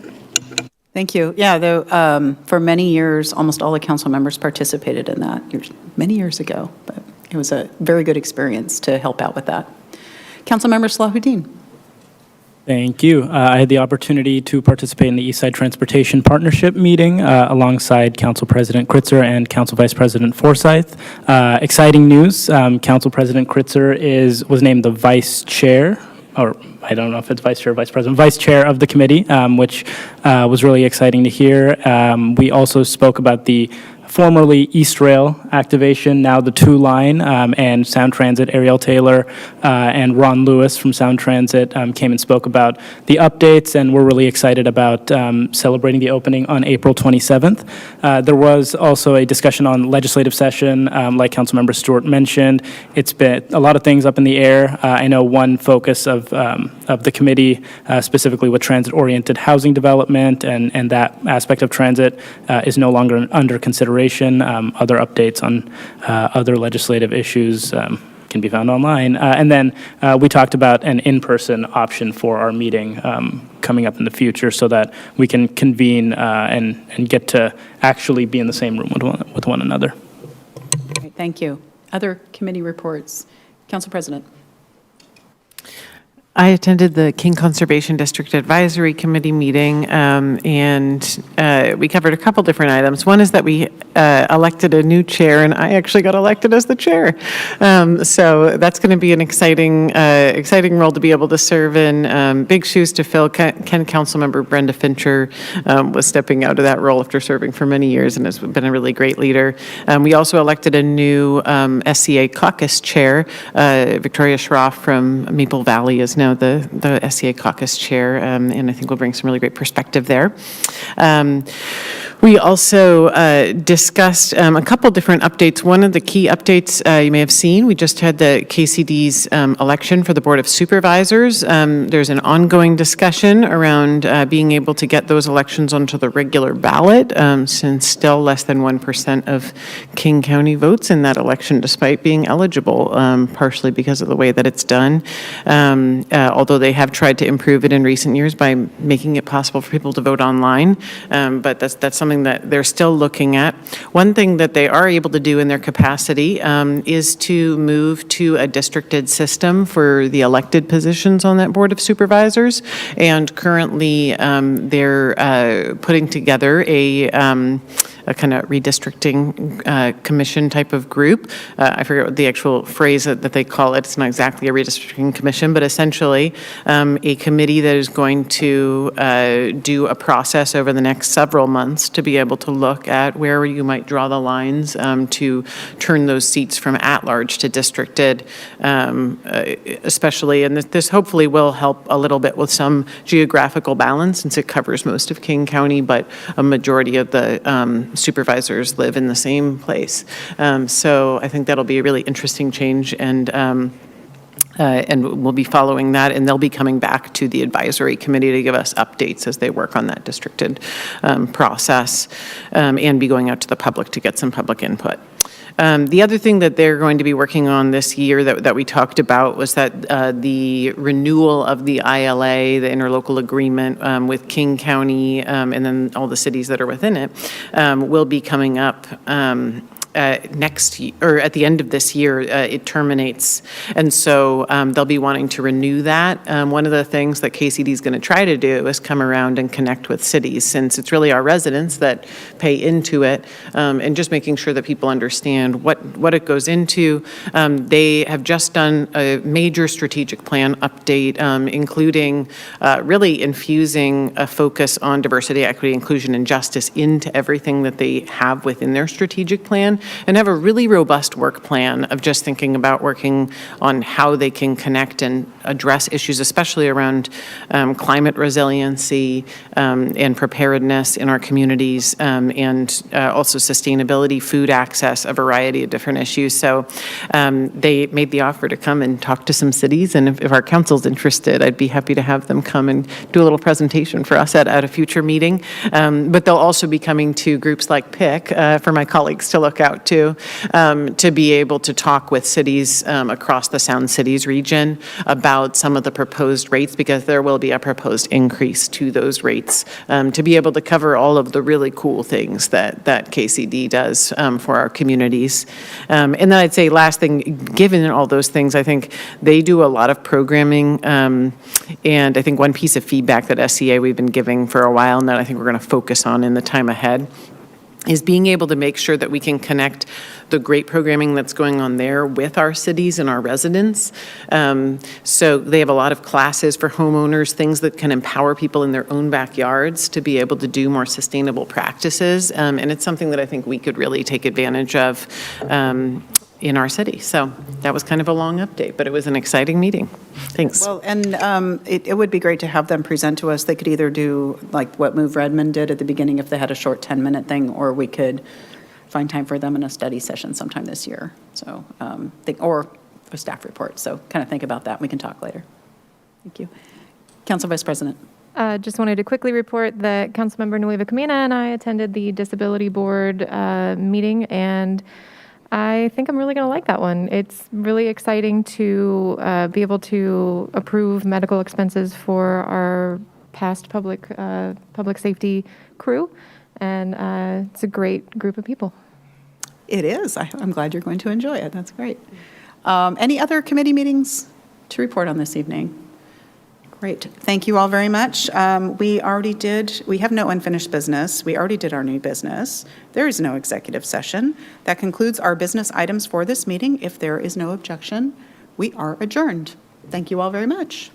Thank you. Yeah, though, for many years, almost all the council members participated in that many years ago, but it was a very good experience to help out with that. Councilmember Salahuddin. Thank you. I had the opportunity to participate in the Eastside Transportation Partnership meeting alongside Council President Kritzer and Council Vice President Forsyth. Exciting news. Council President Kritzer was named the Vice Chair, or I don't know if it's Vice Chair or Vice President, Vice Chair of the committee, which was really exciting to hear. We also spoke about the formerly East Rail activation, now the 2 line, and Sound Transit. Ariel Taylor and Ron Lewis from Sound Transit came and spoke about the updates, and we're really excited about celebrating the opening on April 27th. There was also a discussion on legislative session, like Councilmember Stewart mentioned. It's been a lot of things up in the air. I know one focus of the committee, specifically with transit-oriented housing development and that aspect of transit, is no longer under consideration. Other updates on other legislative issues can be found online. And then we talked about an in-person option for our meeting coming up in the future so that we can convene and get to actually be in the same room with one another. Great, thank you. Other committee reports. Council President. I attended the King Conservation District Advisory Committee meeting, and we covered a couple different items. One is that we elected a new chair, and I actually got elected as the chair. So that's going to be an exciting role to be able to serve in. Big shoes to fill. Ken Councilmember Brenda Fincher was stepping out of that role after serving for many years and has been a really great leader. We also elected a new SCA caucus chair. Victoria Schroff from Maple Valley is now the SCA caucus chair, and I think we'll bring some really great perspective there. We also discussed a couple different updates. One of the key updates you may have seen, we just had the KCD's election for the Board of Supervisors. There's an ongoing discussion around being able to get those elections onto the regular ballot, since still less than 1% of King County votes in that election, despite being eligible, partially because of the way that it's done. Although they have tried to improve it in recent years by making it possible for people to vote online, but that's something that they're still looking at. One thing that they are able to do in their capacity is to move to a districted system for the elected positions on that Board of Supervisors, and currently they're putting together a kind of redistricting commission type of group. I forget what the actual phrase that they call it. It's not exactly a redistricting commission, but essentially a committee that is going to do a process over the next several months to be able to look at where you might draw the lines to turn those seats from at-large to districted, especially, and this hopefully will help a little bit with some geographical balance since it covers most of King County, but a majority of the supervisors live in the same place. So I think that'll be a really interesting change, and we'll be following that, and they'll be coming back to the advisory committee to give us updates as they work on that districted process, and be going out to the public to get some public input. The other thing that they're going to be working on this year that we talked about was that the renewal of the ILA, the interlocal agreement with King County, and then all the cities that are within it, will be coming up next year, or at the end of this year, it terminates. And so they'll be wanting to renew that. One of the things that KCD is going to try to do is come around and connect with cities, since it's really our residents that pay into it, and just making sure that people understand what it goes into. They have just done a major strategic plan update, including really infusing a focus on diversity, equity, inclusion, and justice into everything that they have within their strategic plan, and have a really robust work plan of just thinking about working on how they can connect and address issues, especially around climate resiliency and preparedness in our communities, and also sustainability, food access, a variety of different issues. So they made the offer to come and talk to some cities, and if our council's interested, I'd be happy to have them come and do a little presentation for us at a future meeting. But they'll also be coming to groups like PIC for my colleagues to look out to be able to talk with cities across the Sound Cities region about some of the proposed rates, because there will be a proposed increase to those rates, to be able to cover all of the really cool things that KCD does for our communities. And then I'd say last thing, given all those things, I think they do a lot of programming, and I think one piece of feedback that SCA we've been giving for a while, and that I think we're going to focus on in the time ahead, is being able to make sure that we can connect the great programming that's going on there with our cities and our residents. So they have a lot of classes for homeowners, things that can empower people in their own backyards to be able to do more sustainable practices. And it's something that I think we could really take advantage of in our city. So that was kind of a long update, but it was an exciting meeting. Thanks. Well, and it would be great to have them present to us. They could either do like what Move Redmond did at the beginning if they had a short 10-minute thing, or we could find time for them in a study session sometime this year. So, or a staff report. So kind of think about that. We can talk later. Thank you. Council Vice President. Just wanted to quickly report that Councilmember Nueva Camina and I attended the Disability Board meeting, and I think I'm really going to like that one. It's really exciting to be able to approve medical expenses for our past public safety crew, and it's a great group of people. It is. I'm glad you're going to enjoy it. That's great. Any other committee meetings to report on this evening? Great. Thank you all very much. We have no unfinished business. We already did our new business. There is no executive session. That concludes our business items for this meeting. If there is no objection, we are adjourned. Thank you all very much.